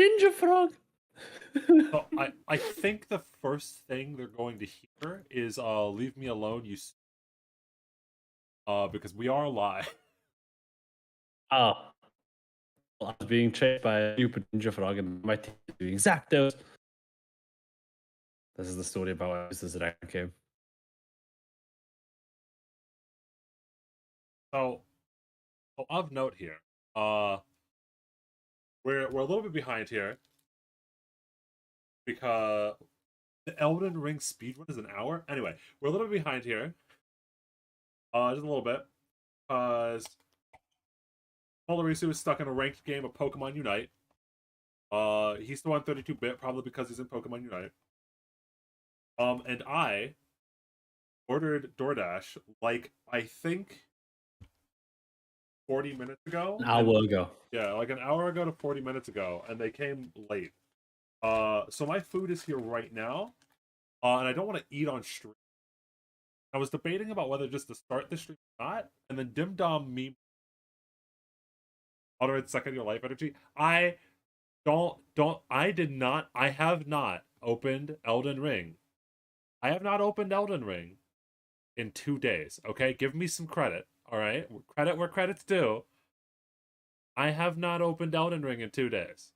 Ninja Frog. So I think the first thing they're going to hear is leave me alone, because we are alive. Oh, well, I was being chased by a stupid Ninja Frog, and my team is doing Zapdos. This is the story about how this rank game. So of note here, we're a little bit behind here because the Elden Ring speedrun is an hour. Anyway, we're a little bit behind here. Just a little bit, because Polarisu is stuck in a ranked game of Pokemon Unite. He's still on 32-bit, probably because he's in Pokemon Unite. And I ordered DoorDash like I think 40 minutes ago. An hour ago. Yeah, like an hour ago to 40 minutes ago, and they came late. So my food is here right now, and I don't want to eat on stream. I was debating about whether just to start the stream or not, and then Dim Dom meme Moderate Second Your Life Energy. I have not opened Elden Ring. I have not opened Elden Ring in 2 days. Okay, give me some credit. All right, credit where credit's due. I have not opened Elden Ring in 2 days.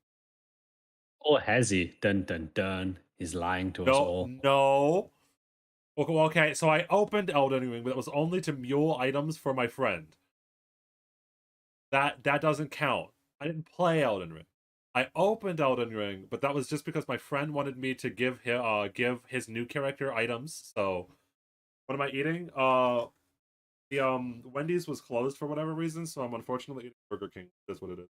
Or has he? Dun dun dun. He's lying to us all. No. Okay, so I opened Elden Ring, but it was only to mule items for my friend. That doesn't count. I didn't play Elden Ring. I opened Elden Ring, but that was just because my friend wanted me to give his new character items. So, what am I eating? The Wendy's was closed for whatever reason, so I'm unfortunately eating Burger King. That's what it is.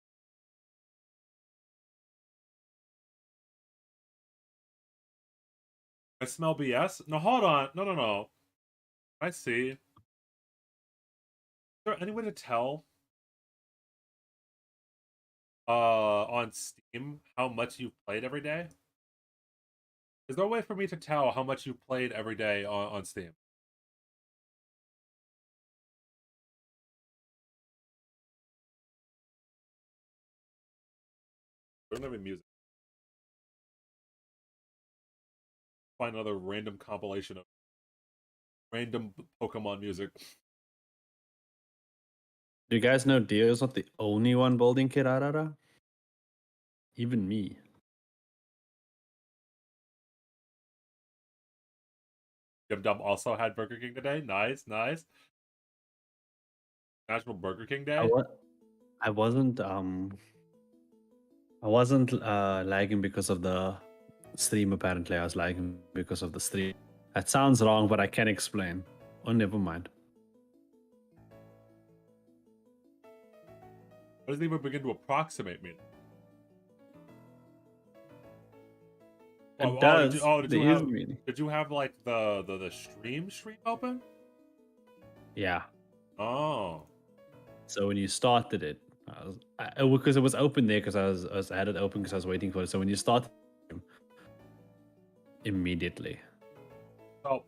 I smell BS. No, hold on. No. I see. Is there any way to tell on Steam how much you've played every day? Is there a way for me to tell how much you played every day on Steam? Don't have any music. Find another random compilation of random Pokemon music. Do you guys know Dio is not the only one building Kirarara? Even me. Dum Dum also had Burger King today. Nice. National Burger King Day. I wasn't lagging because of the stream. Apparently, I was lagging because of the stream. That sounds wrong, but I can explain. Oh, never mind. It doesn't even begin to approximate me. It does. Did you have like the stream open? Yeah. Oh. So when you started it, because it was open there because I had it open because I was waiting for it. So when you start, immediately. So,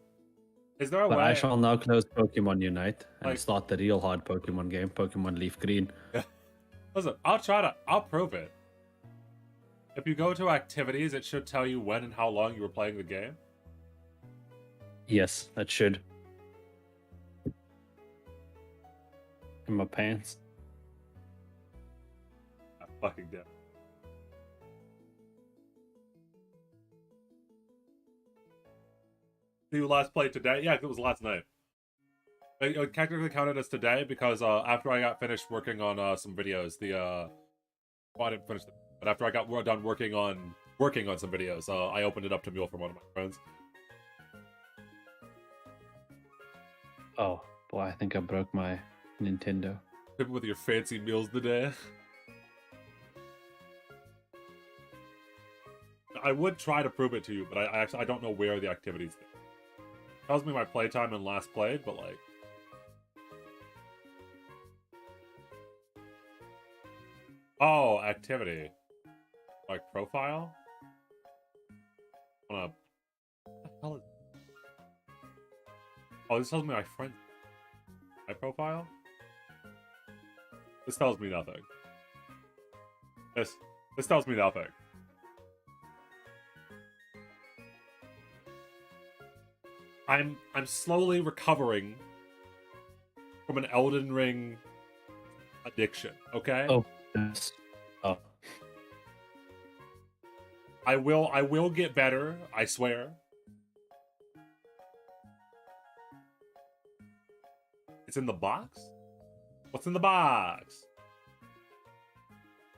is there a way? I shall now close Pokemon Unite and start the real hard Pokemon game, Pokemon Leaf Green. Listen, I'll prove it. If you go to activities, it should tell you when and how long you were playing the game. Yes, that should. In my pants. I'm fucking dead. You last played today? Yeah, it was last night. It technically counted as today because after I got finished working on some videos, well, I didn't finish them, but after I got done working on some videos, I opened it up to Mule from one of my friends. Oh boy, I think I broke my Nintendo. People with your fancy meals today. I would try to prove it to you, but I don't know where the activities are. It tells me my playtime and last played, but like. Oh, activity. Like profile? What the hell is... Oh, this tells me my friend. My profile? This tells me nothing. This tells me nothing. I'm slowly recovering from an Elden Ring addiction. Okay. Oh, yes. Oh, I will get better. I swear. It's in the box. What's in the box?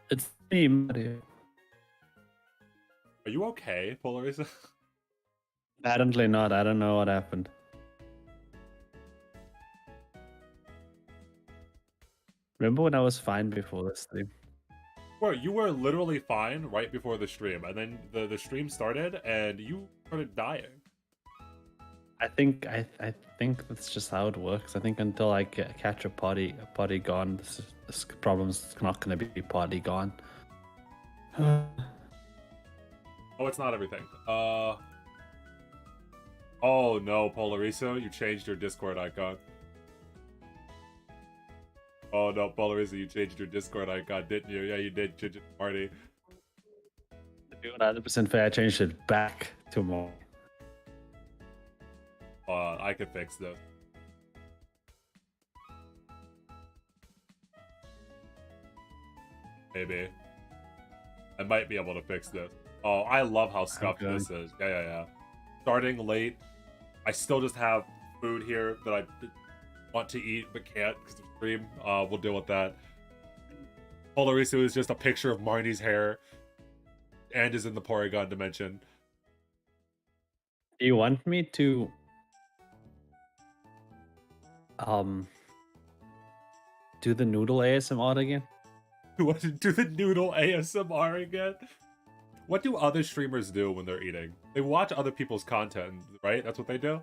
it's me, Mario. Are you okay, Polarisa? Apparently not. I don't know what happened. Remember when I was fine before this stream? Bro, you were literally fine right before the stream, and then the stream started, and you started dying. I think that's just how it works. I think until I catch a potty gone, this problem's not going to be potty gone. Oh, it's not everything. Oh no, Polariso, you changed your Discord icon. Oh no, Polariso, you changed your Discord icon, didn't you? Yeah, you did. Change it to party. To be 100% fair, I changed it back to more. I could fix this. Maybe. I might be able to fix this. Oh, I love how scuffed this is. Yeah. Starting late. I still just have food here that I want to eat but can't because of stream. We'll deal with that. Polarisu is just a picture of Marnie's hair and is in the Porygon dimension. Do you want me to do the noodle ASMR again? You want to do the noodle ASMR again? What do other streamers do when they're eating? They watch other people's content, right? That's what they do?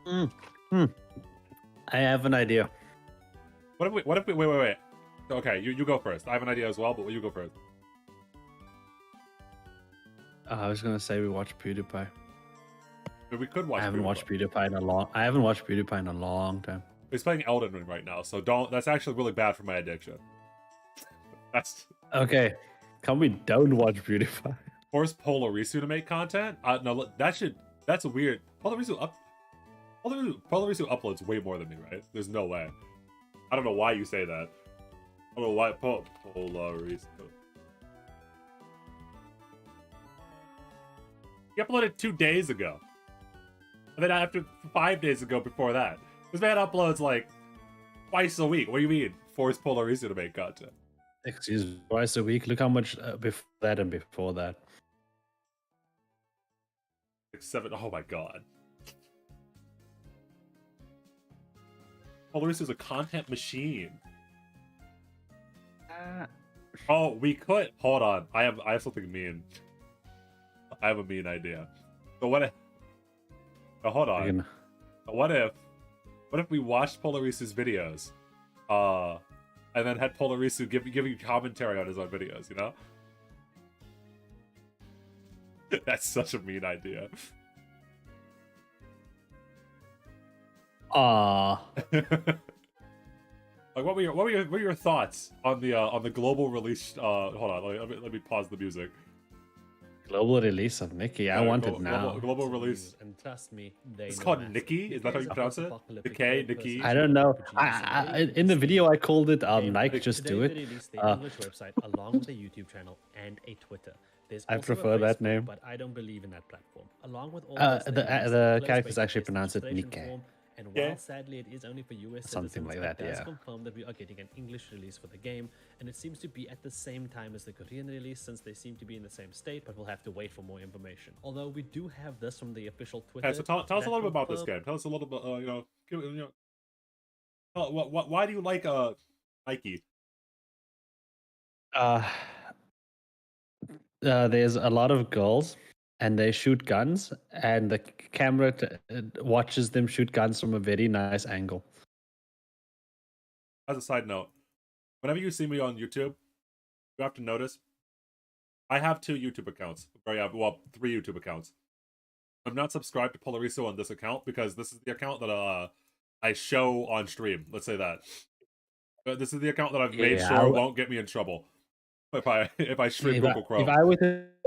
I have an idea. What if we wait. Okay, you go first. I have an idea as well, but you go first. I was gonna say we watch PewDiePie. But we could watch. I haven't watched PewDiePie in a long time. He's playing Elden Ring right now, so don't. That's actually really bad for my addiction. That's okay. Can we don't watch PewDiePie? Force Polarisu to make content? No, that's weird. Polarisu uploads way more than me, right? There's no way. I don't know why you say that. I don't know why Polarisu. He uploaded 2 days ago. And then after 5 days ago before that. This man uploads like twice a week. What do you mean? Force Polarisu to make content. Excuse me, twice a week. Look how much before that and before that. 6, 7. Oh my god. Polarisu is a content machine. Oh, we could. Hold on. I have something mean. I have a mean idea. So what if... Oh, hold on. What if we watched Polarisu's videos, and then had Polarisu giving commentary on his own videos? You know, that's such a mean idea. Like, what were your thoughts on the global release? Hold on, let me pause the music. Global release of Nikki. I want it now. Global release. And trust me, It's called Nikki. Is that how you pronounce it? Nikki. I don't know. In the video I called it Nike. Just do it. The English website along with a YouTube channel and a Twitter. I prefer that name. But I don't believe in that platform. Along with all the characters actually pronounce it Nikke. And while sadly it is only for US Something like that, it does yeah. confirm that we are getting an English release for the game, and it seems to be at the same time as the Korean release, since they seem to be in the same state, but we'll have to wait for more information. Although we do have this from the official Twitter. Okay, so tell us a little bit about this game. Tell us a little bit, why do you like Nike? There's a lot of girls, and they shoot guns, and the camera watches them shoot guns from a very nice angle. As a side note, whenever you see me on YouTube, you have to notice I have 2 YouTube accounts. Or yeah, well, 3 YouTube accounts. I'm not subscribed to Polarisu on this account because this is the account that I show on stream. Let's say that. This is the account that I've made sure won't get me in trouble if I stream Google Chrome.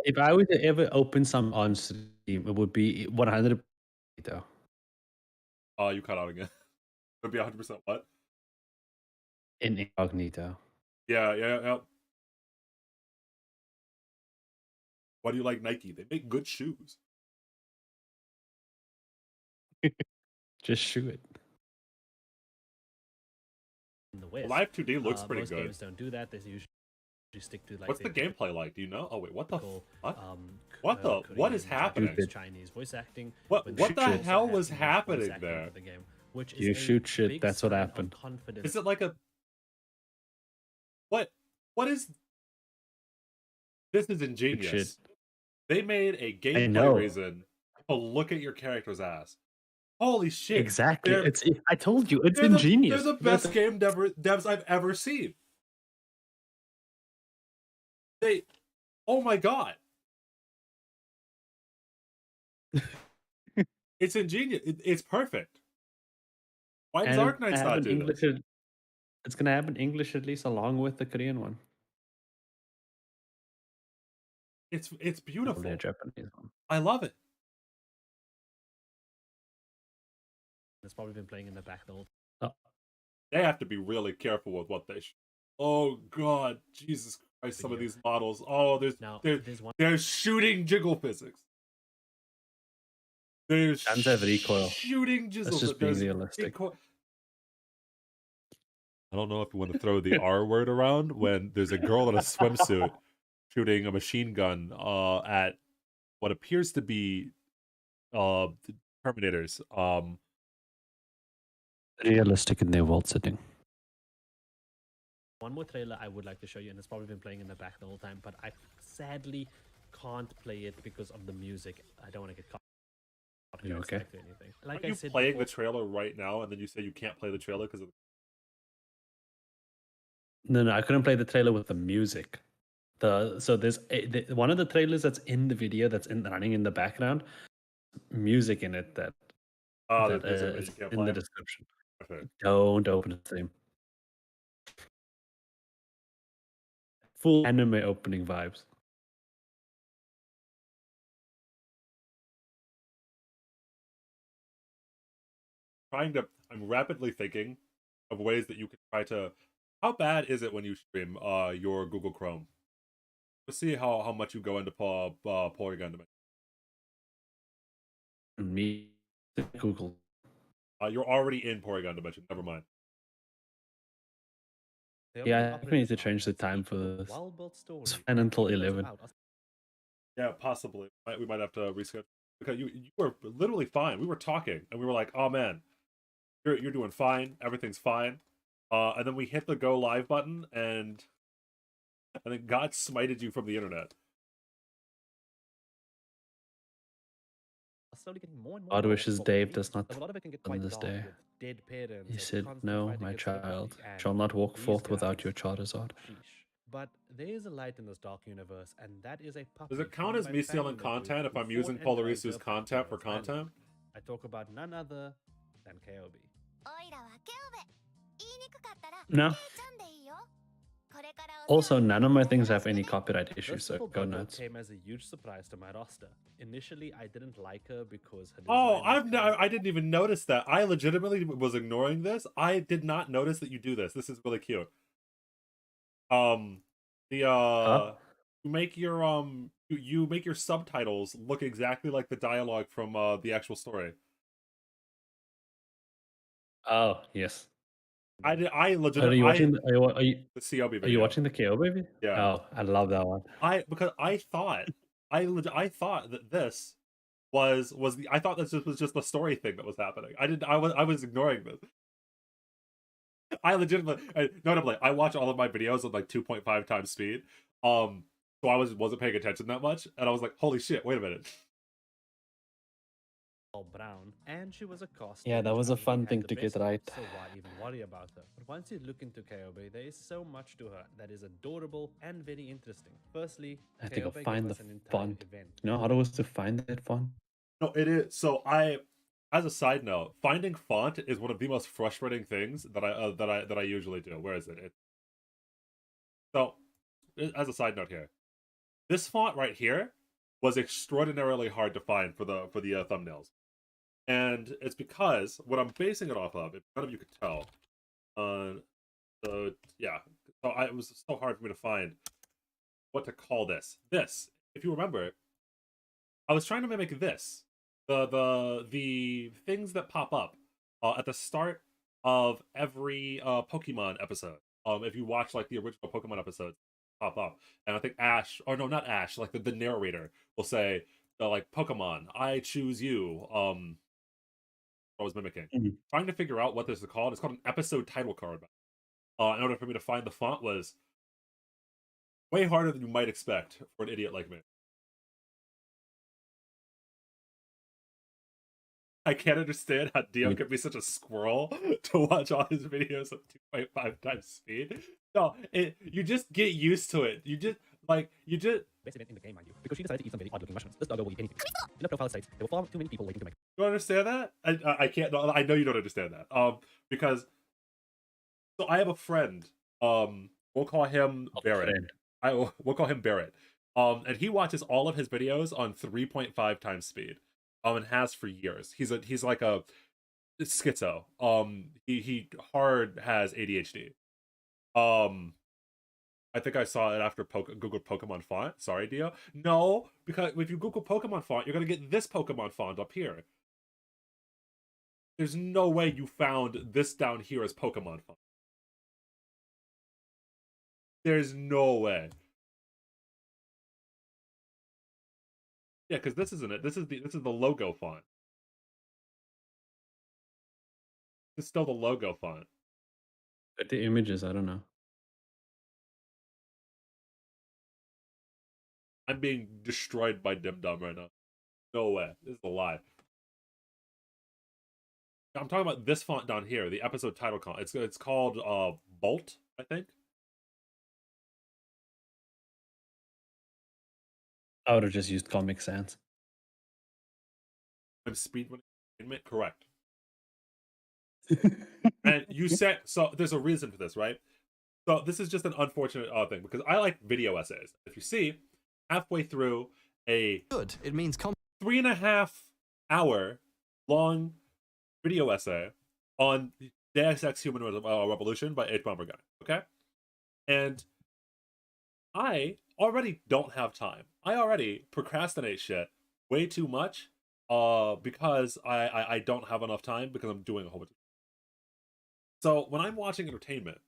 If I were to ever open some on stream, It would be 100 though. You cut out again. It'd be 100% what? In incognito. Yeah. Why do you like Nike? They make good shoes. Just shoot it. in the West. Live 2D looks pretty most good. games don't do that. They usually stick to like What's the gameplay like? Do you know? Oh wait, what the typical, what? What What is Korean, happening? Japanese, Chinese voice acting. What but what they the also hell have was English voice happening acting there? for the game, which is You a shoot shit, big that's what sign of happened. confidence. Is it like a what is this is Shit. ingenious. They made a I gameplay know. reason to look at your character's ass. Holy shit. Exactly. They're- I told you, it's They're ingenious. the best game devs I've ever seen. Oh my god. It's ingenious. It's perfect. Why does And Arknights have not an do English. this? It's gonna have an English at least along with the Korean one. It's Probably beautiful. a Japanese one. I love it. It's probably been playing in the back the whole They have to be really careful with what they. Oh god, Jesus Christ! Some of Video. these models. Oh, Now, there's there's one they're shooting jiggle physics. There's Guns have recoil. shooting jizzle. That's just being There's realistic. recoil. I don't know if you want to throw the R word around when there's a girl in a swimsuit shooting a machine gun at what appears to be Terminators. Realistic in their world setting. one more trailer I would like to show you, and it's probably been playing in the back the whole time, but I sadly can't play it because of the music. I don't want to get caught. You okay? Or anything. Like Are I you said playing before, the trailer right now, and then you say you can't play the trailer because of No, I couldn't play the trailer with the music. So there's one of the trailers that's in the video that's running in the background, music in it that there's a reason is you can't in play. the description. Okay. Don't open the stream. Full anime opening vibes. I'm rapidly thinking of ways that you could try to. How bad is it when you stream your Google Chrome? Let's see how much you go into Polygon Dimension. Me, Google. You're already in Polygon Dimension. Never mind. they Yeah, only I think we operate need to as change the it's time a for this. well-built story. It's fine until That's 11. about us. Yeah, possibly. We might have to reschedule because you were literally fine. We were talking and we were like, "Oh man, you're doing fine. Everything's fine." And then we hit the go live button, and then God smited you from the internet. Slowly getting more and more God involved wishes with Dave games, does not but a lot of it can get on quite this dark day. with dead parents He and said, constant "No, fighting my against the child body, and shall not walk these forth without guys, your Charizard." sheesh. But there is a light in this dark universe, and that is a puppy. Does it count found as by me stealing family members content if who I'm fought using and died Polarisu's to content for protect Island. content? I talk about none other than KOB. No. Also, none of my things have any copyright issues, This so little go dodo nuts. came as a huge surprise to my roster. Initially, I didn't like her because her Oh, design was I didn't even notice that. I legitimately was ignoring this. I did not notice that you do this. This is really cute. You make your you make your subtitles look exactly like the dialogue from the actual story. Oh yes. I Are you legitimately watching? The COB video. are you watching the KO baby? Yeah. Oh, I love that one. Because I thought I thought that this was the I thought this was just the story thing that was happening. I was ignoring this. I legitimately notably I watch all of my videos at like 2.5 times speed. So I wasn't paying attention that much, and I was like, holy shit, wait a minute. all brown, and she was a cost. Yeah, that which was a arguably fun had thing the to get best, right. So why even worry about her? But once you look into KOB, there is so much to her that is adorable and very interesting. Firstly, I have to go KOB gave find us the an entire font. event. You know how to find that font? No, it is. So as a side note, finding font is one of the most frustrating things that I usually do. Where is it? So, as a side note here, this font right here was extraordinarily hard to find for the thumbnails, and it's because what I'm basing it off of, if none of you could tell, so yeah, so it was so hard for me to find what to call this. This, if you remember, I was trying to mimic this, the things that pop up at the start of every Pokemon episode. If you watch like the original Pokemon episodes, pop up, and I think Ash, or no, not Ash, like the narrator will say, like, Pokemon, I choose you. I was mimicking, trying to figure out what this is called. It's called an episode title card. In order for me to find the font was way harder than you might expect for an idiot like me. I can't understand how Dio could be such a squirrel to watch all his videos at 2.5 times speed. No, you just get used to it. You just Basically in the game, mind you, because she decided to eat some very odd-looking mushrooms. This doggo will eat anything. In the profile states there were far too many people waiting to make. You understand that? I can't. I know you don't understand that. Because so I have a friend. We'll call him Barrett. We'll call him Barrett. And he watches all of his videos on 3.5 times speed. And has for years. He's like a schizo. He hard has ADHD. I think I saw it after Google Pokemon font. Sorry, Dio. No, because if you Google Pokemon font, you're gonna get this Pokemon font up here. There's no way you found this down here as Pokemon font. There's no way. Yeah, because this isn't it. This is the logo font. It's still the logo font. But the images, I don't know. I'm being destroyed by Dim Dum right now. No way. This is a lie. I'm talking about this font down here, the episode title font. It's called Bolt, I think. I would have just used Comic Sans. I'm speed entertainment, correct. And you said, so there's a reason for this, right? So this is just an unfortunate thing, because I like video essays. If you see, halfway through a good, it means 3.5 hour long video essay on Deus Ex Human Revolution by H. Bomber Guy, okay? And I already don't have time. I already procrastinate shit way too much because I don't have enough time because I'm doing a whole bunch of. So when I'm watching entertainment,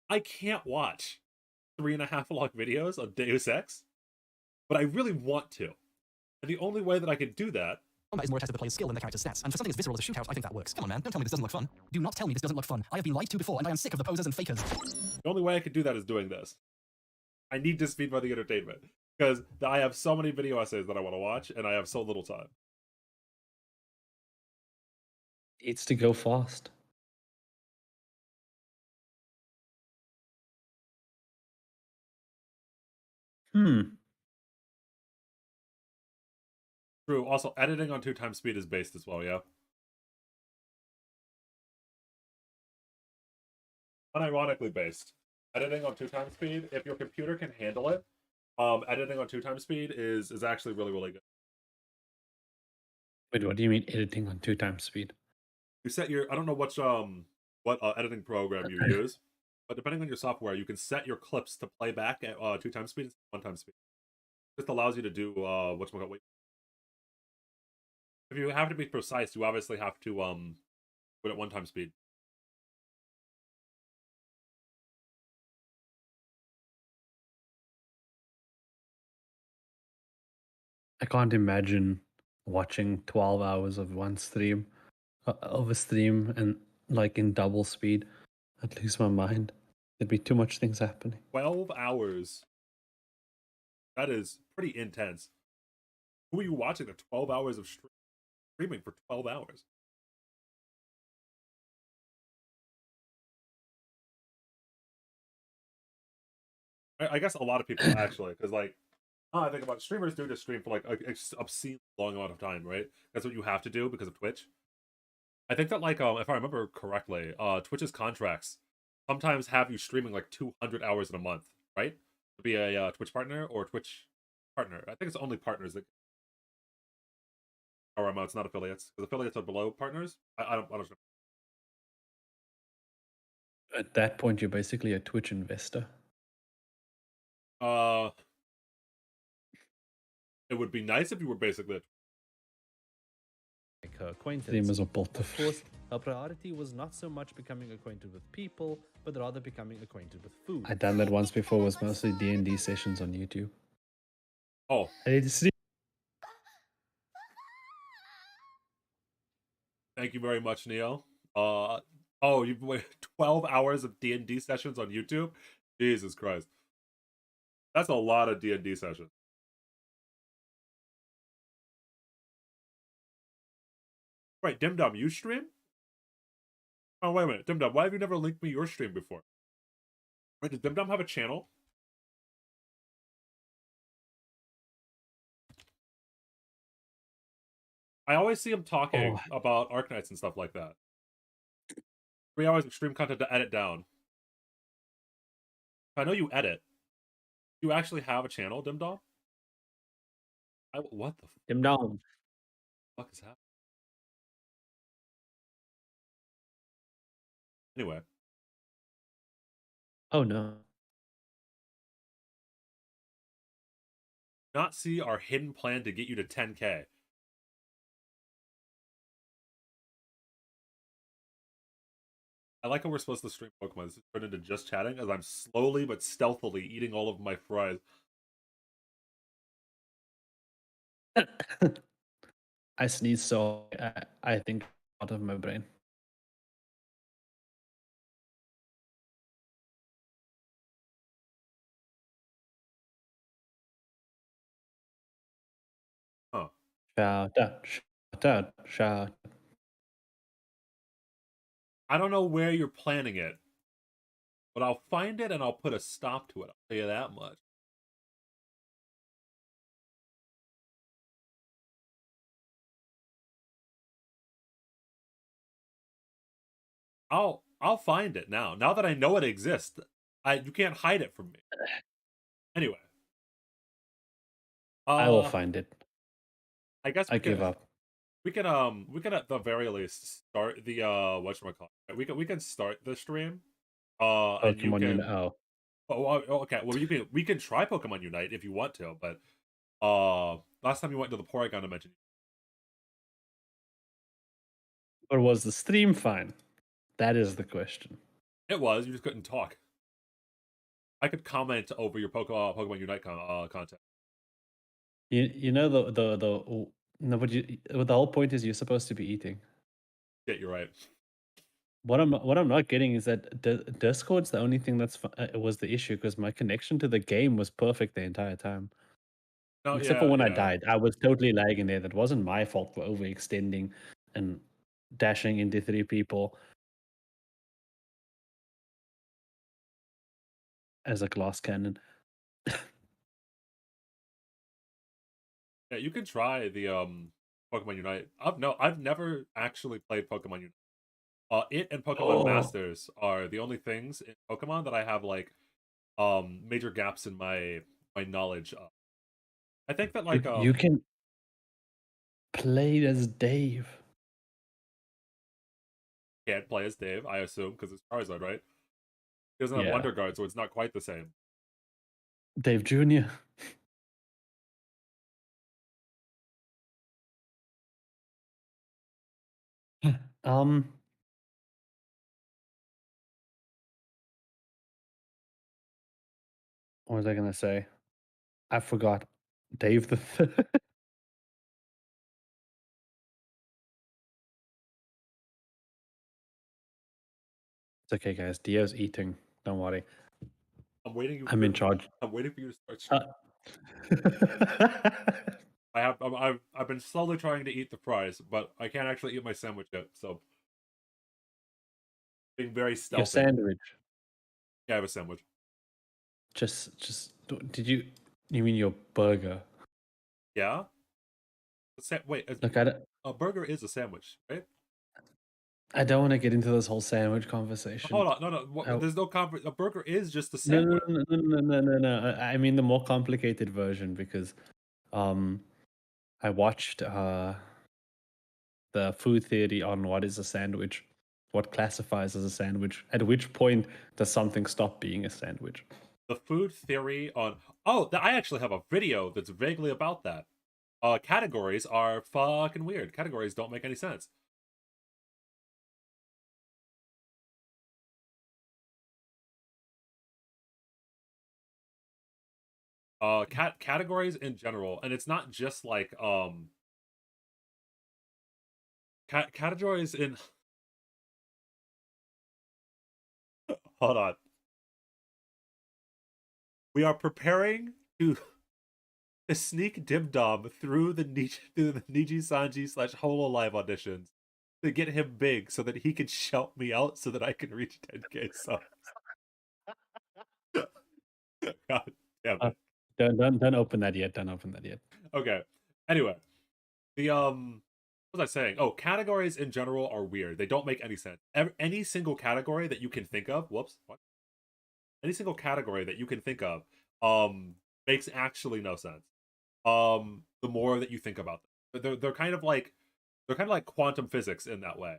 I can't watch 3.5 long videos on Deus Ex, but I really want to. And the only way that I can do that combat is more a test of the player's skill than the character's stats, and for something as visceral as a shootout, I think that works. Come on, man, don't tell me this doesn't look fun. Do not tell me this doesn't look fun. I have been lied to before, and I am sick of the posers and fakers. The only way I can do that is doing this. I need to speed by the entertainment, because I have so many video essays that I want to watch, and I have so little time. Needs to go fast. True. Also, editing on 2 times speed is based as well, yeah? Unironically based. Editing on 2 times speed, if your computer can handle it, editing on 2 times speed is actually really, really good. Wait, what do you mean editing on 2 times speed? You set your, I don't know what editing program you use, but depending on your software, you can set your clips to play back at 2 times speed instead of 1 time speed. It just allows you to do wait. If you have to be precise, you obviously have to put it at 1 time speed. I can't imagine watching 12 hours of one stream, of a stream, and like in double speed. I'd lose my mind. There'd be too much things happening. 12 hours. That is pretty intense. Who are you watching? 12 hours of streaming for 12 hours. I guess a lot of people actually, because like, I think about it, streamers do just stream for like an obscene long amount of time, right? That's what you have to do because of Twitch. I think that like if I remember correctly, Twitch's contracts sometimes have you streaming like 200 hours in a month, right? To be a Twitch partner or Twitch partner. I think it's only partners that. Or it's not affiliates because affiliates are below partners. I don't. I don't know. At that point, you're basically a Twitch investor. It would be nice if you were basically. Like her acquaintance. Streamers are built Of course, her priority was not so much becoming acquainted with people, but rather becoming acquainted with food. I'd done that once before. Was mostly D&D sessions on YouTube. Oh, I need to see. thank you very much, Neo. You've waited 12 hours of D&D sessions on YouTube. Jesus Christ, that's a lot of D&D sessions. Right, Dim Dum, you stream? Oh, wait a minute, Dim Dum, why have you never linked me your stream before? Wait, does Dim Dum have a channel? I always see him talking about Arknights and stuff like that. 3 hours of stream content to edit down. I know you edit. You actually have a channel, Dim Dom? What the Dim Dom. fuck is happening? Anyway. Oh no. Not see our hidden plan to get you to 10K. I like how we're supposed to stream Pokemon. This is turned into just chatting as I'm slowly but stealthily eating all of my fries. I sneeze, so I think out of my brain. Huh. Shout out, shout out, shout. I don't know where you're planning it, but I'll find it and I'll put a stop to it. I'll tell you that much. I'll find it now. Now that I know it exists, you can't hide it from me. Anyway, I will find it. I guess I give up. We can at the very least start the whatchamacallit. We can start the stream. And you Pokemon can. Unite. Oh, Okay. Well, we can try Pokemon Unite if you want to, but last time you went to the Porygon Dimension. or was the stream fine? That is the question. It was. You just couldn't talk. I could comment over your Pokemon Unite content. You know the no, but the whole point is you're supposed to be eating. Yeah, you're right. What I'm not getting is that Discord's the only thing that's was the issue because my connection to the game was perfect the entire time. No, Except for when I died, I was totally lagging there. That wasn't my fault for overextending and dashing into 3 people as a glass cannon. Yeah, you can try the Pokemon Unite. I've never actually played Pokemon Unite. It and Pokemon Masters are the only things in Pokemon that I have like major gaps in my knowledge of. I think that like you can play as Dave. Can't play as Dave, I assume, because it's Charizard, right? He doesn't have Wonder Guard, so it's not quite the same. Dave Jr. What was I gonna say? I forgot. Dave the Third. It's okay, guys. Dio's eating. Don't worry. I'm waiting. I'm in charge. I'm waiting for you to start. I've been slowly trying to eat the fries, but I can't actually eat my sandwich yet. So being very stealthy. Your sandwich. Yeah, I have a sandwich. Just did you mean your burger? Yeah. Wait, Look, a burger is a sandwich, right? I don't want to get into this whole sandwich conversation. Hold on, no, I- there's no a burger is just a No, sandwich. no. I mean the more complicated version because I watched the food theory on what is a sandwich, what classifies as a sandwich, at which point does something stop being a sandwich. The food theory on I actually have a video that's vaguely about that. Categories are fucking weird. Categories don't make any sense. Categories in general, and it's not just like categories in hold on. We are preparing to sneak Dim Dom through the Niji Sanji / Hololive auditions to get him big so that he can shout me out so that I can reach 10k subs. God damn it. Don't open that yet. Don't open that yet. Okay. Anyway, the what was I saying? Oh, categories in general are weird. They don't make any sense. Any single category that you can think of, whoops, what? Any single category that you can think of, makes actually no sense. The more that you think about them, they're kind of like quantum physics in that way,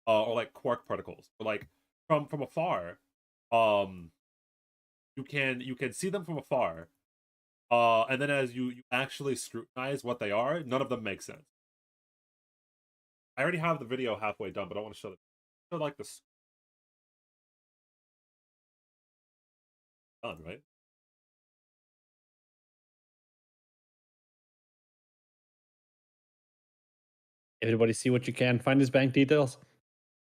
or like quark particles. Or like from afar, you can see them from afar, and then as you actually scrutinize what they are, none of them make sense. I already have the video halfway done, but I want to show like this done, right? Everybody see what you can. Find his bank details.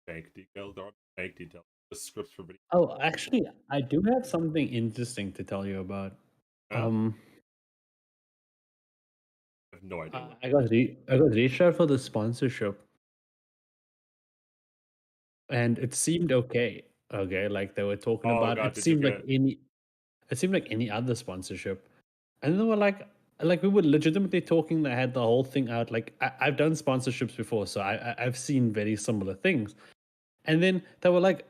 Bank details. There are bank details. The scripts for video. Oh, actually, I do have something interesting to tell you about. Yeah. I have no idea. I got reached out for the sponsorship, and it seemed okay. Okay, like they were talking Oh, about God, it. did you Seemed like get- any other sponsorship, and they were like we were legitimately talking. They had the whole thing out. Like I've done sponsorships before, so I've seen very similar things, and then they were like,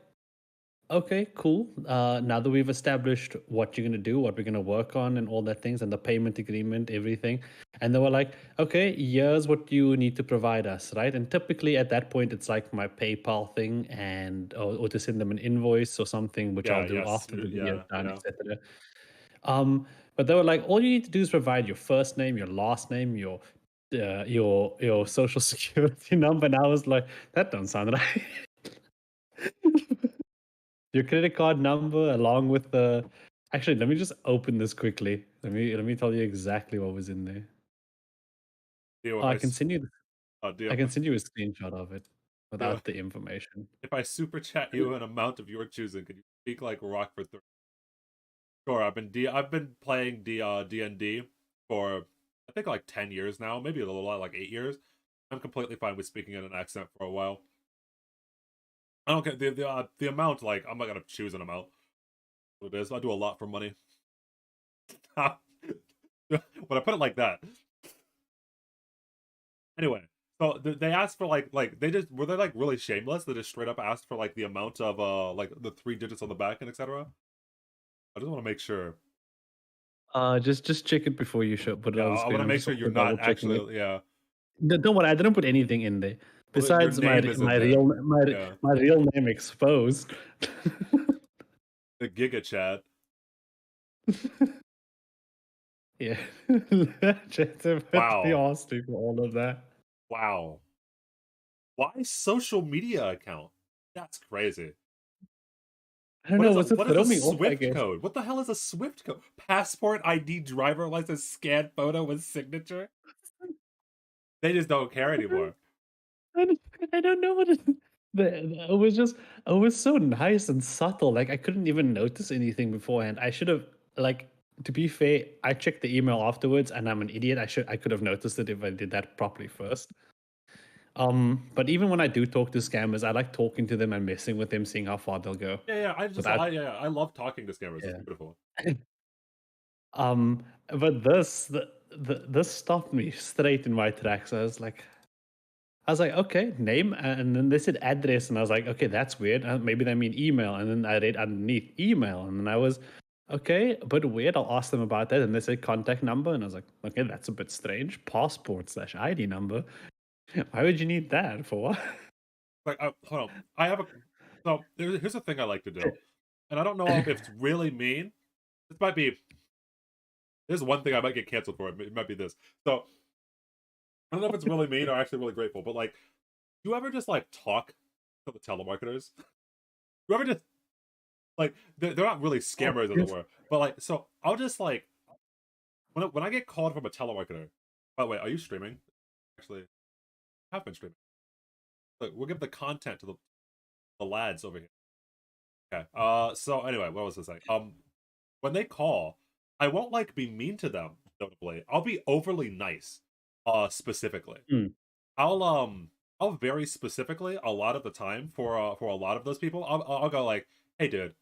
okay, cool. Now that we've established what you're gonna do, what we're gonna work on, and all that things, and the payment agreement, everything, and they were like, okay, here's what you need to provide us, right? And typically at that point, it's like my PayPal thing, and or to send them an invoice or something, which I'll do after the video is done, etc. But they were like, all you need to do is provide your first name, your last name, your social security number. And I was like, that don't sound right. Your credit card number along with the actually let me just open this quickly. Let me tell you exactly what was in there. Deal Oh, I if can send you deal I can send you a screenshot of it Yeah. without the information. If I super chat you an amount of your choosing, could you speak like Rock for 30? Sure, I've been playing D&D for I think like 10 years now, maybe a little lot, like 8 years. I'm completely fine with speaking in an accent for a while. I don't care the amount. Like I'm not gonna choose an amount. What it is, I do a lot for money. When I put it like that. Anyway, so they asked for like they just were they like really shameless? They just straight up asked for like the amount of like the 3 digits on the back and etc. I just want to make sure. Just check it before you show put it Yeah, on the I screen. want to I'm make just sure you're also not double-checking it. actually. Yeah. Don't worry, I didn't put anything in there. Well, your Besides my name is in my there. real Yeah. my real name exposed. The Giga Chat. Yeah. Legitimately Wow. asked me for all of that. Wow. Why social media account? That's crazy. I don't know, was it What is throw a me off, I Swift guess. code? What the hell is a Swift code? Passport ID driver license scan photo with signature? They just don't care anymore. I don't know what it was just it was so nice and subtle. Like I couldn't even notice anything beforehand. I should have like to be fair, I checked the email afterwards and I'm an idiot. I could have noticed it if I did that properly first. But even when I do talk to scammers, I like talking to them and messing with them, seeing how far they'll go. Yeah, Without I love talking to scammers. Yeah. It's beautiful. But this stopped me straight in my tracks. I was like, I was like, okay, name, and then they said address, and I was like, okay, that's weird. Maybe they mean email, and then I read underneath email, and then I was, okay, but weird. I'll ask them about that, and they said contact number, and I was like, okay, that's a bit strange. Passport/ID number. Why would you need that for? Like, hold on. I have a. So here's the thing I like to do, and I don't know if it's really mean. This might be. There's one thing I might get canceled for. It might be this. So I don't know if it's really mean or actually really grateful, but like, you ever just like talk to the telemarketers? You ever just like they're not really scammers as it were, but like, so I'll just like when I get called from a telemarketer. By the way, are you streaming? Actually, I have been streaming. Look, we'll give the content to the lads over here. Okay. So anyway, what was I saying? When they call, I won't like be mean to them. Notably, I'll be overly nice. Specifically, Mm. I'll very specifically a lot of the time for a lot of those people, I'll go like, hey, dude,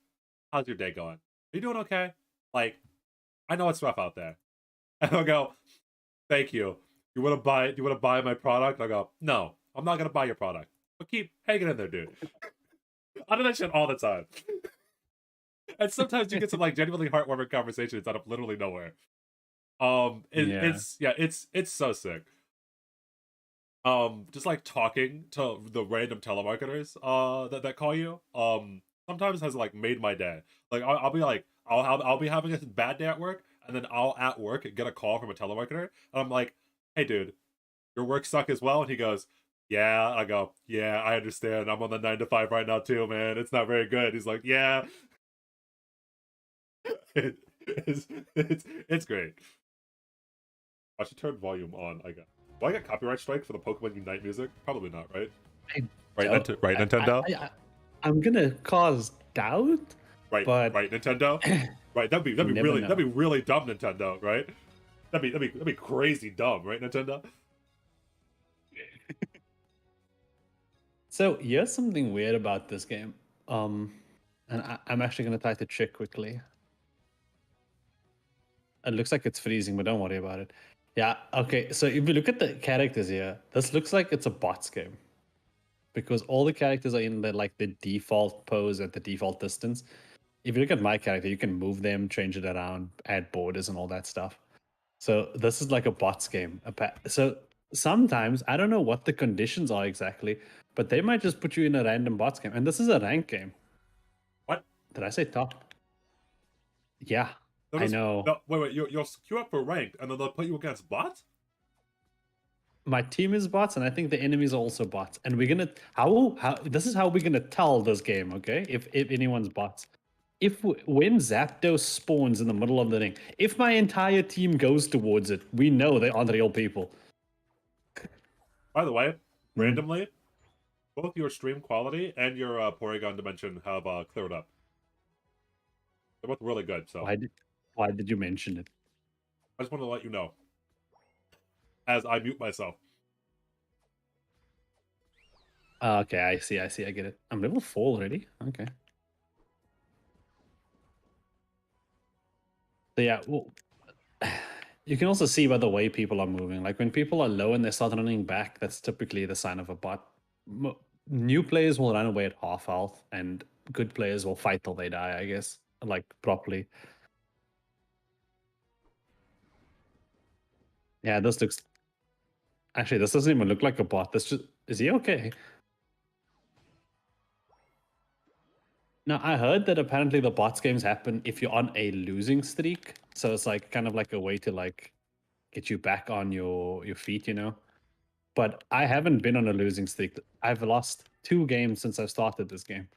how's your day going? Are you doing okay? Like, I know it's rough out there, and I'll go, thank you. You want to buy my product? I go, no, I'm not gonna buy your product. But keep hanging in there, dude. I do that shit all the time. And sometimes you get some like genuinely heartwarming conversations out of literally nowhere. It's so sick. Just like talking to the random telemarketers that call you sometimes has like made my day. Like I'll be like I'll be having a bad day at work, and then I'll at work get a call from a telemarketer, and I'm like, hey dude, your work suck as well? And he goes, yeah. I go, yeah, I understand. I'm on the 9 to 5 right now too, man. It's not very good. He's like, yeah. It's great. I should turn volume on. Will I get copyright strike for the Pokemon Unite music? Probably not, right? Right, Nintendo. I'm gonna cause doubt. Right, but right, Nintendo. Right, that'd be really dumb, Nintendo. Right? That'd be crazy dumb, right, Nintendo? So here's something weird about this game. And I'm actually gonna try to check quickly. It looks like it's freezing, but don't worry about it. Yeah, okay. So if you look at the characters here, this looks like it's a bots game. Because all the characters are in the default pose at the default distance. If you look at my character, you can move them, change it around, add borders and all that stuff. So this is like a bots game. So sometimes, I don't know what the conditions are exactly, but they might just put you in a random bots game. And this is a rank game. What? Did I say top? Yeah, I know. No, wait, you'll queue up for ranked, and then they'll put you against bots? My team is bots, and I think the enemies are also bots. And we're gonna this is how we're gonna tell this game, okay? If anyone's bots. When Zapdos spawns in the middle of the ring, if my entire team goes towards it, we know they aren't real people. By the way, randomly, both your stream quality and your Porygon dimension have cleared up. They're both really good. So why did you mention it? I just want to let you know as I mute myself. Okay, I see, I get it. I'm level 4 already. Okay. So yeah, well, you can also see by the way people are moving. Like when people are low and they start running back, that's typically the sign of a bot. New players will run away at half health, and good players will fight till they die, I guess, like properly. Yeah, this looks... Actually, this doesn't even look like a bot. This just... Is he okay? Now, I heard that apparently the bots games happen if you're on a losing streak. So it's like kind of like a way to like get you back on your feet, you know? But I haven't been on a losing streak. I've lost 2 games since I started this game.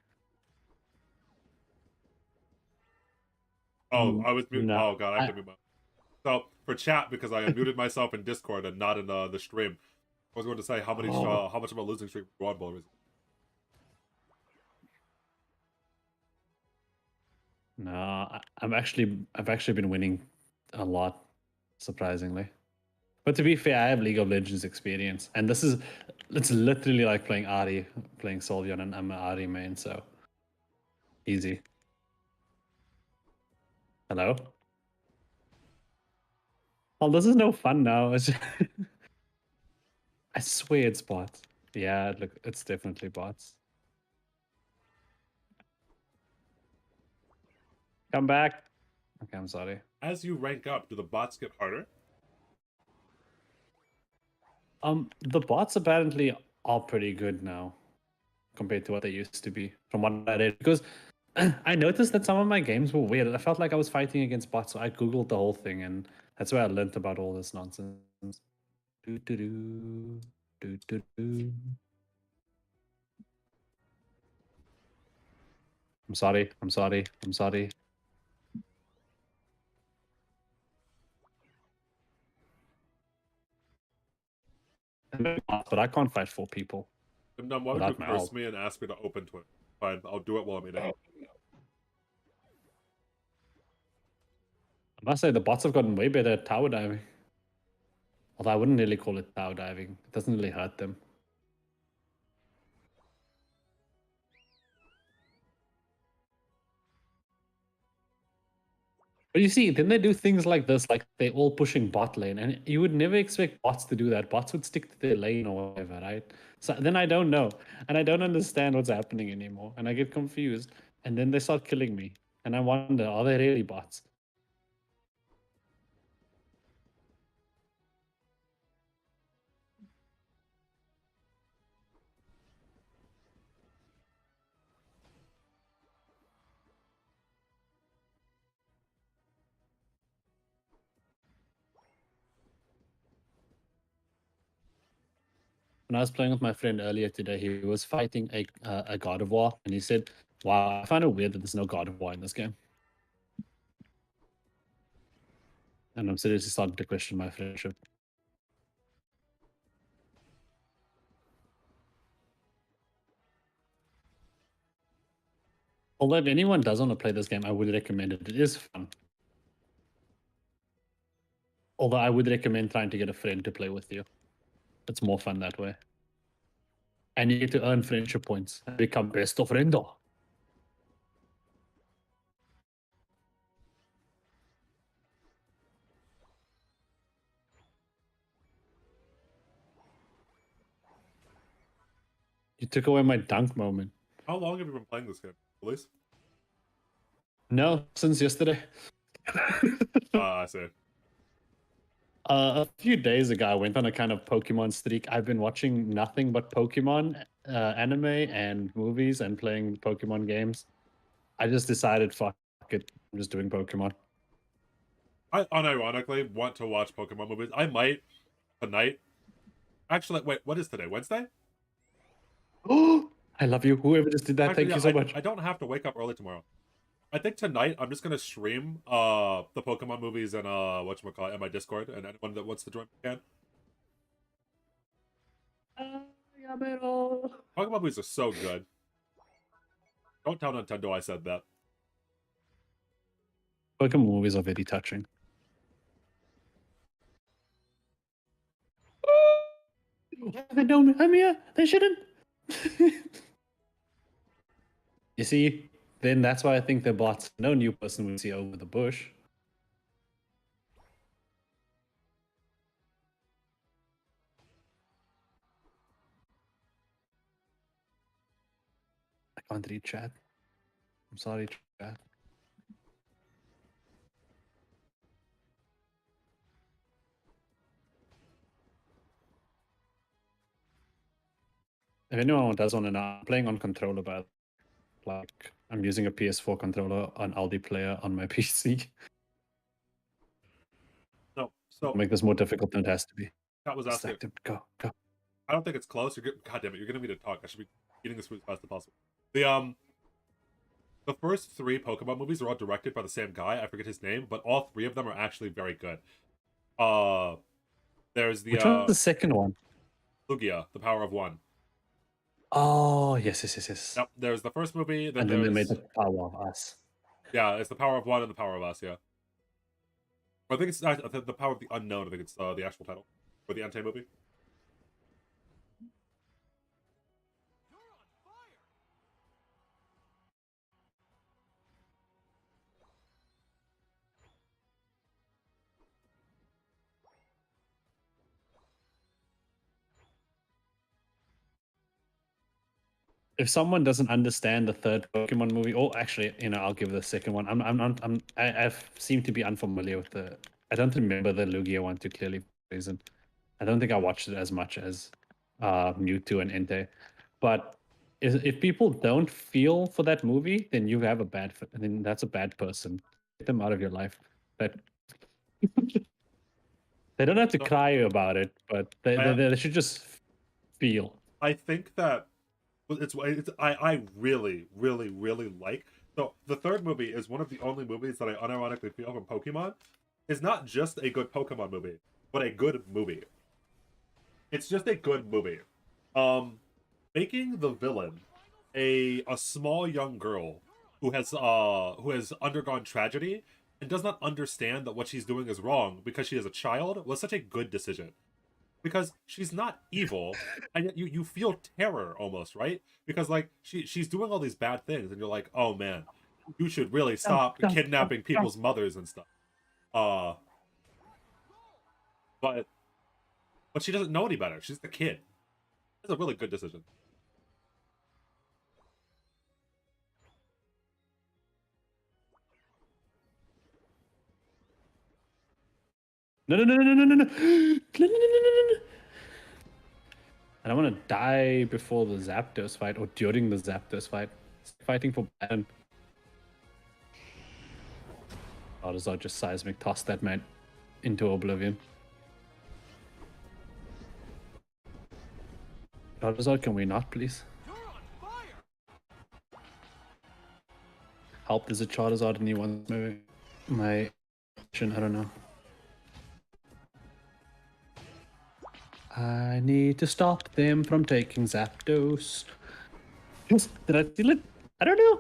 Oh, I was muted. No, Oh god, I have to mute myself. So for chat, because I muted myself in Discord and not in the stream, I was going to say how much of a losing streak we're on, boys. No, I've actually been winning a lot, surprisingly. But to be fair, I have League of Legends experience, and it's literally like playing Ahri, playing Sylveon, and I'm an Ahri main, so easy. Hello? Oh, this is no fun now. I swear it's bots. Yeah, look, it's definitely bots. Come back. Okay, I'm sorry. As you rank up, do the bots get harder? The bots apparently are pretty good now compared to what they used to be, from what I read. Because I noticed that some of my games were weird. I felt like I was fighting against bots, so I googled the whole thing, and that's where I learned about all this nonsense. Do do do do do do. I'm sorry. I'm sorry. I'm sorry. But I can't fight 4 people Dum why would you without my curse help. me and ask me to open Twitch? Fine, I'll do it while I'm eating. I must say the bots have gotten way better at tower diving. Although I wouldn't really call it tower diving. It doesn't really hurt them. But you see, then they do things like this, like they're all pushing bot lane, and you would never expect bots to do that. Bots would stick to their lane or whatever, right? So then I don't know, and I don't understand what's happening anymore, and I get confused, and then they start killing me, and I wonder, are they really bots? When I was playing with my friend earlier today, he was fighting a God of War, and he said, "Wow, I find it weird that there's no God of War in this game." And I'm seriously starting to question my friendship. Although if anyone does want to play this game, I would recommend it. It is fun. Although I would recommend trying to get a friend to play with you. It's more fun that way. And you get to earn friendship points and become best of friend. You took away my dunk moment. How long have you been playing this game, Elise? No, since yesterday. I see. A few days ago, I went on a kind of Pokemon streak. I've been watching nothing but Pokemon anime and movies and playing Pokemon games. I just decided, fuck it, I'm just doing Pokemon. I unironically want to watch Pokemon movies. I might tonight. Actually, wait, what is today? Wednesday? Oh, I love you. Whoever just did that, Actually, thank yeah, you so much. I don't have to wake up early tomorrow. I think tonight I'm just gonna stream the Pokemon movies and whatchamacallit in my Discord, and anyone that wants to join can. Pokemon movies are so good. Don't tell Nintendo I said that. Pokemon movies are very touching. Yeah, they don't. I'm here. They shouldn't. You see, then that's why I think they're bots. No new person would see over the bush. I can't read chat. I'm sorry, chat. If anyone does want to know, I'm playing on controller, but like I'm using a PS4 controller on Aldi Player on my PC. No, so Make this more difficult than it has to be. that was asking. Distracted. Go, go. I don't think it's close. God damn it, you're getting me to talk. I should be eating this food as fast as possible. The first 3 Pokemon movies are all directed by the same guy. I forget his name, but all 3 of them are actually very good. There's the Which one's the second one? Lugia, The Power of One. Oh, yes. Yep, there's the first movie, then And then they made there's the Power of Us. yeah, it's The Power of One and The Power of Us. Yeah, I think it's The Power of the Unknown. I think it's the actual title for the Entei movie. if someone doesn't understand the third Pokemon movie, or actually, I'll give the second one. I've seem to be unfamiliar with the. I don't remember the Lugia one too clearly for some reason. I don't think I watched it as much as Mewtwo and Entei. But if people don't feel for that movie, then you have a bad. Then that's a bad person. Get them out of your life. That they don't have to No. cry about it, but they should just feel. I think that I really, really, really like. So the third movie is one of the only movies that I unironically feel from Pokemon is not just a good Pokemon movie, but a good movie. It's just a good movie. Making the villain a small young girl who has undergone tragedy and does not understand that what she's doing is wrong because she is a child was such a good decision. Because she's not evil, and yet you feel terror almost, right? Because like she's doing all these bad things, and you're like, oh man, you should really stop kidnapping people's mothers and stuff. But she doesn't know any better. She's a kid. It's a really good decision. No. I don't want to die before the Zapdos fight or during the Zapdos fight. It's fighting for Baton. Charizard just seismic tossed that man into oblivion. Charizard, can we not, please? Help, there's a Charizard and he wants my action, I don't know. I need to stop them from taking Zapdos. Did I steal it? I don't know.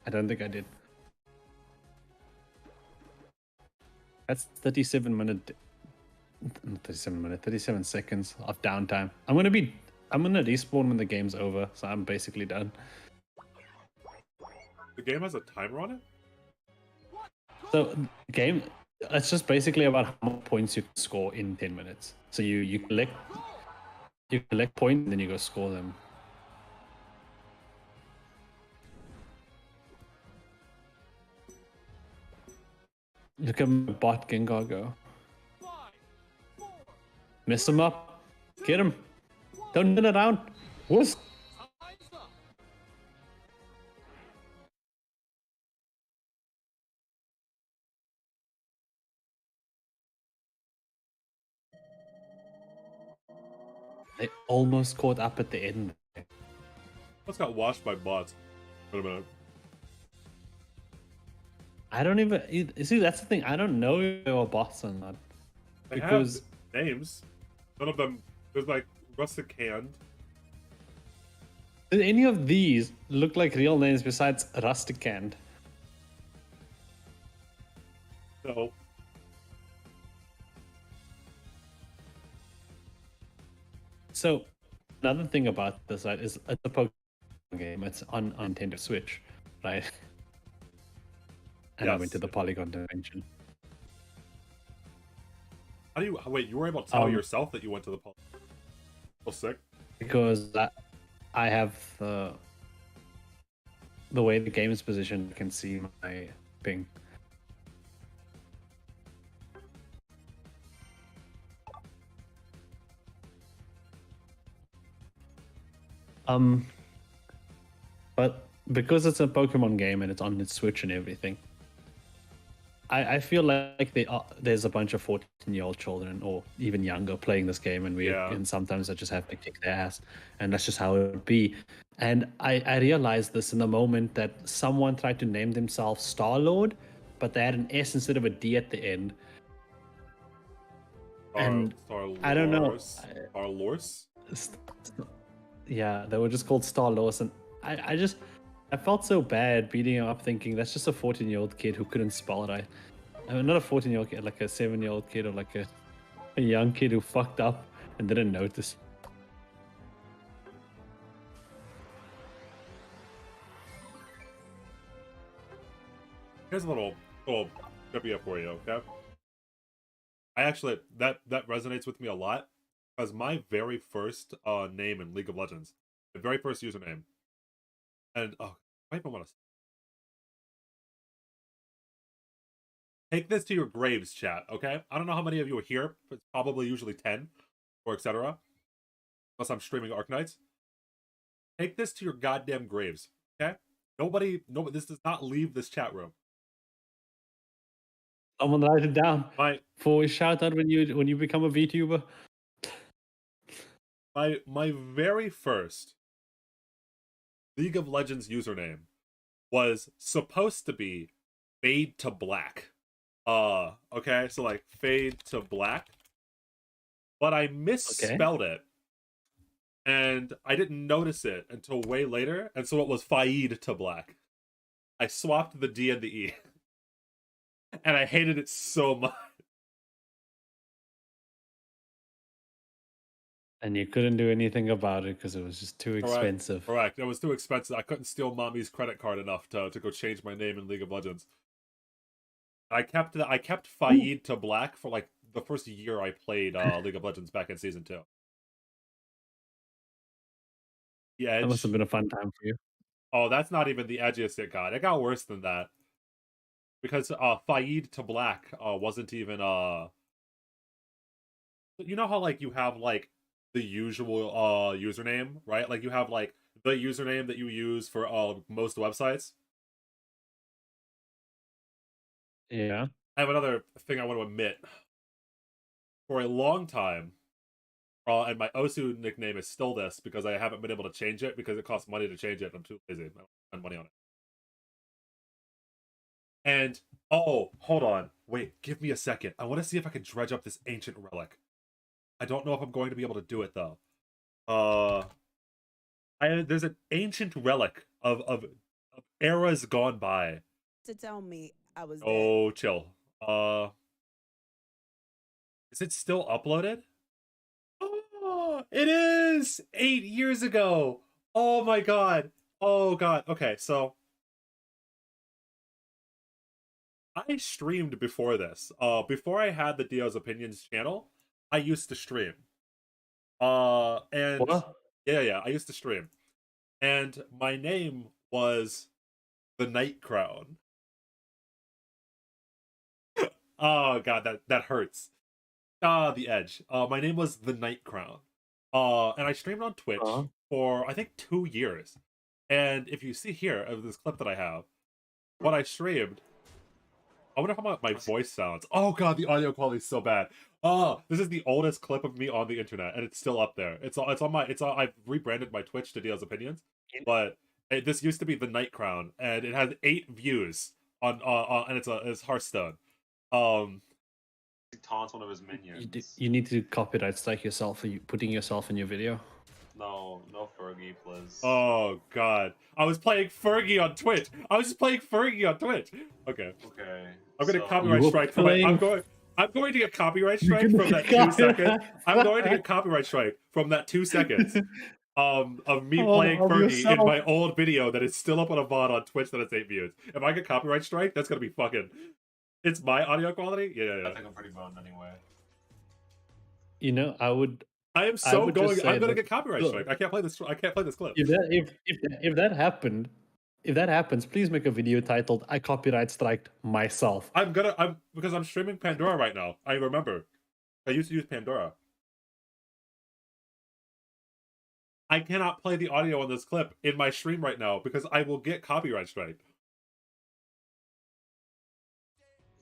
I don't think I did. That's 37 seconds of downtime. I'm gonna respawn when the game's over, so I'm basically done. The game has a timer on it? So game, it's just basically about how many points you can score in 10 minutes. So you collect points and then you go score them. Look at my bot Gengar go. Mess him up. Get him. Don't turn around. Whoosh. They almost caught up at the end. Just got washed by bots. Wait a minute. I don't even see. That's the thing. I don't know if they were bots or not. They Because have names. None of them. There's like Rustic Hand. did any of these look like real names besides Rusticand? No. So another thing about this, right, is it's a Pokemon game. It's on Nintendo Switch, right? And I went to the Polygon Dimension. How do you wait? You were able to tell yourself that you went to the pub. Oh, sick. Because I have the way the game is positioned, I can see my ping. But because it's a Pokemon game and it's on its Switch and everything, I feel like there's a bunch of 14-year-old children or even younger playing this game, and sometimes I just have to kick their ass, and that's just how it would be. And I realized this in the moment that someone tried to name themselves Star-Lord, but they had an S instead of a D at the end. And I don't know. Star-Lors? Yeah, they were just called Star-Lors, and I felt so bad beating him up, thinking that's just a 14-year-old kid who couldn't spell right. Not a 14-year-old kid, like a 7-year-old kid or like a young kid who fucked up and didn't notice. Here's a little trivia for you, okay? I actually that resonates with me a lot because my very first name in League of Legends My very first username. And I even want to take this to your graves, chat. Okay, I don't know how many of you are here, but it's probably usually 10 or etc. Unless I'm streaming Arknights. Take this to your goddamn graves. Okay, nobody. This does not leave this chat room. Someone write it down My for a shout out when you become a VTuber. my very first League of Legends username was supposed to be Fade to Black. Okay, so like Fade to Black. But I misspelled it. And I didn't notice it until way later, and so it was Faid to Black. I swapped the D and the E. And I hated it so much. And you couldn't do anything about it because it was just too expensive. Correct. It was too expensive. I couldn't steal mommy's credit card enough to go change my name in League of Legends. I kept Faid to Black for like the first year I played League of Legends back in season 2. The Edge. That must have been a fun time for you. Oh, that's not even the edgiest it got. It got worse than that. Because Faid to Black wasn't even you know how like you have like the usual username, right? Like you have like the username that you use for most websites. Yeah. I have another thing I want to admit. For a long time, and my Osu nickname is still this because I haven't been able to change it because it costs money to change it. I'm too lazy. I don't spend money on it. And oh, hold on. Wait, give me a second. I want to see if I can dredge up this ancient relic. I don't know if I'm going to be able to do it though. There's an ancient relic of eras gone by. To tell me I was Oh, chill. Is it still uploaded? Oh, it is 8 years ago. Oh my god. Oh god. Okay, so I streamed before this. Before I had the Dio's Opinions channel, I used to stream. And What? yeah, I used to stream. And my name was the Night Crown. Oh god, that hurts. The Edge. My name was the Night Crown. And I streamed on Twitch for I think 2 years. And if you see here of this clip that I have, what I streamed, I wonder how my voice sounds. Oh god, the audio quality is so bad. Oh, this is the oldest clip of me on the internet, and it's still up there. I've rebranded my Twitch to Dio's Opinions, but this used to be the Night Crown, and it has 8 views on and it's Hearthstone. He taunts one of his minions. You need to copyright strike yourself for putting yourself in your video. No Fergie, please. Oh god, I was playing Fergie on Twitch. Okay. Okay. I'm gonna so- copyright strike from it. I'm going to get copyright strike from that 2 seconds. I'm going to get copyright strike from that 2 seconds of me playing Fergie in my old video that is still up on a VOD on Twitch that has 8 views. If I get copyright strike, that's gonna be fucking. It's my audio quality. Yeah. I think I'm pretty boned anyway. You know, I am so would going. just say I'm gonna that- get copyright strike. I can't play this. I can't play this clip. if that happens, please make a video titled "I copyright striked myself." Because I'm streaming Pandora right now. I remember. I used to use Pandora. I cannot play the audio on this clip in my stream right now because I will get copyright strike.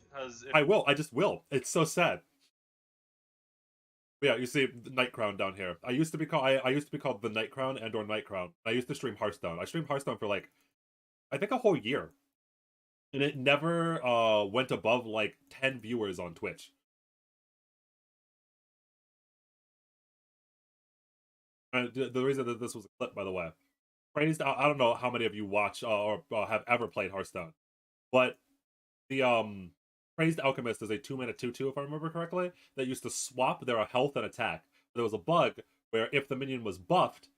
Because I will. I just will. It's so sad. But yeah, you see the Night Crown down here. I used to be called the Night Crown and or Night Crown. I used to stream Hearthstone. I streamed Hearthstone for like I think a whole year. And it never went above like 10 viewers on Twitch. And the reason that this was a clip, by the way, praised. I don't know how many of you watch or have ever played Hearthstone, but the Praised Alchemist is a 2-mana 2/2, if I remember correctly, that used to swap their health and attack. There was a bug where if the minion was buffed,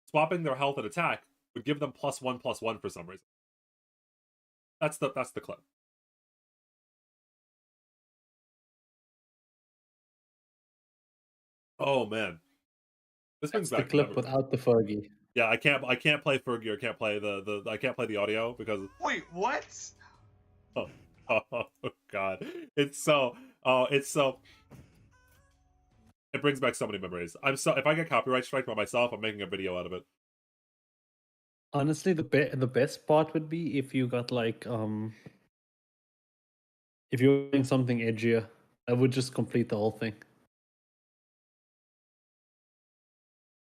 swapping their health and attack would give them +1/+1 for some reason. That's the clip. Oh man, this brings That's the back clip memories. without the Fergie. Yeah, I can't play Fergie. I can't play I can't play the audio because Wait, what? oh, oh god, it's so it's so it brings back so many memories. If I get copyright strike by myself, I'm making a video out of it. Honestly, the best part would be if you got like if you're doing something edgier, that would just complete the whole thing.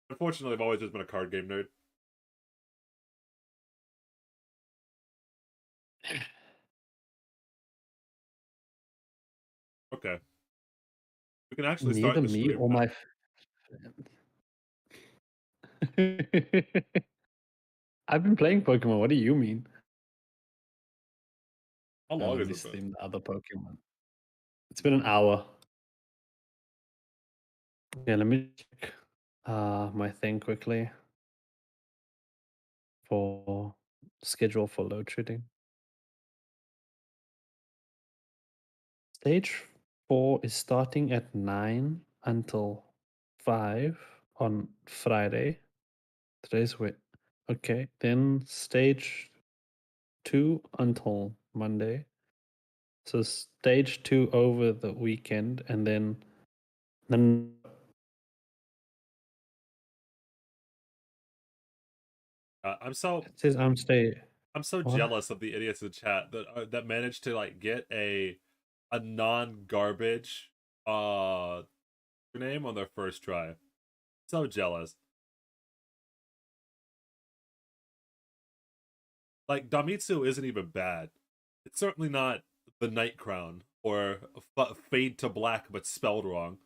Unfortunately, I've always just been a card game nerd. Okay, we can actually start Neither the me stream or now. my I've been playing Pokemon. What do you mean? How long Let has me it been? stream the other Pokemon. It's been an hour. Yeah, let me check my thing quickly for schedule for load shedding. Stage 4 is starting at 9 until 5 on Friday. Today's wait. Okay, then stage 2 until Monday. So stage 2 over the weekend, and then I'm so it says I'm stay. What? jealous of the idiots in chat that managed to like get a non-garbage name on their first try. So jealous. Like Damitsu isn't even bad. It's certainly not the Night Crown or Fade to Black, but spelled wrong.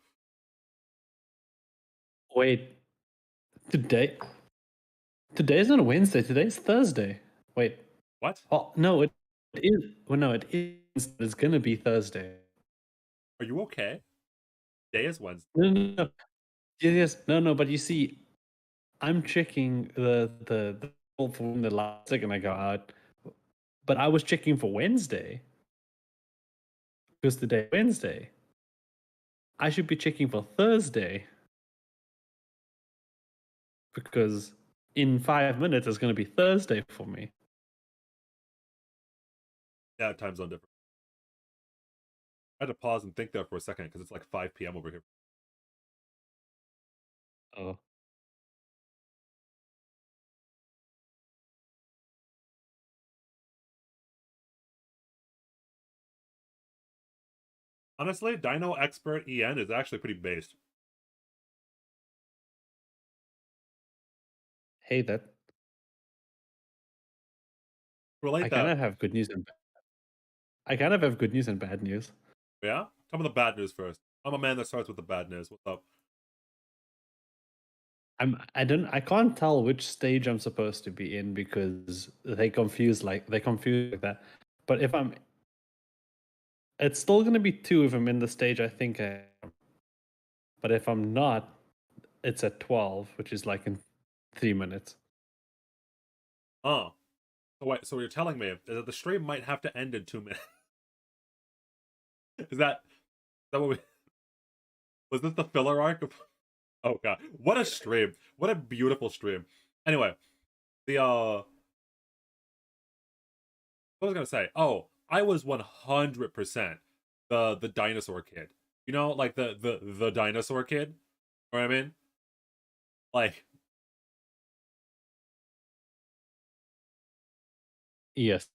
Wait, today's not Wednesday. Today's Thursday. Wait. What? Oh no, it is. Well, no, it is. It's gonna be Thursday. Are you okay? Day is Wednesday. No. Yes, no. But you see, I'm checking the for when the last second I got out, but I was checking for Wednesday because today Wednesday. I should be checking for Thursday because in 5 minutes it's gonna be Thursday for me. Yeah, time zone different. I had to pause and think there for a second because it's like 5 p.m. over here. Oh. Honestly, Dino Expert EN is actually pretty based. Hey, that Relate I that. kind of have good news and I kind of have good news and bad news. Yeah? Tell me the bad news first. I'm a man that starts with the bad news. What's up? I can't tell which stage I'm supposed to be in because they confuse like that. But if I'm it's still gonna be 2 if I'm in the stage I think I am. But if I'm not, it's at 12, which is like in 3 minutes. Oh. So wait, so you're telling me that the stream might have to end in 2 minutes. Is that what we was this the filler arc of oh god. What a stream. What a beautiful stream. Anyway, the what was I gonna say? Oh, I was 100% the dinosaur kid. You know, like the dinosaur kid? You know what I mean? Like Yes.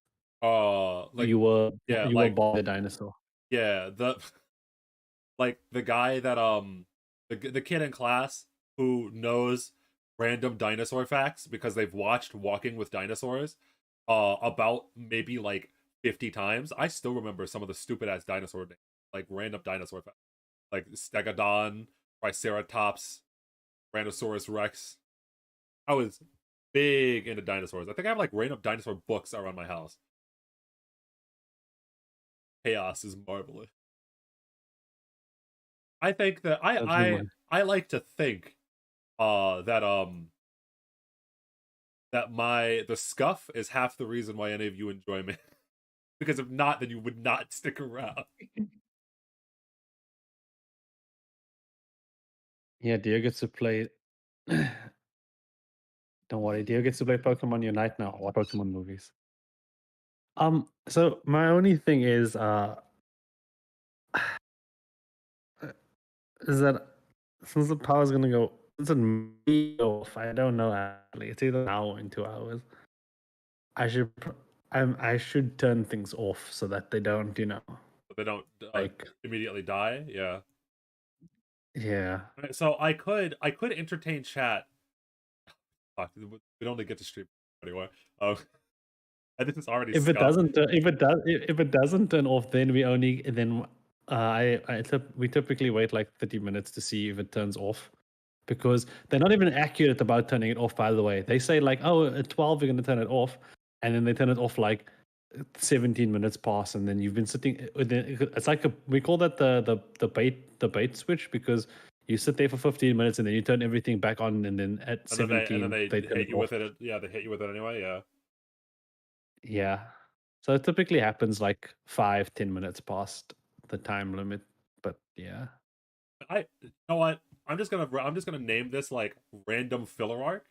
like You were yeah, you were like Bob the dinosaur. yeah, the like the guy that the kid in class who knows random dinosaur facts because they've watched Walking with Dinosaurs about maybe like 50 times. I still remember some of the stupid ass dinosaur names, like random dinosaur facts. Like Stegodon, Triceratops, Tyrannosaurus Rex. I was big into dinosaurs. I think I have like random dinosaur books around my house. Chaos is marvelous. I think that Don't you mind? I like to think that my the scuff is half the reason why any of you enjoy me. Because if not, then you would not stick around. Yeah, Diego gets to play Don't worry, Dio gets to play Pokemon Unite now. Or Pokemon movies. So my only thing is that since the power's gonna go, is it me off? I don't know actually. It's either an hour and 2 hours. I should turn things off so that they don't, But they don't like immediately die. Yeah. yeah. Right, so I could entertain chat. Fuck, we don't get to stream anyway. And this is already If it scum. doesn't, if it doesn't turn off, then we typically wait like 30 minutes to see if it turns off, because they're not even accurate about turning it off. By the way, they say like, oh, at 12 we're going to turn it off, and then they turn it off like 17 minutes pass, and then you've been sitting. It's like we call that the bait switch, because you sit there for 15 minutes and then you turn everything back on, and then at 17 they turn hit it you off. with it. Yeah, they hit you with it anyway. Yeah. Yeah. So it typically happens like 5-10 minutes past the time limit. But yeah. You know what? I'm just gonna name this like random filler arc.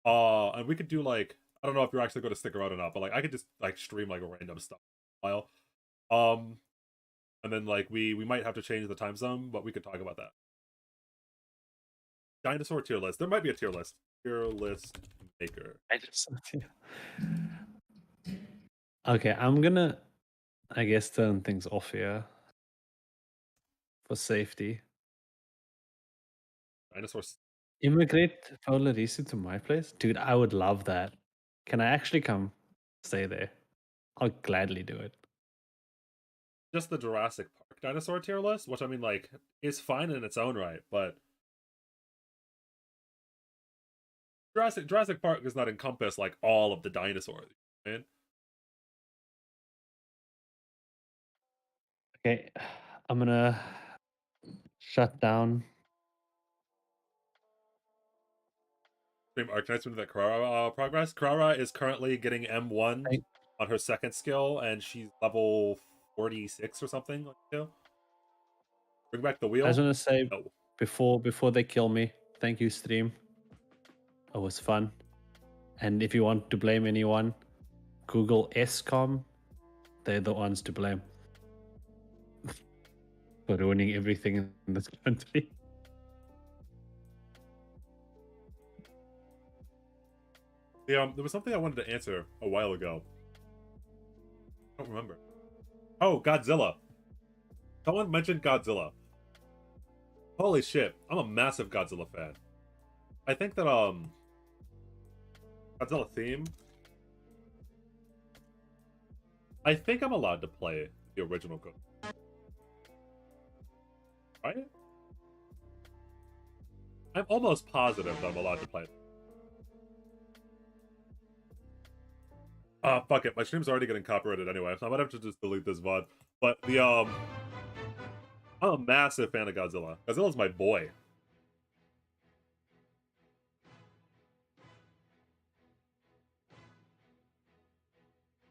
And we could do like, I don't know if you're actually going to stick around or not, but like I could just like stream like random stuff for a while. And then like we might have to change the time zone, but we could talk about that. Dinosaur tier list. There might be a tier list. Tier list maker. Okay, I'm gonna, I guess, turn things off here for safety. Dinosaur. Immigrate Polarisi to my place? Dude, I would love that. Can I actually come stay there? I'll gladly do it. Just the Jurassic Park dinosaur tier list, which I mean like is fine in its own right, but Jurassic Park does not encompass like all of the dinosaurs, man. Okay, I'm gonna shut down. Stream Arcanite into that Karara progress. Karara is currently getting M1 on her second skill, and she's level 46 or something. Like that. Bring back the wheel. I just want to say Oh. before they kill me, thank you, stream. It was fun. And if you want to blame anyone, Google ESCOM. They're the ones to blame for ruining everything in this country. Yeah, there was something I wanted to answer a while ago. I don't remember. Oh, Godzilla. Someone mentioned Godzilla. Holy shit, I'm a massive Godzilla fan. I think that Godzilla theme. I think I'm allowed to play the original Godzilla. Right? I'm almost positive that I'm allowed to play it. Fuck it. My stream's already getting copyrighted anyway, so I might have to just delete this VOD. But the I'm a massive fan of Godzilla. Godzilla's my boy.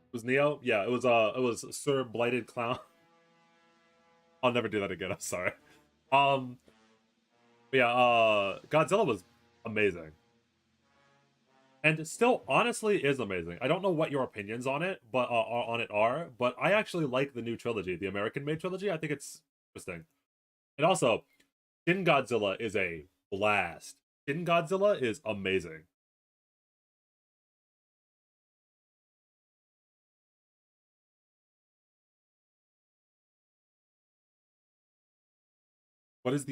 It was Neo? Yeah, it was Sir Blighted Clown. I'll never do that again, I'm sorry. But yeah, Godzilla was amazing. And still honestly is amazing. I don't know what your opinions on it, but but I actually like the new trilogy, the American made trilogy. I think it's interesting. And also, Shin Godzilla is a blast. Shin Godzilla is amazing. What is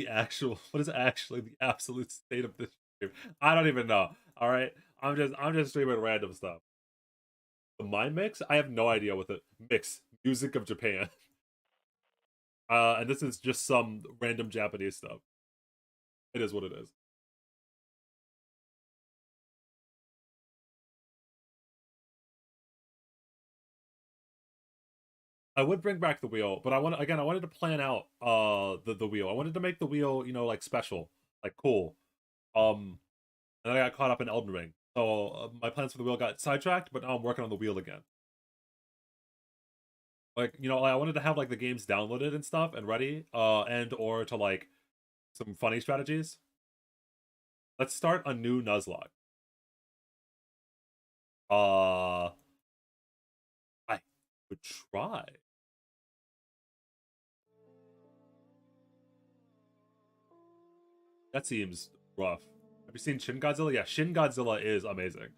actually the absolute state of this stream? I don't even know. All right, I'm just streaming random stuff. The Mind Mix? I have no idea what the mix music of Japan. And this is just some random Japanese stuff. It is what it is. I would bring back the wheel, but I wanted to plan out the wheel. I wanted to make the wheel, like special, like cool. And then I got caught up in Elden Ring. So my plans for the wheel got sidetracked, but now I'm working on the wheel again. Like, I wanted to have like the games downloaded and stuff and ready, or to like some funny strategies. Let's start a new Nuzlocke. I would try. That seems rough. Have you seen Shin Godzilla? Yeah, Shin Godzilla is amazing.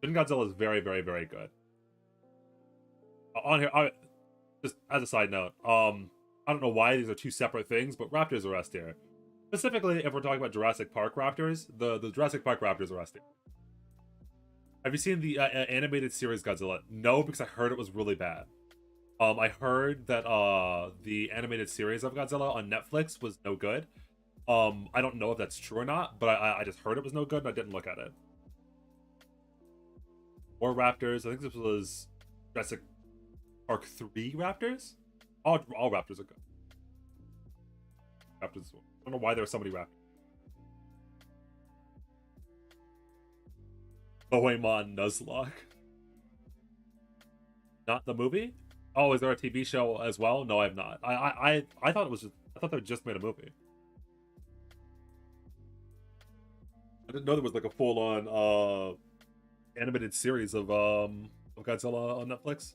Shin Godzilla is very, very, very good. On here, just as a side note, I don't know why these are two separate things, but raptors are S tier. Specifically, if we're talking about Jurassic Park raptors, the Jurassic Park raptors are S tier. Have you seen the animated series Godzilla? No, because I heard it was really bad. I heard that the animated series of Godzilla on Netflix was no good. I don't know if that's true or not, but I just heard it was no good and I didn't look at it. More raptors. I think this was Jurassic Park 3 raptors. All raptors are good. Raptors. I don't know why there are so many raptors. Bohemon Nuzlocke. Not the movie? Oh, is there a TV show as well? No, I have not. I thought it was just, I thought they just made a movie. I didn't know there was like a full-on animated series of Godzilla on Netflix.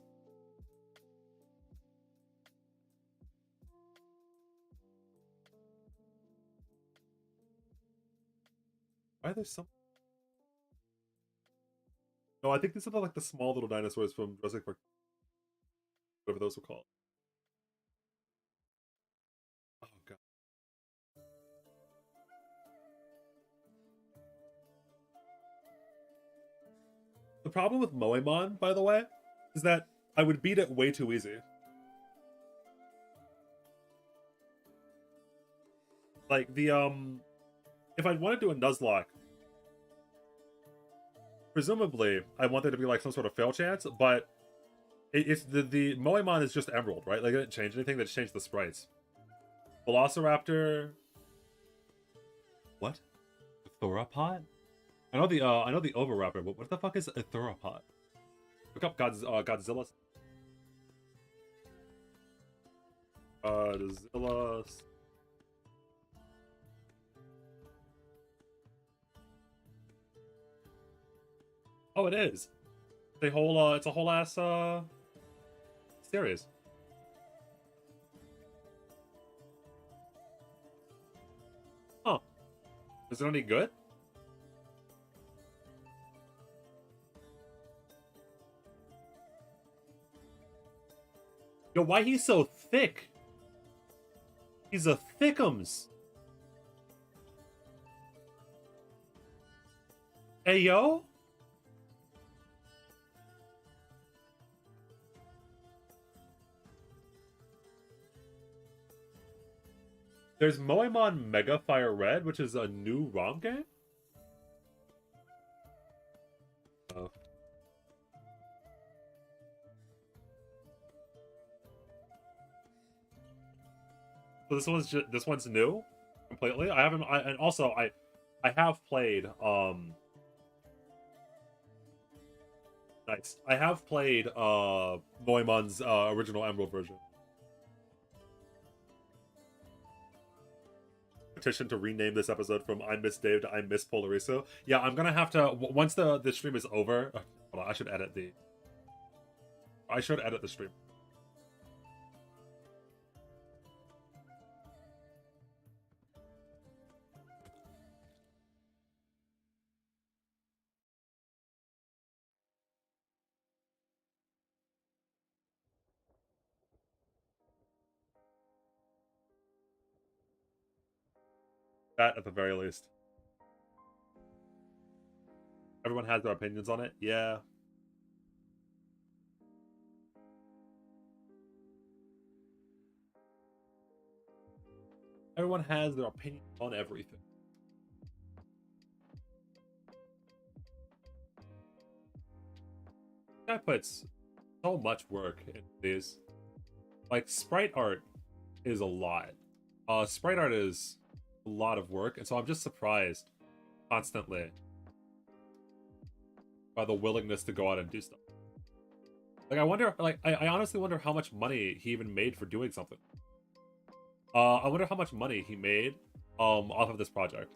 Why are there some? No, I think these are like the small little dinosaurs from Jurassic Park. Whatever those were called. Oh god. The problem with Moemon, by the way, is that I would beat it way too easy. Like the if I want to do a Nuzlocke, presumably I want there to be like some sort of fail chance, but it's the Moemon is just Emerald, right? Like it didn't change anything, they just changed the sprites. Velociraptor. What? Theropod? I know the Oviraptor, but what the fuck is a theropod? Look up Godzilla. Godzilla. Oh, it is. It's a whole ass series. Huh. Is it any good? Yo, why he's so thick? He's a thickums. Hey, yo? There's Moemon Mega Fire Red, which is a new ROM game? Oh. So this one's new completely. I haven't and also I have played nice. I have played Moemon's original Emerald version. Petition to rename this episode from I Miss Dave to I Miss Polariso. Yeah, I'm gonna have to once the stream is over. Hold on, I should edit the stream. That at the very least. Everyone has their opinions on it. Yeah. Everyone has their opinion on everything. Guy puts so much work into these. Like sprite art is a lot. Sprite art is a lot of work, and so I'm just surprised constantly by the willingness to go out and do stuff. Like I wonder, like I honestly wonder how much money he even made for doing something. I wonder how much money he made off of this project.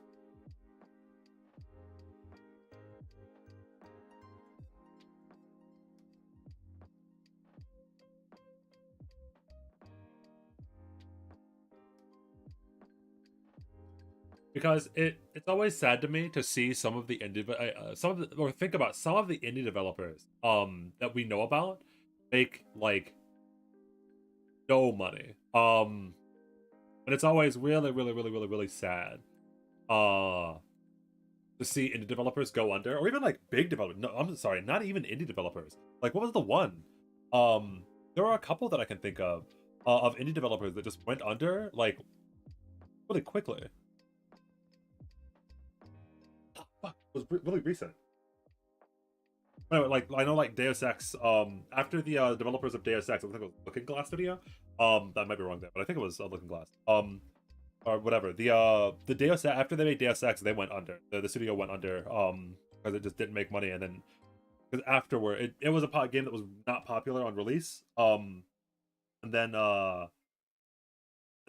because it's always sad to me to see some of the indie or think about some of the indie developers that we know about make like no money. And it's always really sad to see indie developers go under, or even like big developers. No, I'm sorry, not even indie developers. Like, what was the one? There are a couple that I can think of indie developers that just went under like really quickly. Oh, fuck, it was really recent. Anyway, like I know, like Deus Ex. After the developers of Deus Ex, I think it was Looking Glass Studio. That might be wrong there, but I think it was Looking Glass. Or whatever. The Deus Ex, after they made Deus Ex, they went under. The studio went under. Because it just didn't make money, and then because afterward, it was a game that was not popular on release. And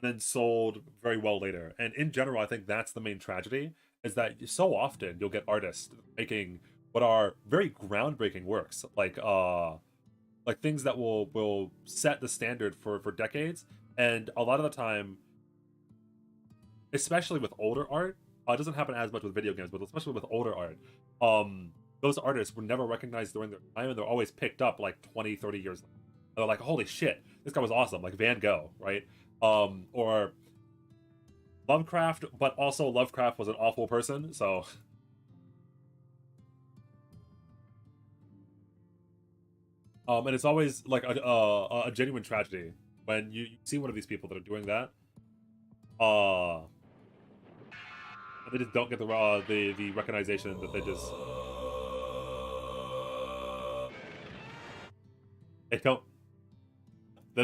then sold very well later. And in general, I think that's the main tragedy, is that so often you'll get artists making what are very groundbreaking works, like things that will set the standard for decades. And a lot of the time, especially with older art, it doesn't happen as much with video games, but especially with older art, those artists were never recognized during their time, and they're always picked up like 20, 30 years later. And they're like, holy shit, this guy was awesome, like Van Gogh, right? Or Lovecraft, but also Lovecraft was an awful person, so... and it's always like a genuine tragedy when you see one of these people that are doing that. And they just don't get the recognition that they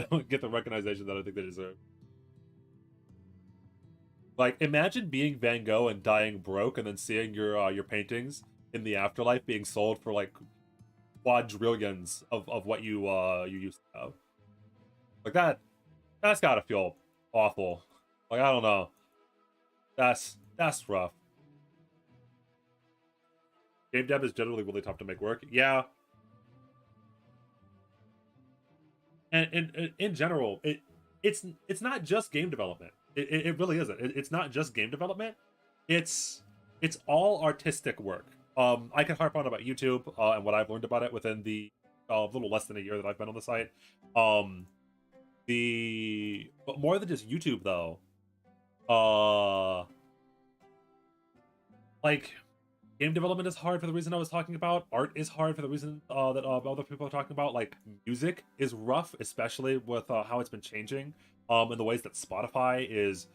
don't get the recognition that I think they deserve. Like, imagine being Van Gogh and dying broke, and then seeing your paintings in the afterlife being sold for like quadrillions of what you used to have. Like that's gotta feel awful. Like, I don't know. That's rough. Game dev is generally really tough to make work. Yeah. And in general, it's not just game development. It really isn't. It's not just game development. It's all artistic work. I can harp on about YouTube and what I've learned about it within the little less than a year that I've been on the site. But more than just YouTube though, like, game development is hard for the reason I was talking about. Art is hard for the reason that other people are talking about. Like, music is rough, especially with how it's been changing, in the ways that Spotify is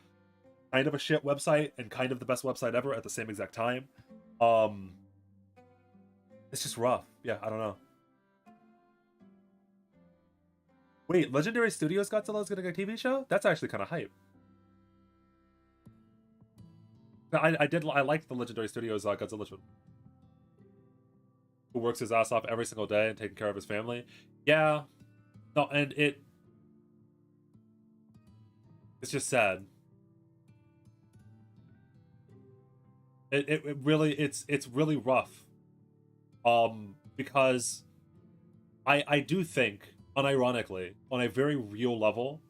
kind of a shit website and kind of the best website ever at the same exact time. It's just rough. Yeah, I don't know. Wait, Legendary Studios Godzilla's gonna get a TV show? That's actually kind of hype. I liked the Legendary Studios Godzilla show. Who works his ass off every single day and taking care of his family. Yeah. No, and it's just sad. It really it's really rough. Because I do think, unironically, on a very real level,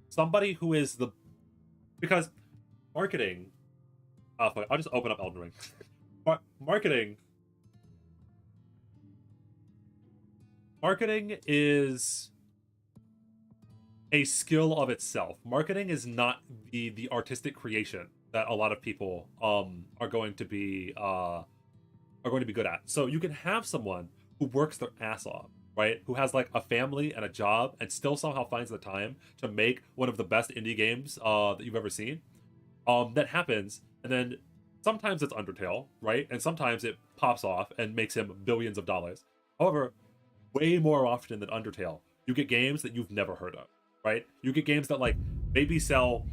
somebody who is because marketing, fuck, I'll just open up Elden Ring. Marketing is a skill of itself. Marketing is not the artistic creation that a lot of people are going to be good at. So you can have someone who works their ass off, right? Who has like a family and a job and still somehow finds the time to make one of the best indie games that you've ever seen. That happens, and then sometimes it's Undertale, right? And sometimes it pops off and makes him billions of dollars. However, way more often than Undertale, you get games that you've never heard of, right? You get games that like maybe sell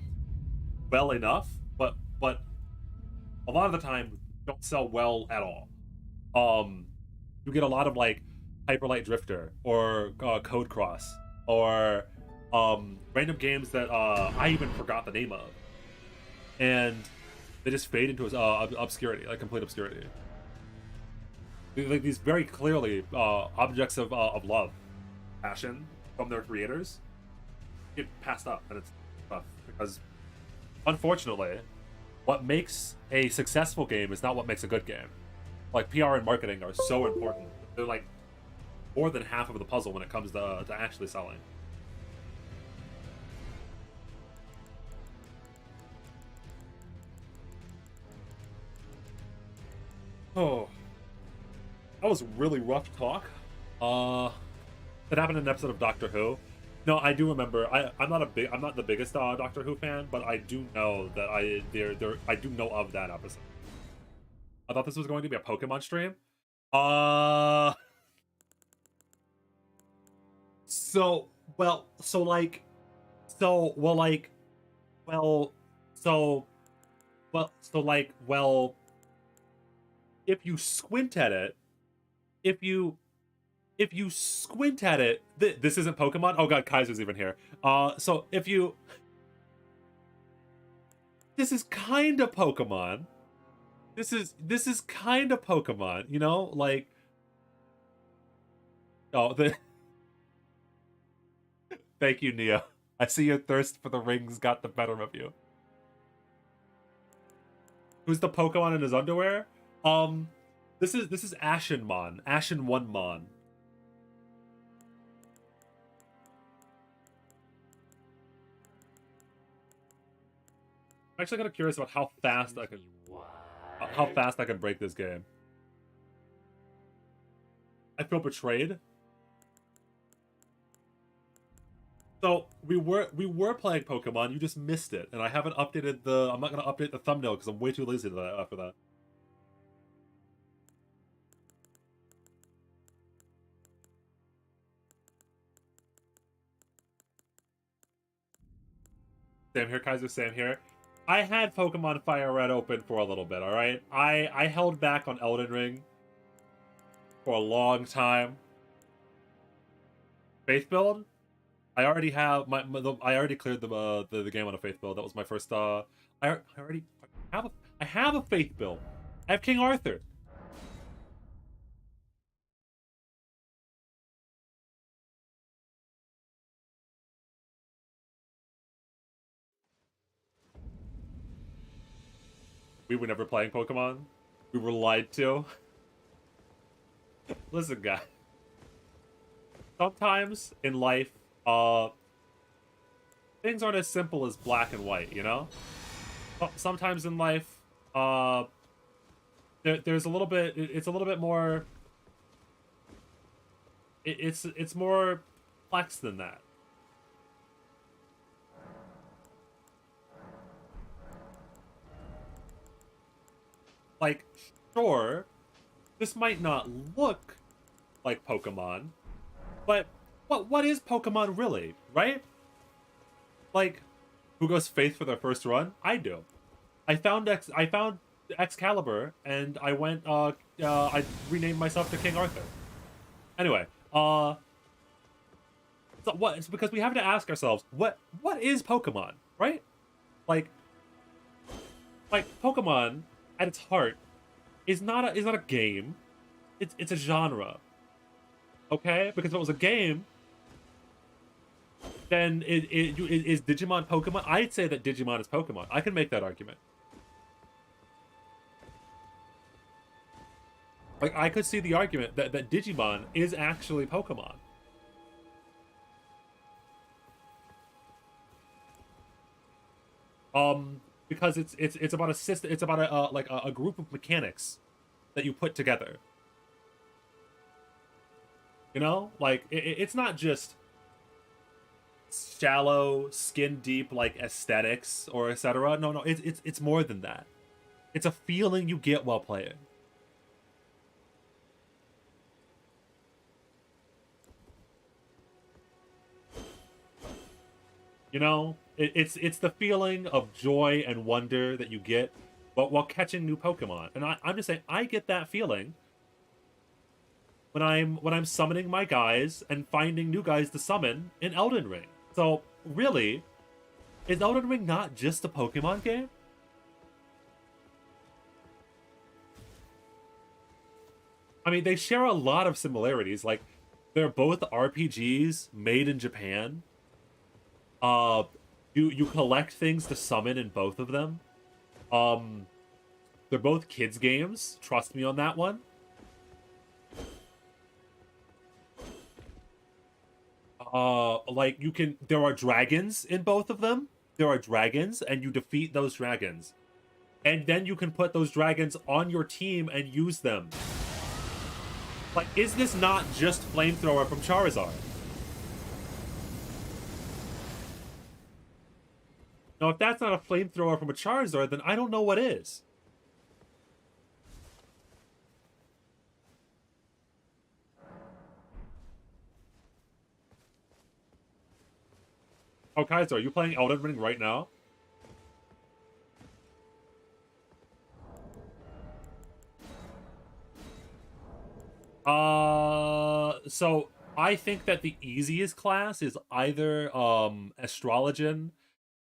well enough, but a lot of the time don't sell well at all. You get a lot of like Hyper Light Drifter or Code Cross or random games that I even forgot the name of, and they just fade into obscurity, like complete obscurity. Like these very clearly objects of love, passion from their creators get passed up, and it's tough because, unfortunately, what makes a successful game is not what makes a good game. Like, PR and marketing are so important. They're like more than half of the puzzle when it comes to actually selling. Oh, that was really rough talk. That happened in an episode of Doctor Who. No, I do remember. I'm not the biggest Doctor Who fan, but I do know that I do know of that episode. I thought this was going to be a Pokemon stream. So if you squint at it, if you squint at it, this isn't Pokemon. Oh god, Kaiser's even here. So if you, this is kind of Pokemon. This is kind of Pokemon. You know, like, oh the. Thank you, Neo. I see your thirst for the rings got the better of you. Who's the Pokemon in his underwear? This is Ashenmon. Ashen1Mon. I'm actually kind of curious about how fast I can break this game. I feel betrayed. So we were playing Pokemon. You just missed it, and I haven't updated the. I'm not gonna update the thumbnail because I'm way too lazy for that. Same here, Kaiser. Same here. I had Pokemon Fire Red open for a little bit. All right, I held back on Elden Ring for a long time. Faith build. I already have I already cleared the game on a faith build. That was my first. I already have a faith build. I have King Arthur. We were never playing Pokemon. We were lied to. Listen, guy. Sometimes in life, things aren't as simple as black and white, you know? Sometimes in life, there's a little bit, it's a little bit more, it's more complex than that. Like, sure, this might not look like Pokemon, but what is Pokemon really, right? Like, who goes Faith for their first run? I do. I found Excalibur, and I went. I renamed myself to King Arthur. Anyway, so what? It's because we have to ask ourselves, what is Pokemon, right? Like Pokemon at its heart is not a game. It's a genre. Okay, because if it was a game, then is Digimon Pokemon? I'd say that Digimon is Pokemon. I can make that argument. Like, I could see the argument that Digimon is actually Pokemon. Because it's about a system. It's about a group of mechanics that you put together. You know, like it's not just shallow, skin deep like aesthetics or etc. No, it's more than that. It's a feeling you get while playing. You know, it's the feeling of joy and wonder that you get while catching new Pokemon. And I'm just saying, I get that feeling when I'm summoning my guys and finding new guys to summon in Elden Ring. So really, is Elden Ring not just a Pokemon game? I mean, they share a lot of similarities. Like, they're both RPGs made in Japan. You collect things to summon in both of them. They're both kids games. Trust me on that one. Like there are dragons in both of them. There are dragons, and you defeat those dragons. And then you can put those dragons on your team and use them. Like, is this not just Flamethrower from Charizard? Now, if that's not a Flamethrower from a Charizard, then I don't know what is. Oh, Kaiser, are you playing Elden Ring right now? So I think that the easiest class is either Astrologian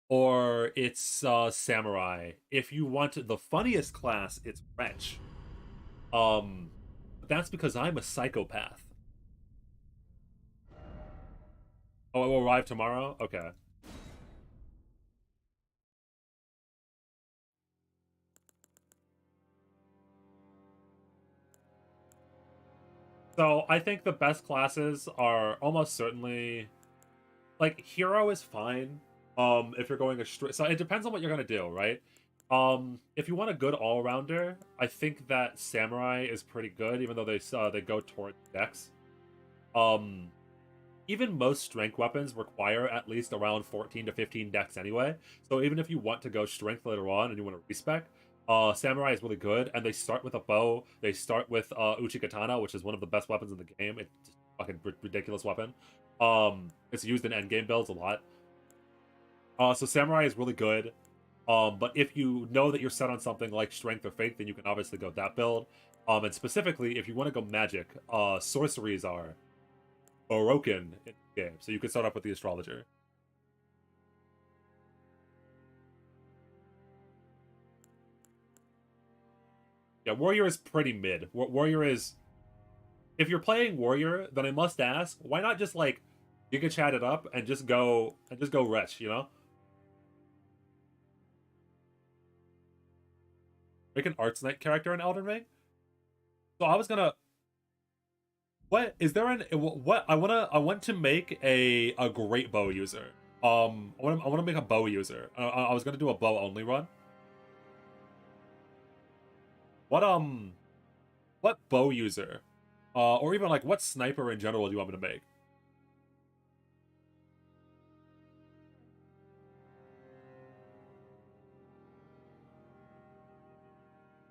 or it's Samurai. If you want the funniest class, it's Wretch. That's because I'm a psychopath. Oh, it will arrive tomorrow? Okay. So I think the best classes are almost certainly like Hero is fine. If you're going a straight, so it depends on what you're gonna do, right? If you want a good all-rounder, I think that Samurai is pretty good, even though they go towards Dex. Even most strength weapons require at least around 14 to 15 Dex anyway. So even if you want to go strength later on and you want to respec, Samurai is really good, and they start with a bow. They start with Uchikatana, which is one of the best weapons in the game. It's a fucking ridiculous weapon. It's used in endgame builds a lot. So Samurai is really good. But if you know that you're set on something like Strength or Fake, then you can obviously go that build. And specifically, if you want to go Magic, sorceries are broken in the game. So you can start off with the Astrologer. Yeah, Warrior is pretty mid. Warrior is... If you're playing Warrior, then I must ask, why not just, like, Giga Chat it up and just go Wretch, you know? Make an Arts Knight character in Elden Ring? So I was gonna... What is there an what I want to make a great bow user. I want to make a bow user. I was gonna do a bow only run. What bow user, or even like what sniper in general do you want me to make?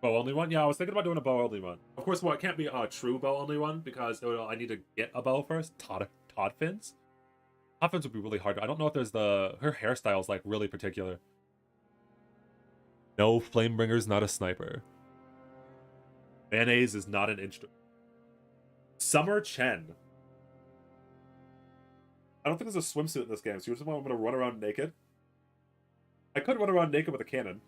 Bow only one? Yeah, I was thinking about doing a bow only one. Of course, well, it can't be a true bow only one because I need to get a bow first. Todd Fins. Todd Fins would be really hard. I don't know if there's her hairstyle is like really particular. No, Flamebringer's not a sniper. Mayonnaise is not an instrument. Summer Chen. I don't think there's a swimsuit in this game, so you just want me to run around naked? I could run around naked with a cannon.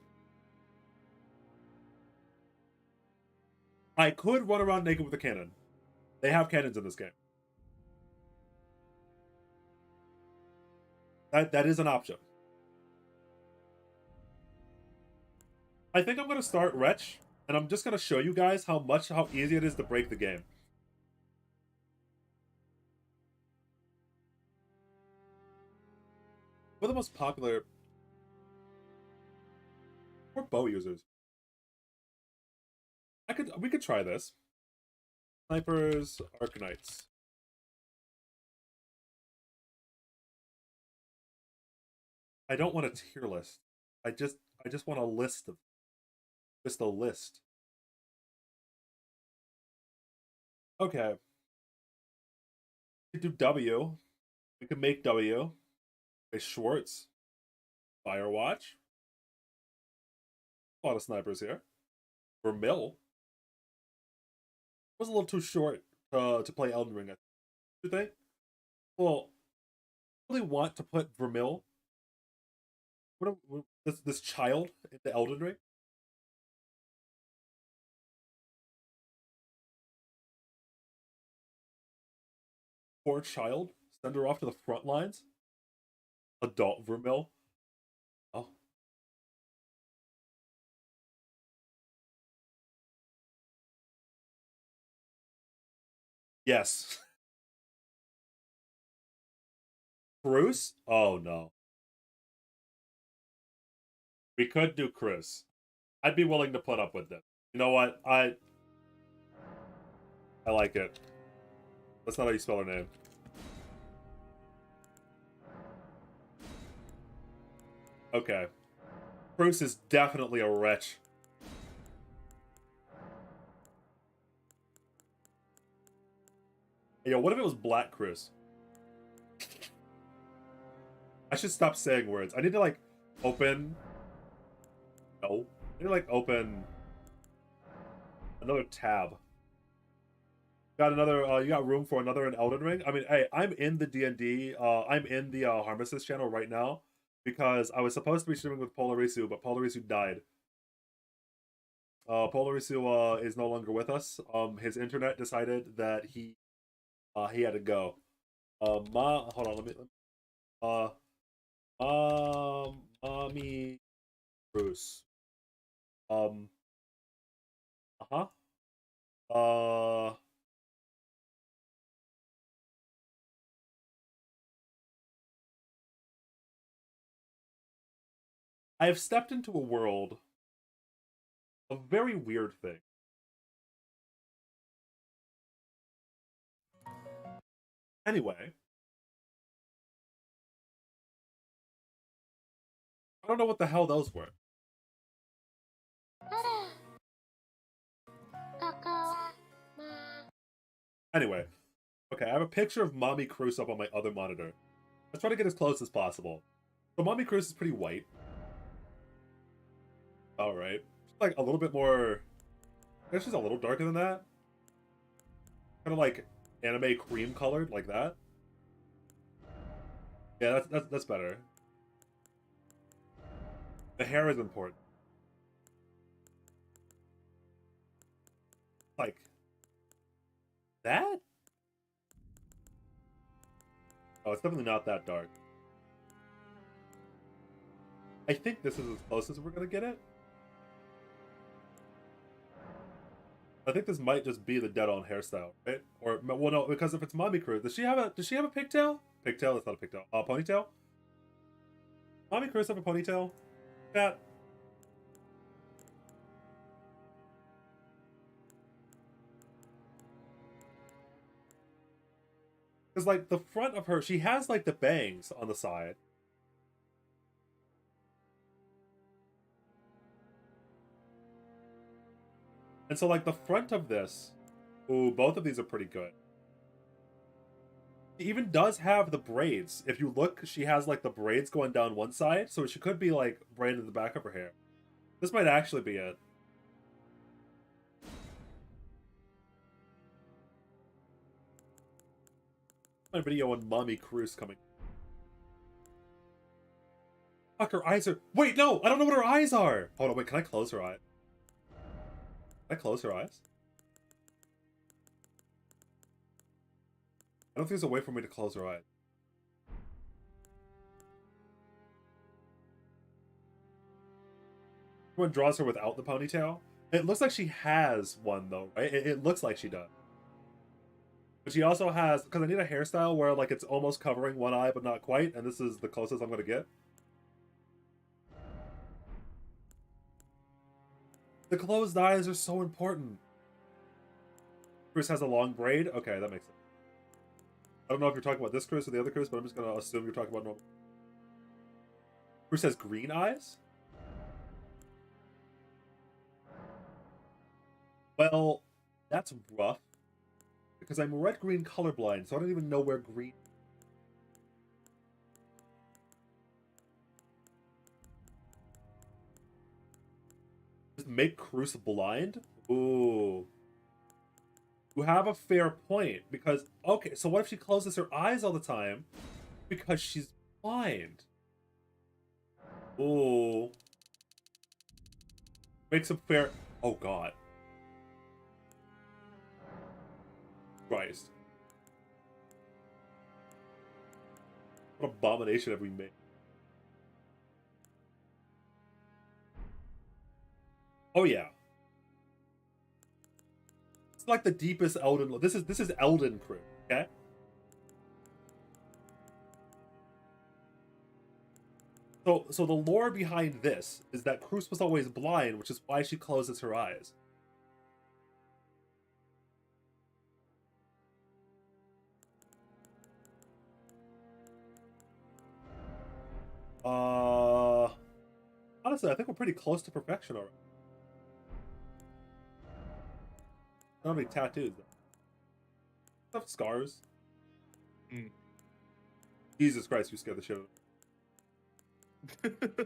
I could run around naked with a cannon. They have cannons in this game. That is an option. I think I'm going to start Wretch, and I'm just going to show you guys how easy it is to break the game. What are the most popular... Or bow users? We could try this. Snipers, Arcanites. I don't want a tier list. I just want a list of... Just a list. Okay. We could do W. We could make W. Okay, Schwartz. Firewatch. A lot of snipers here. Vermil. Was a little too short to play Elden Ring, you think? Well, I really want to put Vermil, this child, into Elden Ring. Poor child. Send her off to the front lines. Adult Vermil. Oh. Yes. Cruz? Oh no. We could do Cruz. I'd be willing to put up with this. You know what? I like it. That's not how you spell her name. Okay. Cruz is definitely a wretch. Yo, what if it was Black Cruz? I should stop saying words. I need to, like, open... No. I need to, like, open... another tab. Got another, you got room for another in Elden Ring? I mean, hey, I'm in the D&D, I'm in the Harmesses channel right now, because I was supposed to be streaming with Polarisu, but Polarisu died. Polarisu, is no longer with us. His internet decided that he had to go. Hold on, let me, Mommy Bruce. Uh-huh. I have stepped into a world of very weird things. Anyway. I don't know what the hell those were. Anyway. Okay, I have a picture of Mommy Cruz up on my other monitor. Let's try to get as close as possible. So Mommy Cruz is pretty white. Alright. She's like a little bit more... I guess she's a little darker than that. Kind of like anime cream colored, like that. Yeah, that's better. The hair is important. Like... that? Oh, it's definitely not that dark. I think this is as close as we're gonna get it. I think this might just be the dead-on hairstyle, right? Or well, no, because if it's Mommy Cruz, does she have a pigtail? Pigtail? That's not a pigtail. Ponytail. Mommy Cruz have a ponytail? That. Because like the front of her, she has like the bangs on the side. And so, like, the front of this... Ooh, both of these are pretty good. She even does have the braids. If you look, she has, like, the braids going down one side, so she could be, like, braided in the back of her hair. This might actually be it. My video on Mommy Cruz coming. Fuck, her eyes are... Wait, no! I don't know what her eyes are! Hold on, wait, can I close her eye? Can I close her eyes? I don't think there's a way for me to close her eyes. Everyone draws her without the ponytail. It looks like she has one, though, right? It looks like she does. But she also has... Because I need a hairstyle where, like, it's almost covering one eye, but not quite. And this is the closest I'm going to get. The closed eyes are so important. Chris has a long braid. Okay, that makes sense. I don't know if you're talking about this Chris or the other Chris, but I'm just going to assume you're talking about normal. Chris has green eyes? Well, that's rough. Because I'm red-green colorblind, so I don't even know where green... Just make Cruz blind? Ooh. You have a fair point, because... Okay, so what if she closes her eyes all the time? Because she's blind. Ooh. Makes a fair... Oh, God. Christ. What abomination have we made? Oh, yeah. like the deepest Elden. This is Elden Crew. Okay. So the lore behind this is that Cruz was always blind, which is why she closes her eyes. Honestly, I think we're pretty close to perfection already. Not many tattoos though. I have scars. Mm. Jesus Christ, you scared the shit out of me.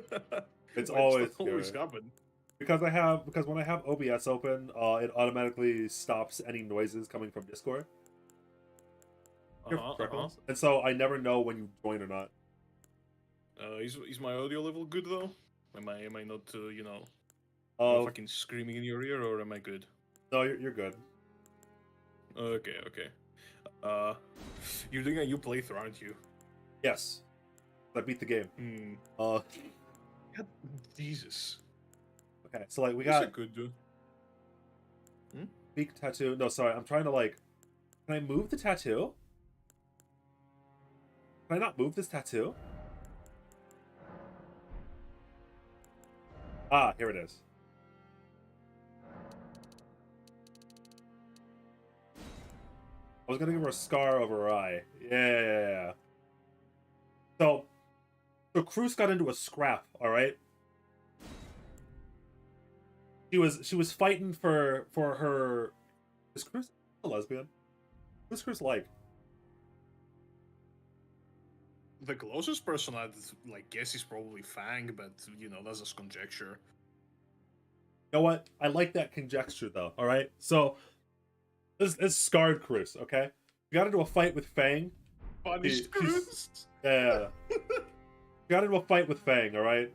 It's Why always does that always scary. happen. Because when I have OBS open, it automatically stops any noises coming from Discord. And so I never know when you join or not. Is my audio level good though? Am I not you know, fucking screaming in your ear, or am I good? No, you're good. Okay. You're doing a new playthrough, aren't you? Yes, I beat the game. Hmm. God, Jesus. okay, so like we Yes, I got could do. big tattoo. No, sorry, I'm trying to like. Can I move the tattoo? Can I not move this tattoo? Ah, here it is. I was gonna give her a scar over her eye. Yeah. So Cruz got into a scrap. All right. She was fighting for her. Is Cruz a lesbian? Who's Cruz like? The closest person I'd like guess is probably Fang, but you know, that's just conjecture. You know what? I like that conjecture though. All right. So this scarred Cruz. Okay. We got into a fight with Fang. Punished She's- Cruz. Yeah. Got into a fight with Fang, alright?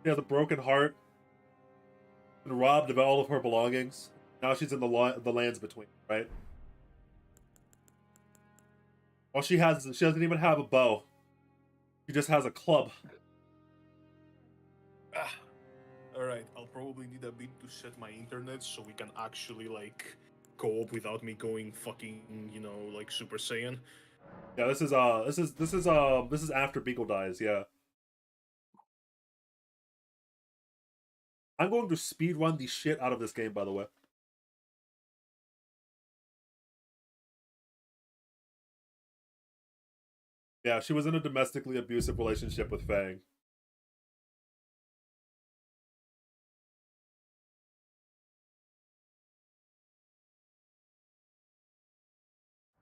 She has a broken heart. Been robbed of all of her belongings. Now she's in the lands between, right? Well, she doesn't even have a bow. She just has a club. Alright, I'll probably need a bit to set my internet so we can actually like co-op without me going fucking, you know, like Super Saiyan. Yeah, this is after Beagle dies, yeah. I'm going to speedrun the shit out of this game, by the way. Yeah, she was in a domestically abusive relationship with Fang.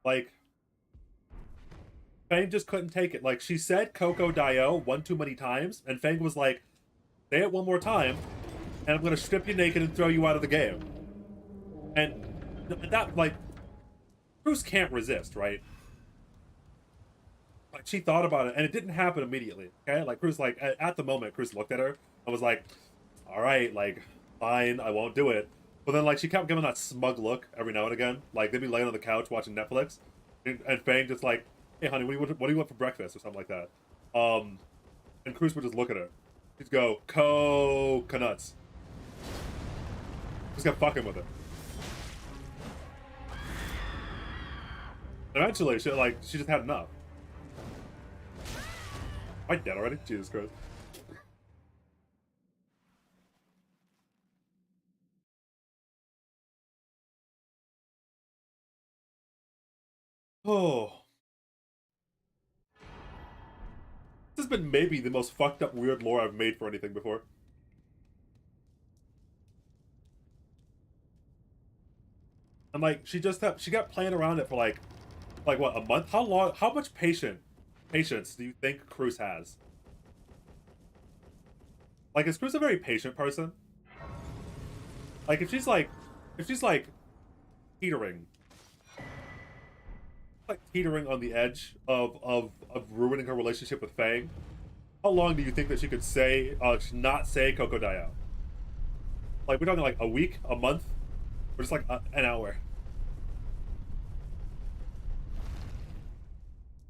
Like, Fang just couldn't take it. Like, she said Coco Dio one too many times, and Fang was like, say it one more time, and I'm gonna strip you naked and throw you out of the game. And that, like, Cruz can't resist, right? Like, she thought about it, and it didn't happen immediately, okay? Like, Cruz, like, at the moment, Cruz looked at her and was like, alright, like, fine, I won't do it. But then, like, she kept giving that smug look every now and again. Like, they'd be laying on the couch watching Netflix, and Fang just like, hey, honey, what do you want for breakfast, or something like that. And Cruz would just look at her. She'd go, coconuts. Just kept fucking with her. Eventually, she just had enough. Am I dead already? Jesus Christ. Oh. This has been maybe the most fucked up weird lore I've made for anything before. And like, she kept playing around it for like what, a month? How much patience do you think Cruz has? Like, is Cruz a very patient person? Like, if she's like teetering, like teetering on the edge of ruining her relationship with Fang, how long do you think that she could not say Coco Dio? Like, we're talking like a week, a month, or just like an hour?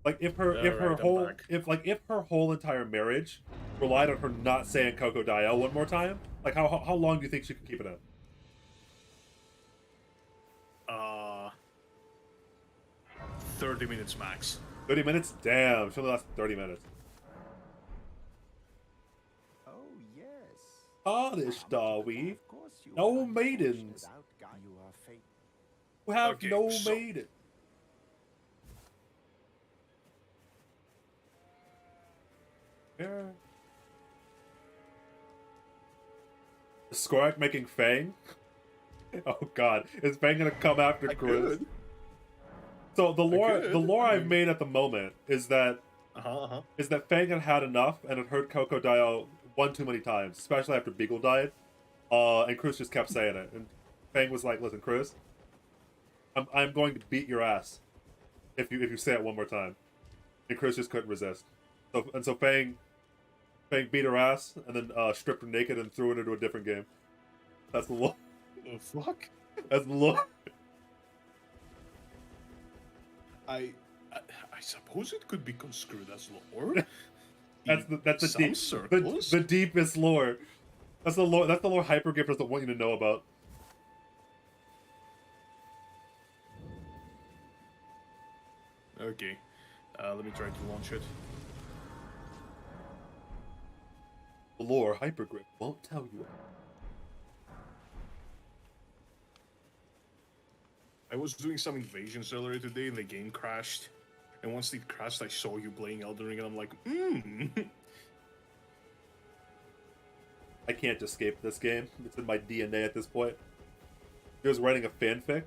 Like, if her whole entire marriage relied on her not saying Coco Dio one more time, like how long do you think she could keep it in? 30 minutes max. 30 minutes? Damn, should last 30 minutes. Oh, yes. Oddish, Darby. Of course you No are maidens. unfortunate outcome. You are fate. We have Okay, no so- maiden. Yeah. Is Skorak making Fang? Oh god, is Fang gonna come after I Chris? could. So the could. lore I I've mean- made at the moment is that Fang had enough and had heard Coco die out one too many times, especially after Beagle died. And Cruz just kept saying it, and Fang was like, "Listen, Cruz, I'm going to beat your ass if you say it one more time." And Cruz just couldn't resist. So Fang beat her ass and then stripped her naked and threw it into a different game. That's the lore. The fuck? That's the lore. I suppose it could be construed as lore. That's the Some deep, circles. the deepest lore. That's the lore. That's the lore Hypergift doesn't want you to know about. Okay, let me try to launch it. The lore Hypergrip won't tell you. I was doing some invasions earlier today and the game crashed. And once it crashed, I saw you playing Elden Ring and I'm like, I can't escape this game. It's in my DNA at this point. He was writing a fanfic.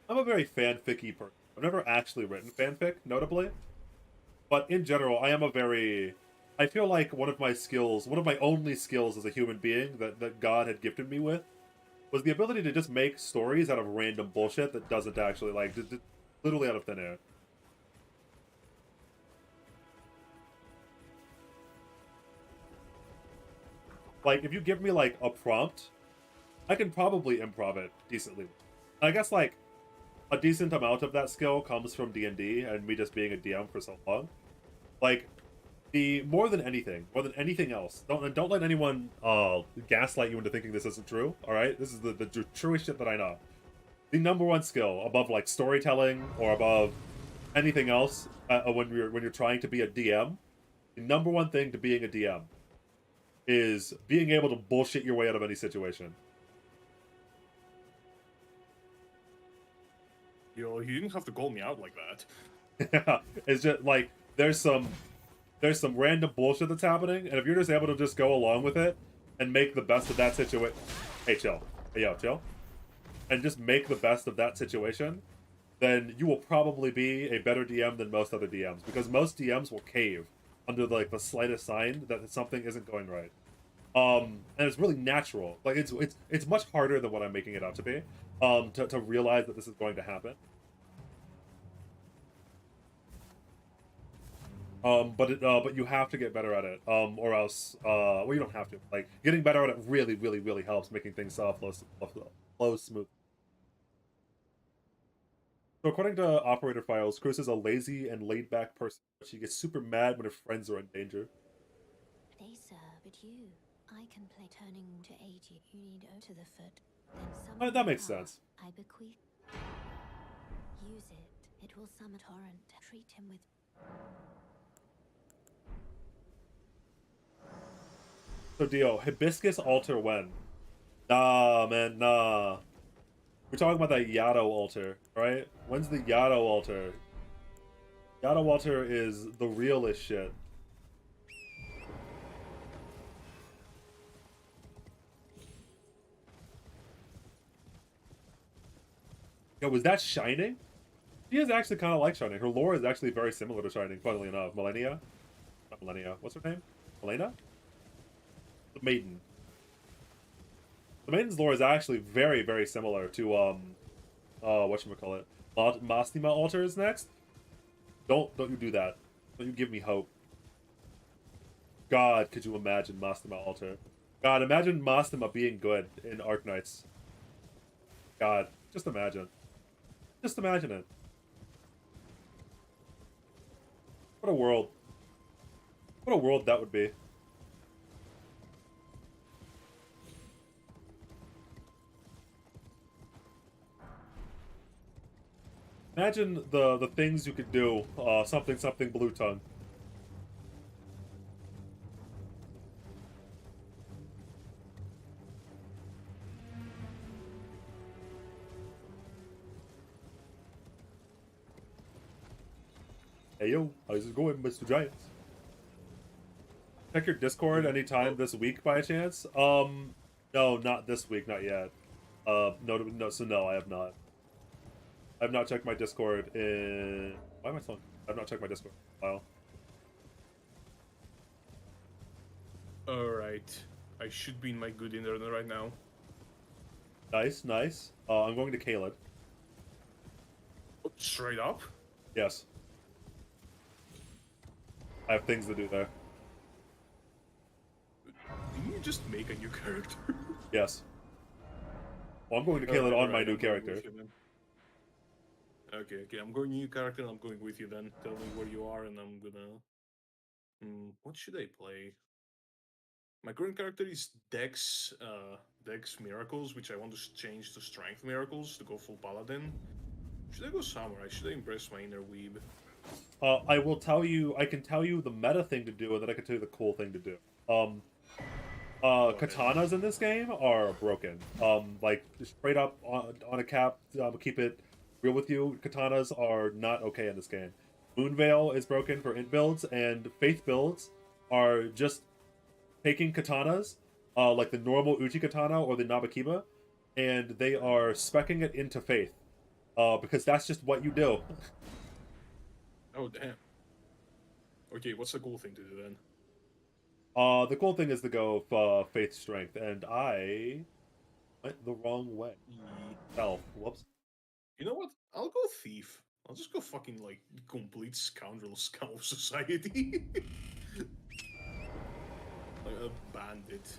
I'm a very fanficky person. I've never actually written fanfic, notably. But in general, I am a very... I feel like one of my skills, one of my only skills as a human being that God had gifted me with, was the ability to just make stories out of random bullshit that doesn't actually, like, literally out of thin air. Like, if you give me, like, a prompt, I can probably improv it decently. I guess, like, a decent amount of that skill comes from D&D and me just being a DM for so long. Like, more than anything else, don't let anyone gaslight you into thinking this isn't true. All right, this is the truest shit that I know. The number one skill above like storytelling or above anything else when you're trying to be a DM, the number one thing to being a DM is being able to bullshit your way out of any situation. yo, you didn't have to call me out like that. It's just like there's some random bullshit that's happening, and if you're just able to just go along with it and make the best of that situation, hey, chill, hey, yo, chill, and just make the best of that situation, then you will probably be a better DM than most other DMs, because most DMs will cave under like the slightest sign that something isn't going right. And it's really natural. Like it's much harder than what I'm making it out to be. To realize that this is going to happen. But you have to get better at it, or else, well, you don't have to. Like, getting better at it really, really, really helps making things flow smooth. So according to operator files, Cruz is a lazy and laid-back person, but she gets super mad when her friends are in danger. Nay, sir, but you, I can play turning to aid you. You need to the foot. Then That makes sense. I bequeath. Use it. It will summon torrent. Treat him with. So Dio, Hibiscus altar when? Nah, man, nah. We're talking about that Yato altar, right? When's the Yato altar? Yato altar is the realest shit. Yo, was that Shining? She is actually kind of like Shining. Her lore is actually very similar to Shining, funnily enough. Millennia? Not Millennia. What's her name? Elena? The Maiden. The Maiden's lore is actually very, very similar to, whatchamacallit? Mastima altar is next? Don't you do that. Don't you give me hope. God, could you imagine Mastima altar? God, imagine Mastima being good in Arknights. God, just imagine. Just imagine it. What a world. What a world that would be. Imagine the things you could do. Something blue tongue. Hey yo, how's it going, Mr. Giants? Check your Discord anytime this week by chance. No, not this week, not yet. No, I have not. I've not checked my Discord in... Why am I so... I've not checked my Discord in a while. Alright. I should be in my good internet right now. Nice, nice. I'm going to Caelid. Oh, straight up? Yes. I have things to do there. Didn't you just make a new character? Yes. Well, I'm going to Caelid on my new character. Okay, I'm going new character, I'm going with you then. Tell me where you are and I'm gonna... what should I play? My current character is Dex Miracles, which I want to change to Strength Miracles to go full Paladin. Should I go Samurai? Should I impress my inner weeb? I will tell you, I can tell you the meta thing to do, and then I can tell you the cool thing to do. Katanas in this game are broken. Like, straight up on a cap, keep it real with you, katanas are not okay in this game. Moonveil is broken for int builds, and Faith builds are just taking katanas, like the normal Uchi katana or the Nabakiba, and they are speccing it into Faith. Because that's just what you do. Oh, damn. Okay, what's the cool thing to do then? The cool thing is to go Faith Strength, and I went the wrong way. Whoops. You know what? I'll go Thief. I'll just go fucking, like, complete scoundrel scum of society. Like a bandit.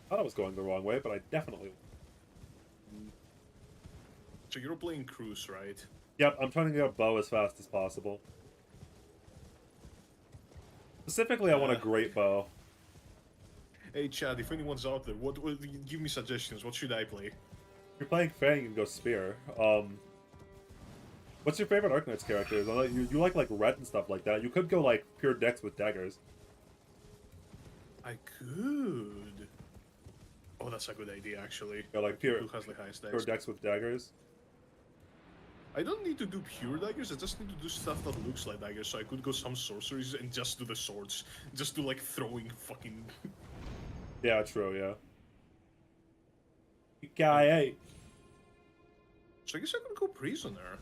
I thought I was going the wrong way, but I definitely... So you're playing Cruise, right? Yep, I'm trying to get a bow as fast as possible. Specifically, I want a great bow. Hey Chad, if anyone's out there, what give me suggestions. What should I play? If you're playing Fang, you can go Spear. What's your favorite Arknights characters? I know you like Ret and stuff like that. You could go like pure Dex with daggers. I could. Oh, that's a good idea, actually. Yeah, like pure, Who has the highest pure dex? Dex with daggers. I don't need to do pure daggers, I just need to do stuff that looks like daggers, so I could go some sorceries and just do the swords. Just do, like, throwing fucking... Yeah, true, yeah. Guy, So I guess I could go Prisoner,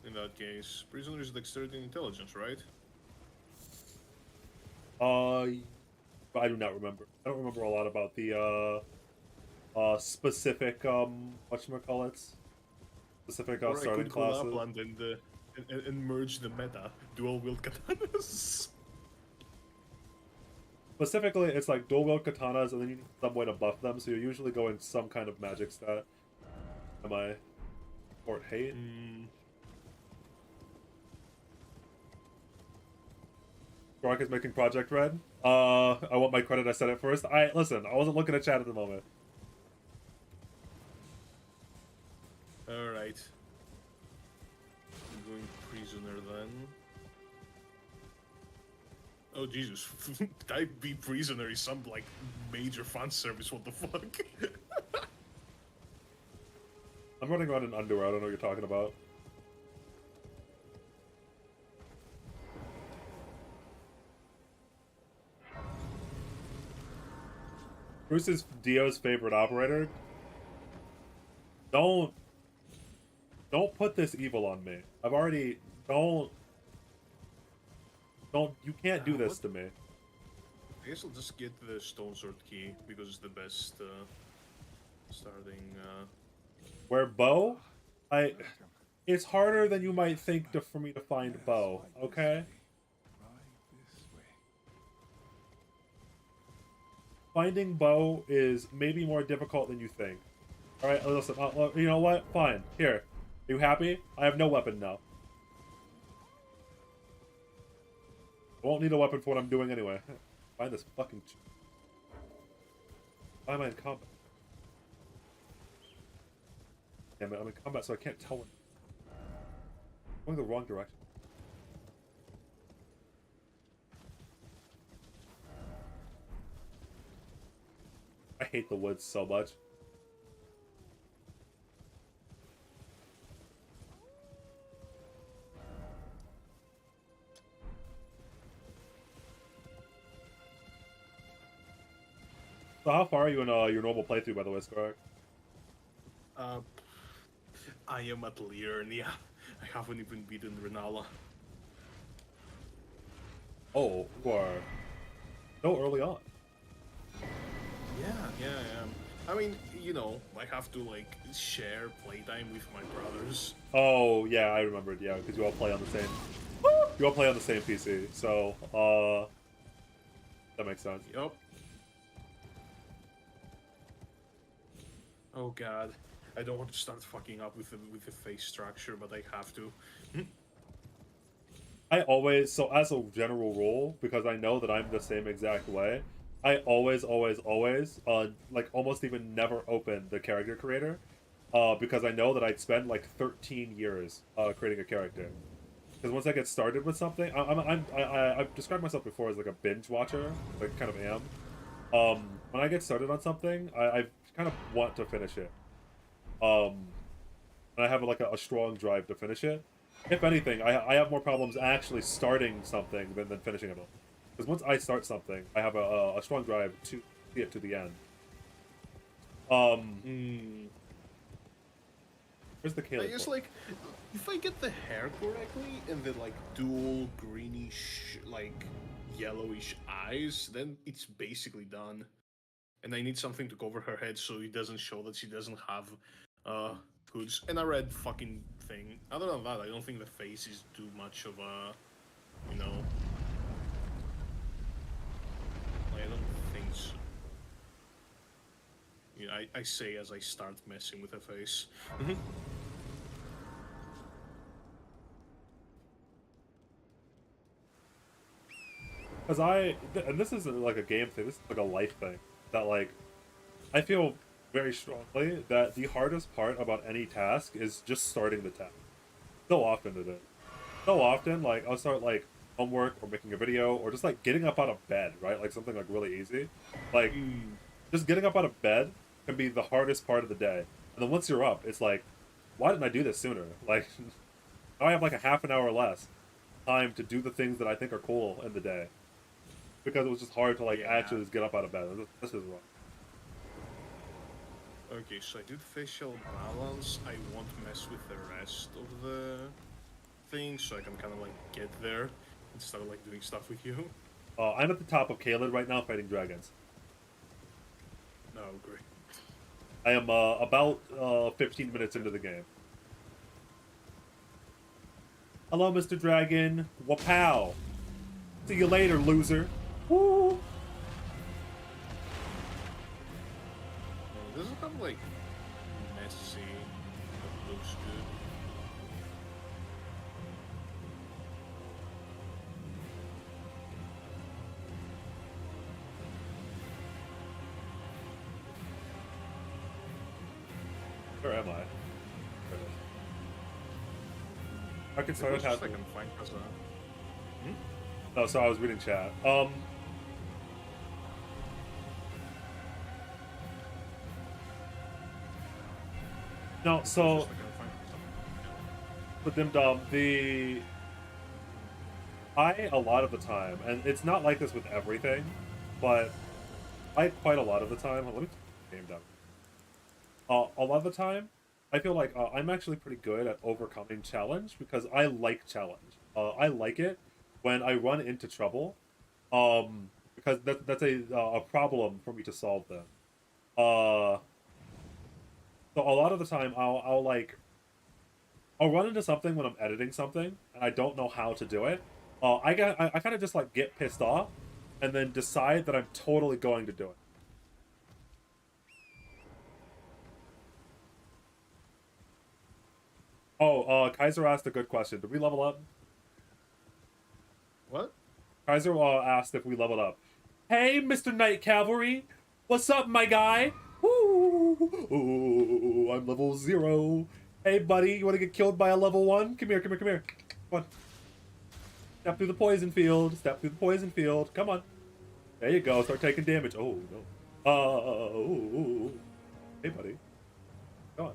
in that case. Prisoner is Dexterity and Intelligence, right? I do not remember. I don't remember a lot about the, specific, whatchamacallits? Specific, Or starting I could go classes. Lapland and merge the meta. Dual wield katanas. Specifically, it's like dual wield katanas, and then you need some way to buff them, so you're usually going some kind of magic stat. Am I? Or hate? Gronk is making Project Red. I want my credit, I said it first. Listen, I wasn't looking at chat at the moment. Alright. I'm going Prisoner then. Oh Jesus, Type B Prisoner is some, like, major fan service, what the fuck? I'm running around in underwear, I don't know what you're talking about. Bruce is Dio's favorite operator. Don't put this evil on me. I've already... Don't... You can't do this to me. I guess I'll just get the Stone Sword key, because it's the best, starting, Where bow? It's harder than you might think for me to find bow, okay? Finding bow is maybe more difficult than you think. Alright, listen, you know what? Fine. Here. Are you happy? I have no weapon now. I won't need a weapon for what I'm doing anyway. Find this fucking... Why am I in combat? Damn it, I'm in combat, so I can't tell when... Going the wrong direction. I hate the woods so much. So how far are you in your normal playthrough, by the way, Scark? I am at Liurnia. I haven't even beaten Renala. Oh, you are so early on. Yeah, I am. I mean, you know, I have to like share playtime with my brothers. Oh yeah, I remembered. Yeah, because you all play on the same. You all play on the same PC, so that makes sense. Yup. Oh god, I don't want to start fucking up with the face structure, but I have to. I always, so as a general rule, because I know that I'm the same exact way, I always, like almost even never open the character creator, because I know that I'd spend like 13 years creating a character. Because once I get started with something, I've described myself before as like a binge watcher, like kind of am. When I get started on something, I kind of want to finish it. And I have like a strong drive to finish it. If anything, I have more problems actually starting something than finishing it. Because once I start something, I have a strong drive to see it to the end. Where's the Caleb? I guess like, if I get the hair correctly and the like dual greenish, like yellowish eyes, then it's basically done. And I need something to cover her head so it doesn't show that she doesn't have hoods. And a red fucking thing. Other than that, I don't think the face is too much of a, you know. I don't think so. You know, I say as I start messing with her face. Because and this isn't like a game thing, this is like a life thing. That like, I feel very strongly that the hardest part about any task is just starting the task. So often it is. So often, like, I'll start like homework or making a video or just like getting up out of bed, right? Like something like really easy. Like, just getting up out of bed can be the hardest part of the day. And then once you're up, it's like, why didn't I do this sooner? Like, now I have like a half an hour less time to do the things that I think are cool in the day. Because it was just hard to like actually just get up out of bed. This is wrong. Okay, so I did facial balance. I won't mess with the rest of the things, so I can kind of like get there and start like doing stuff with you. I'm at the top of Caelid right now fighting dragons. No, great. I am about 15 minutes into the game. Hello, Mr. Dragon. Wapow. See you later, loser. Woo! This is kind of like messy, but looks good. Where am I? I can start Just with like I'm fine because No, so I was reading chat. No, so with them a lot of the time, and it's not like this with everything, but quite a lot of the time. Let me take the game down. A lot of the time, I feel like I'm actually pretty good at overcoming challenge because I like challenge. I like it when I run into trouble, because that's a problem for me to solve them. So a lot of the time, I'll run into something when I'm editing something, and I don't know how to do it. I kind of just like get pissed off, and then decide that I'm totally going to do it. Oh, Kaiser asked a good question. Did we level up? What? Kaiser asked if we leveled up. Hey, Mr. Knight Cavalry! What's up, my guy? Ooh, I'm level 0. Hey, buddy, you want to get killed by a level 1? Come here, come here, come here. Come on. Step through the poison field. Step through the poison field. Come on. There you go. Start taking damage. Oh, no. Oh. Hey, buddy. Come on.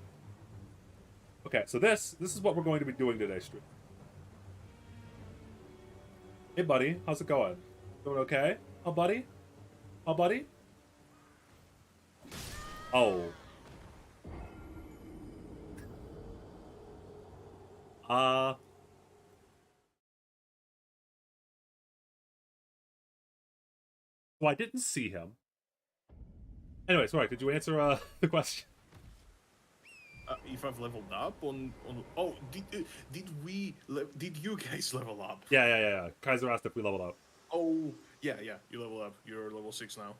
Okay, so this is what we're going to be doing today, stream. Hey, buddy. How's it going? Doing okay? Oh, buddy? Oh, buddy? Oh. Well, I didn't see him. Anyway, sorry, did you answer the question? If I've leveled up on oh, did you guys level up? Yeah. Kaiser asked if we leveled up. Oh, yeah, you level up. You're level 6 now.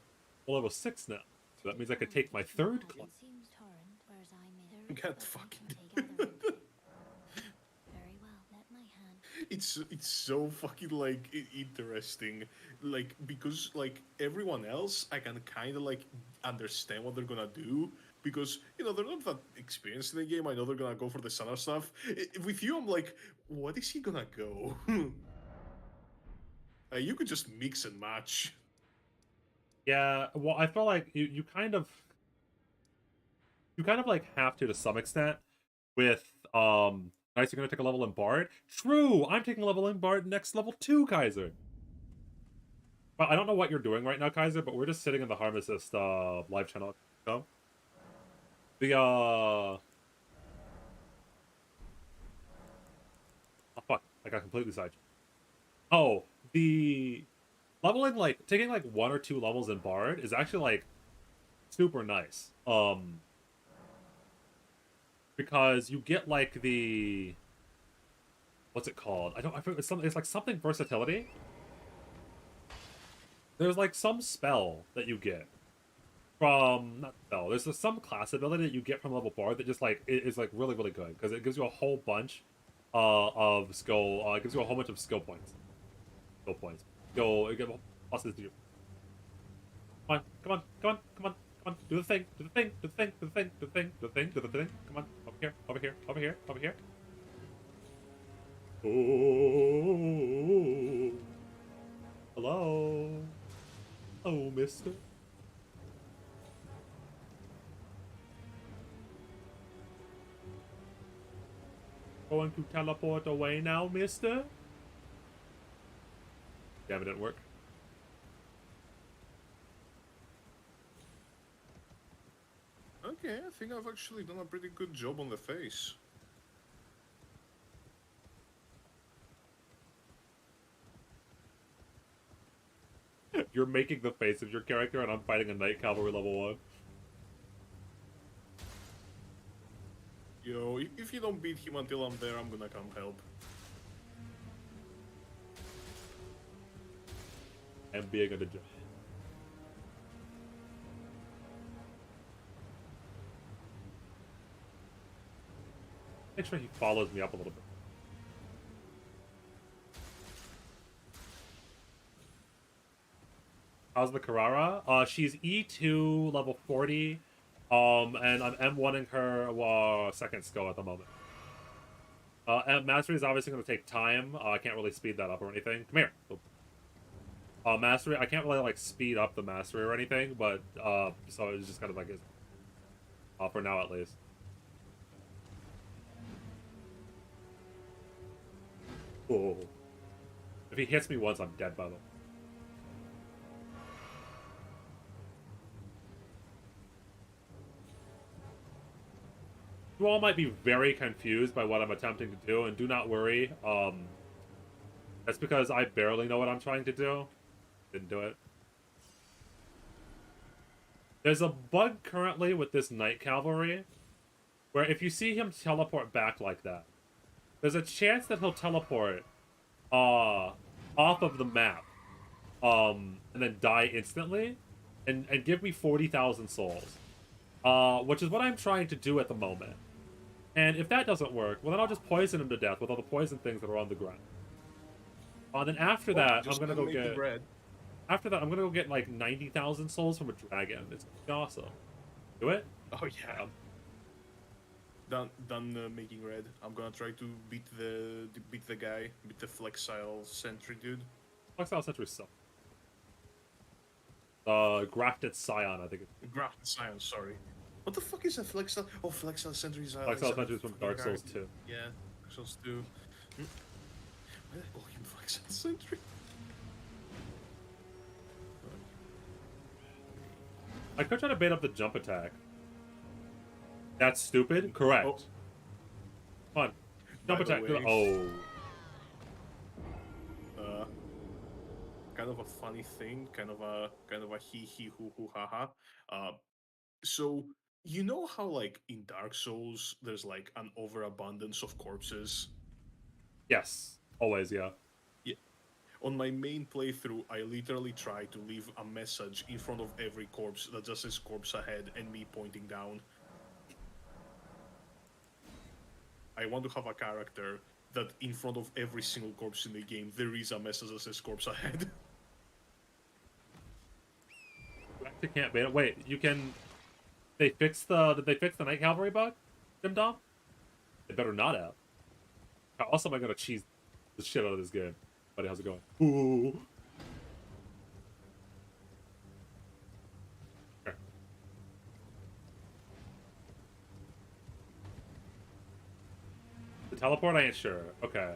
Well, level 6 now. So that means I could take my 3rd class. God fucking. Very well, let my hand. It's so fucking like interesting, like because like everyone else, I can kind of like understand what they're gonna do because you know they're not that experienced in the game. I know they're gonna go for the Sana stuff. With you, I'm like, what is he gonna go? You could just mix and match. Yeah, well, I feel like you kind of like have to some extent with Nice, you're gonna take a level in Bard. True, I'm taking a level in Bard next level 2, Kaiser. Well, I don't know what you're doing right now, Kaiser, but we're just sitting in the Harmacist live channel. So the oh fuck, I got completely sidetracked. Oh, the leveling, like taking like 1 or 2 levels in Bard is actually like super nice. Because you get like the what's it called? I forget, it's like something versatility. There's like some spell that you get from not spell. There's some class ability that you get from level Bard that just like is like really good because it gives you a whole bunch of skill. It gives you a whole bunch of skill points. It gives pluses to you. Come on. Do the thing. Come on, over here. Oh, hello. Oh, mister. Going to teleport away now, mister? Damn, it didn't work. Okay, I think I've actually done a pretty good job on the face. You're making the face of your character, and I'm fighting a Knight Cavalry level 1. Yo, if you don't beat him until I'm there, I'm gonna come help. And being a ninja. Make sure he follows me up a little bit. How's the Carrara? She's E2, level 40, and I'm M1ing her 2nd skill at the moment. Mastery is obviously going to take time. I can't really speed that up or anything. Come here. Mastery, I can't really like speed up the mastery or anything, but so it's just kind of like for now at least. Oh. If he hits me once, I'm dead, by the way. You all might be very confused by what I'm attempting to do, and do not worry. That's because I barely know what I'm trying to do. Didn't do it. There's a bug currently with this Knight Cavalry, where if you see him teleport back like that, there's a chance that he'll teleport off of the map and then die instantly and give me 40,000 souls, which is what I'm trying to do at the moment. And if that doesn't work, well, then I'll just poison him to death with all the poison things that are on the ground. Then after that, I'm gonna go get bread. After that, I'm gonna go get like 90,000 souls from a dragon. It's awesome. Do it? Oh yeah. Done making red. I'm gonna try to beat the guy, beat the Flexile Sentry dude. Flexile Sentry sucks. Grafted Scion, I think. Grafted Scion, sorry. What the fuck is a Flexile? Oh, Flexile Sentry is Flexile Sentry is from fucking Dark Souls guy. 2. Yeah, Dark Souls 2. Why did I call him Flexile Sentry? I could try to bait up the jump attack. That's stupid? Correct. Oh. Come on. Jump By the attack. way- Oh. Kind of a funny thing, kind of a hee hee hoo hoo ha ha. So you know how like in Dark Souls there's like an overabundance of corpses? Yes. Always, yeah. On my main playthrough, I literally try to leave a message in front of every corpse that just says corpse ahead and me pointing down. I want to have a character that in front of every single corpse in the game, there is a message that says corpse ahead. You actually can't bait it. Wait, you can... Did they fix the Night Cavalry bug? Dim Dom? They better not have. How else am I gonna cheese the shit out of this game? Buddy, how's it going? Ooh. Okay. The teleport, I ain't sure. Okay.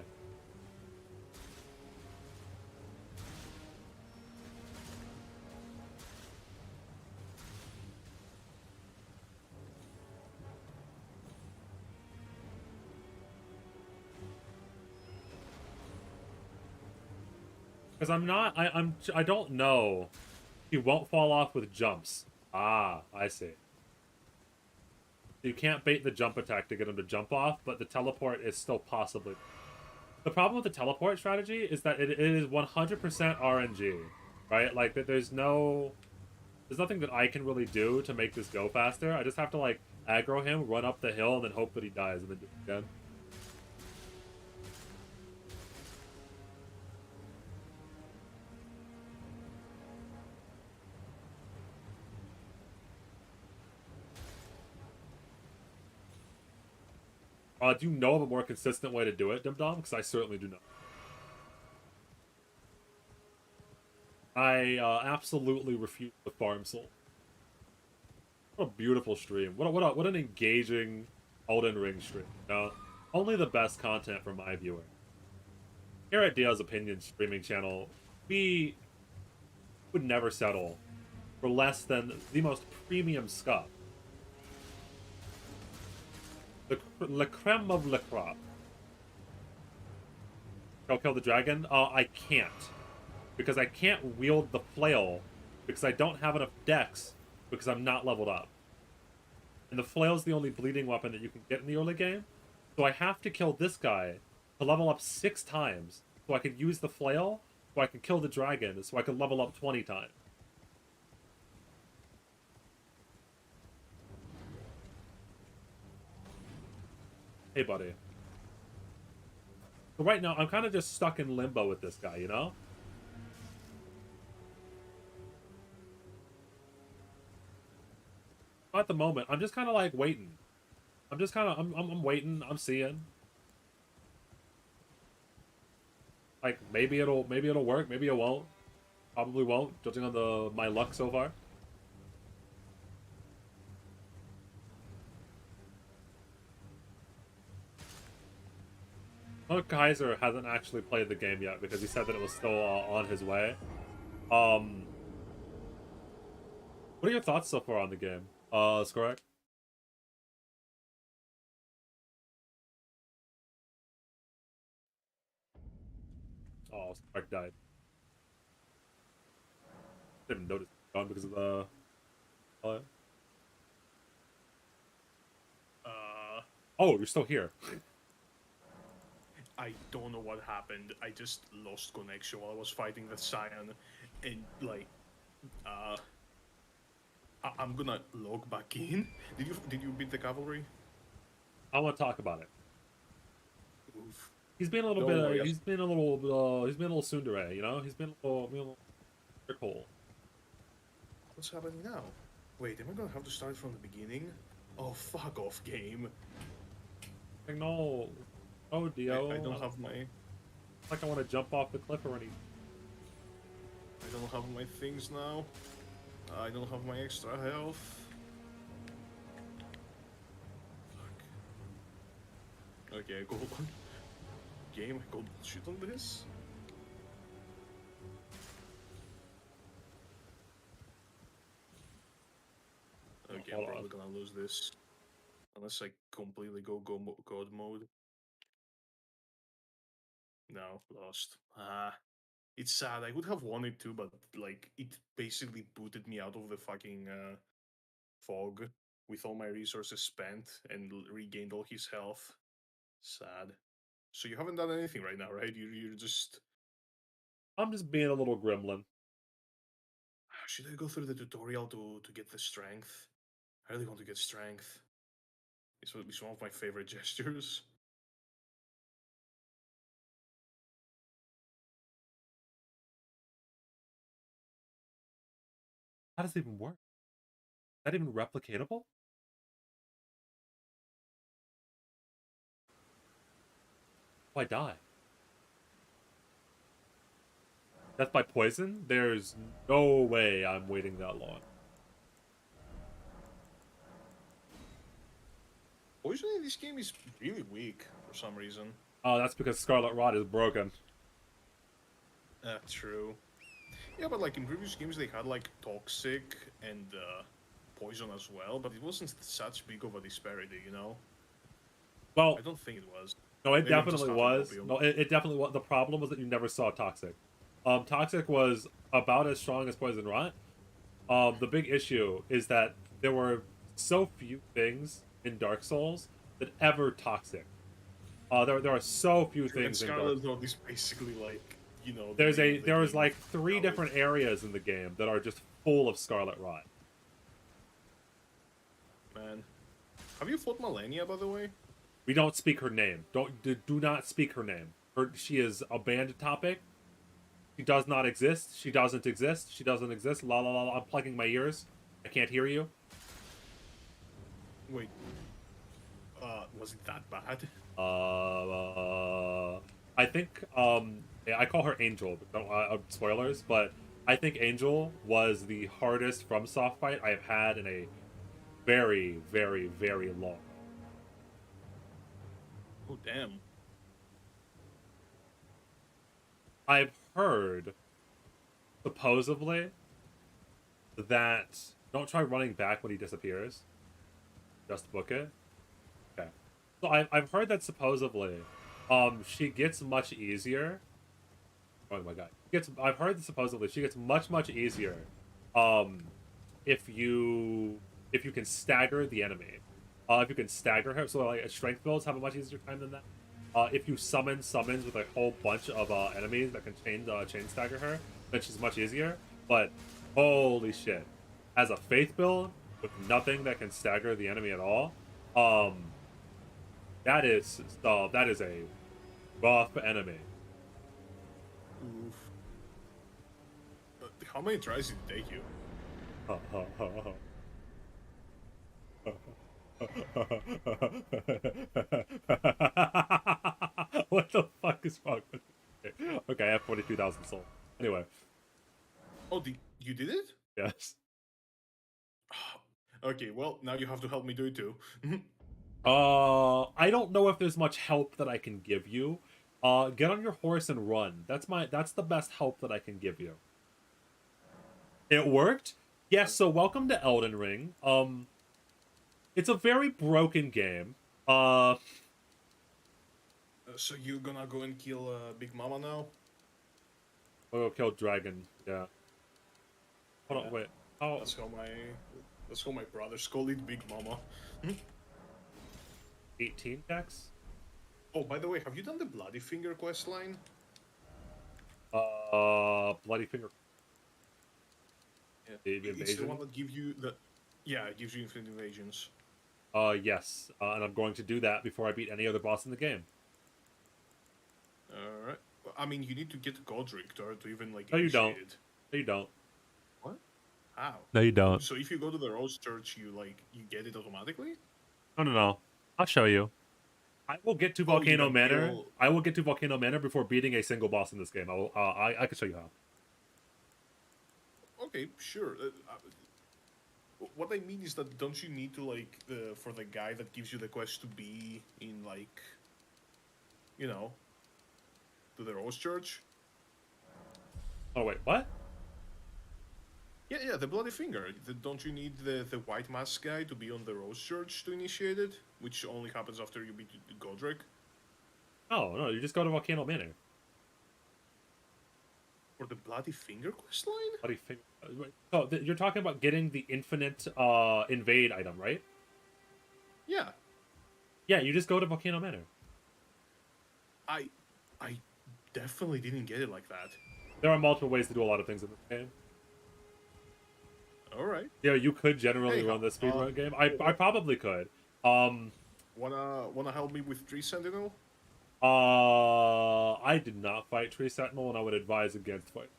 Because I don't know. He won't fall off with jumps. Ah, I see. You can't bait the jump attack to get him to jump off, but the teleport is still possibly. The problem with the teleport strategy is that it is 100% RNG, right? Like there's nothing that I can really do to make this go faster. I just have to like aggro him, run up the hill, and then hope that he dies, and then do it again. Do you know of a more consistent way to do it, Dim Dom? Because I certainly do not. I absolutely refuse to farm soul. What a beautiful stream. What an engaging Elden Ring stream. You know? Only the best content for my viewer. Here at Dia's Opinion streaming channel, we would never settle for less than the most premium scuff. The creme of la crop. Go kill the dragon? I can't. Because I can't wield the flail. Because I don't have enough dex. Because I'm not leveled up. And the flail is the only bleeding weapon that you can get in the early game. So I have to kill this guy to level up 6 times. So I can use the flail. So I can kill the dragon. So I can level up 20 times. Hey, buddy. So right now, I'm kind of just stuck in limbo with this guy, you know? At the moment, I'm just kind of like waiting. I'm waiting. I'm seeing. Like maybe it'll work. Maybe it won't. Probably won't, judging on my luck so far. Kaiser hasn't actually played the game yet because he said that it was still on his way. What are your thoughts so far on the game? Skorak? Oh, Skorak died. Didn't notice gone because of the. Oh, you're still here. I don't know what happened. I just lost connection while I was fighting the Scion, and like, I'm gonna log back in. Did you beat the cavalry? I want to talk about it. Oof. He's been a little Don't bit. worry. He's been a little tsundere, you know. He's been a little hole. What's happening now? Wait, am I gonna have to start from the beginning? Oh, fuck off, game. Like, no. Oh, Dio. I don't have my Like I want to jump off the cliff already. I don't have my things now. I don't have my extra health. Fuck. Okay, I go on. Game, I go shit on this. Okay, I'm Hold probably on. gonna lose this. Unless I completely go God mode. No, lost. Ah. It's sad. I would have wanted to, but like it basically booted me out of the fucking fog with all my resources spent and regained all his health. Sad. So you haven't done anything right now, right? You're just. I'm just being a little gremlin. Should I go through the tutorial to get the strength? I really want to get strength. It's one of my favorite gestures. How does it even work? Is that even replicatable? Oh, I die. Death by poison? There's no way I'm waiting that long. Poison in this game is really weak for some reason. Oh, that's because Scarlet Rot is broken. True. Yeah, but like in previous games they had like toxic and poison as well, but it wasn't such big of a disparity, you know? Well, I don't think it was. no, it Maybe I'm just definitely having was. opium. No, it definitely was. The problem was that you never saw Toxic. Toxic was about as strong as Poison Rot. The big issue is that there were so few things in Dark Souls that ever Toxic. There are so few And things in Dark Scarlet Rot is basically like, you know. There's the name of the there's game. like 3 Oh, different areas in the game that are just full of Scarlet Rot. Man. Have you fought Malenia, by the way? We don't speak her name. Do not speak her name. She is a banned topic. She does not exist. She doesn't exist. She doesn't exist. La la la la. I'm plugging my ears. I can't hear you. Wait. Was it that bad? I think yeah, I call her Angel. But don't spoilers, but I think Angel was the hardest FromSoft fight I have had in a very, very, very long. Oh, damn. I've heard, supposedly, that don't try running back when he disappears. Just book it. Okay. So I've heard that supposedly, she gets much easier. Oh my god. I've heard that supposedly she gets much easier, if you can stagger the enemy. If you can stagger her, so like strength builds have a much easier time than that. If you summons with a whole bunch of enemies that can chain stagger her, then she's much easier. But holy shit, as a faith build with nothing that can stagger the enemy at all, that is a rough enemy. Oof. How many tries did it take you? What the fuck is wrong with me? Okay, I have 42,000 soul. Anyway. Oh, you did it? Yes. Okay, well, now you have to help me do it too. I don't know if there's much help that I can give you. Get on your horse and run. That's the best help that I can give you. It worked? Yes, so welcome to Elden Ring. It's a very broken game. So you're gonna go and kill Big Mama now? We'll go kill Dragon, yeah. Hold on, wait. Oh, That's how my brothers call it, Big Mama. 18 decks? Oh, by the way, have you done the Bloody Finger quest line? Bloody Finger. Yeah. The It's the invasion? one that gives you the. Yeah, it gives you infinite invasions. Yes. And I'm going to do that before I beat any other boss in the game. Alright. I mean, you need to get Godric to even, like, No, you don't. initiate it. No, you don't. What? How? No, you don't. So if you go to the Rose Church, you get it automatically? No. I'll show you. I will get to Oh, you Volcano can Manor. kill- I will get to Volcano Manor before beating a single boss in this game. I will. I can show you how. Okay, sure. What I mean is that don't you need to like for the guy that gives you the quest to be in like, you know, to the Rose Church? Oh wait, what? Yeah, the Bloody Finger. Don't you need the White Mask guy to be on the Rose Church to initiate it? Which only happens after you beat Godric? Oh no, you just go to Volcano Manor. For the Bloody Finger quest line? Bloody Finger. So you're talking about getting the infinite invade item, right? Yeah. Yeah, you just go to Volcano Manor. I definitely didn't get it like that. There are multiple ways to do a lot of things in this game. Alright. Yeah, you could generally Hey, run this speedrun game. I probably could. Wanna help me with Tree Sentinel? I did not fight Tree Sentinel, and I would advise against fight.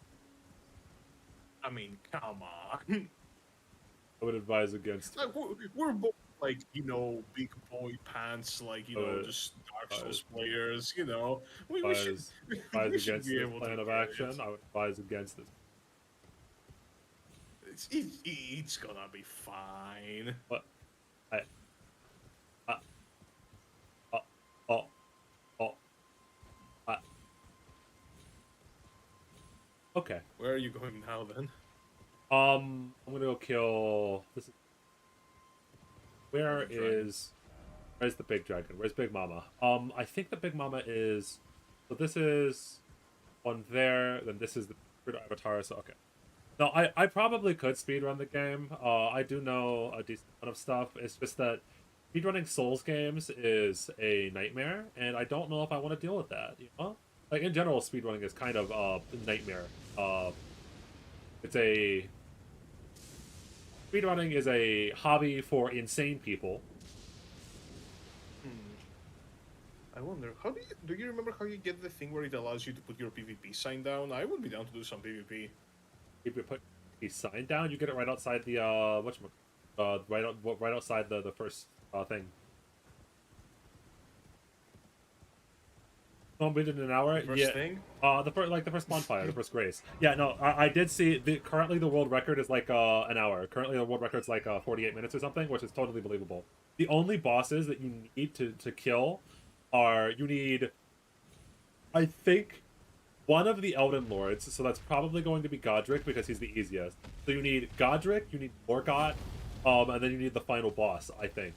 I mean, come on. I would advise against. Like, we're both like, you know, big boy pants, like, you know, just Dark Souls players, you know. We should, advise we should against be this able plan to of get action. it. I would advise against this. It's gonna be fine. What? Oh. Okay. Where are you going now, then? I'm gonna go kill. Where's the big dragon? Where's Big Mama? I think the Big Mama is. So this is one there. Then this is the Avatar. So okay. No, I probably could speedrun the game. I do know a decent amount of stuff. It's just that speedrunning Souls games is a nightmare, and I don't know if I want to deal with that. You know, like in general, speedrunning is kind of a nightmare. Speedrunning is a hobby for insane people. I wonder, do you remember how you get the thing where it allows you to put your PvP sign down? I would be down to do some PvP. If you put the sign down, you get it right outside the right outside the first thing. Completed in an hour. First thing? The first bonfire, the first grace. Yeah, no, I did see. Currently, the world record is like an hour. Currently, the world record's like 48 minutes or something, which is totally believable. The only bosses that you need to kill are I think, one of the Elden Lords. So that's probably going to be Godric because he's the easiest. So you need Godric, you need Morgott, and then you need the final boss. I think.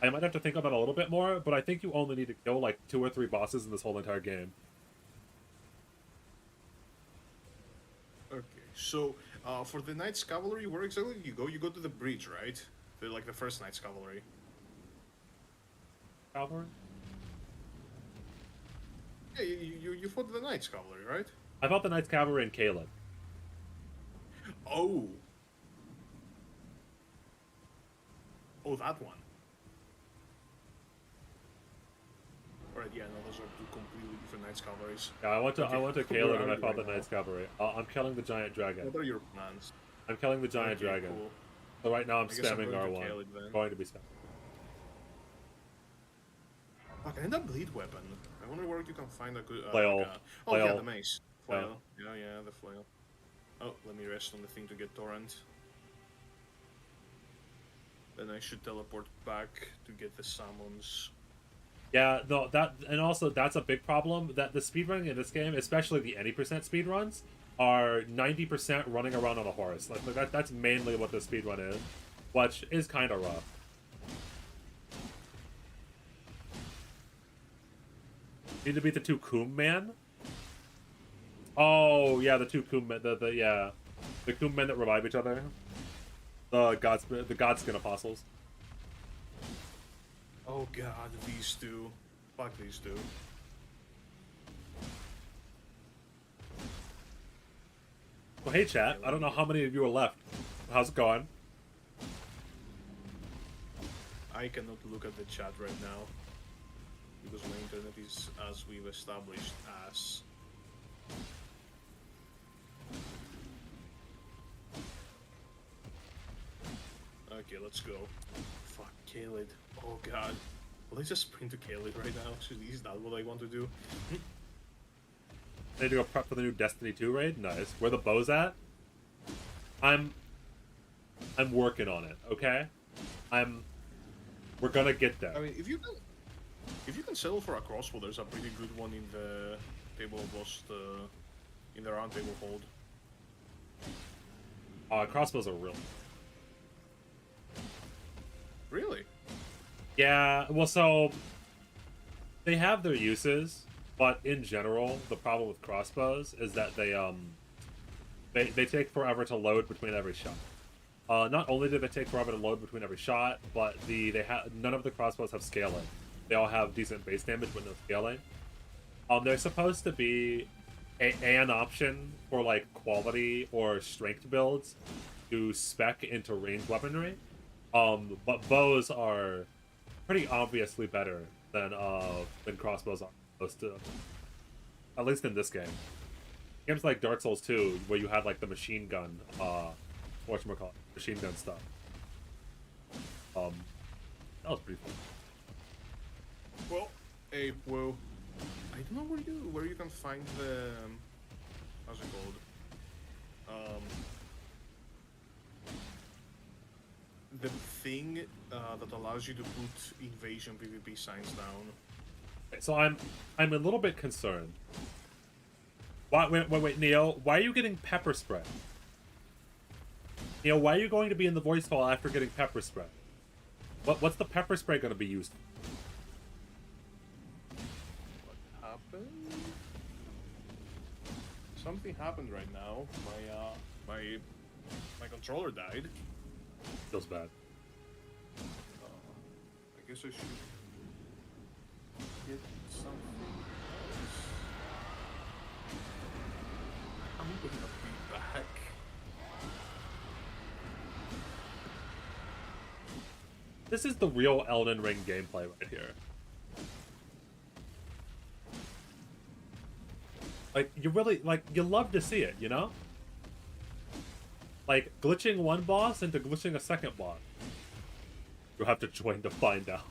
I might have to think about it a little bit more, but I think you only need to kill like 2 or 3 bosses in this whole entire game. Okay, so for the Knights Cavalry, where exactly do you go? You go to the bridge, right? The first Knights Cavalry. Cavalry? Yeah, you fought the Knights Cavalry, right? I fought the Knights Cavalry in Caelid. Oh, that one. Alright, yeah, no, those are 2 completely different Knights Cavalries. Yeah, I went to Where Caelid are and I you fought the right now? Knights Cavalry. I'm killing the giant dragon. What are your plans? I'm killing the giant Okay, dragon. cool. So right now I'm I guess I'm spamming going to R1. Caelid then. Going to be spamming. Fuck, and that bleed weapon. I wonder where you can find a good... Flail. yeah, Flail. the mace. Flail. Yeah, the flail. Oh, let me rest on the thing to get torrent. Then I should teleport back to get the summons. Yeah, no, and also that's a big problem, that the speedrunning in this game, especially the any percent speedruns, are 90% running around on a horse. Like that's mainly what the speedrun is, which is kind of rough. Need to beat the 2 Coom Man? Oh, yeah, the 2 Coom Men, the Coom Men that revive each other. The Godskin Apostles. Oh god, these 2. Fuck these 2. Well, hey chat, I don't know how many of you are left. How's it going? I cannot look at the chat right now. Because my internet is, as we've established, as... Okay, let's go. Fuck, Caelid. Oh god. Will I just sprint to kill it right now? Is that what I want to do? I need to go prep for the new Destiny 2 raid. Nice. Where the bow's at? I'm working on it. Okay. We're gonna get there. I mean, if you can settle for a crossbow, there's a pretty good one in the Table of Lost, in the Round Table Hold. Crossbows are real. Really? Yeah. Well, so they have their uses, but in general, the problem with crossbows is that they take forever to load between every shot. Not only do they take forever to load between every shot, but none of the crossbows have scaling. They all have decent base damage with no scaling. They're supposed to be an option for like quality or strength builds to spec into ranged weaponry. But bows are pretty obviously better than crossbows are supposed to. At least in this game. Games like Dark Souls 2, where you had like the machine gun, whatchamacallit, machine gun stuff. That was pretty fun. Well, hey, well, I don't know where you can find the how's it called? The thing that allows you to put invasion PvP signs down. So I'm a little bit concerned. Wait, Neo, why are you getting pepper spray? Neo, why are you going to be in the voice hall after getting pepper spray? What's the pepper spray going to be used for? What happened? Something happened right now. My controller died. Feels bad. I guess I should get something else. I'm gonna be back. This is the real Elden Ring gameplay right here. Like, you love to see it, you know? Like, glitching one boss into glitching a second boss. You'll have to join to find out.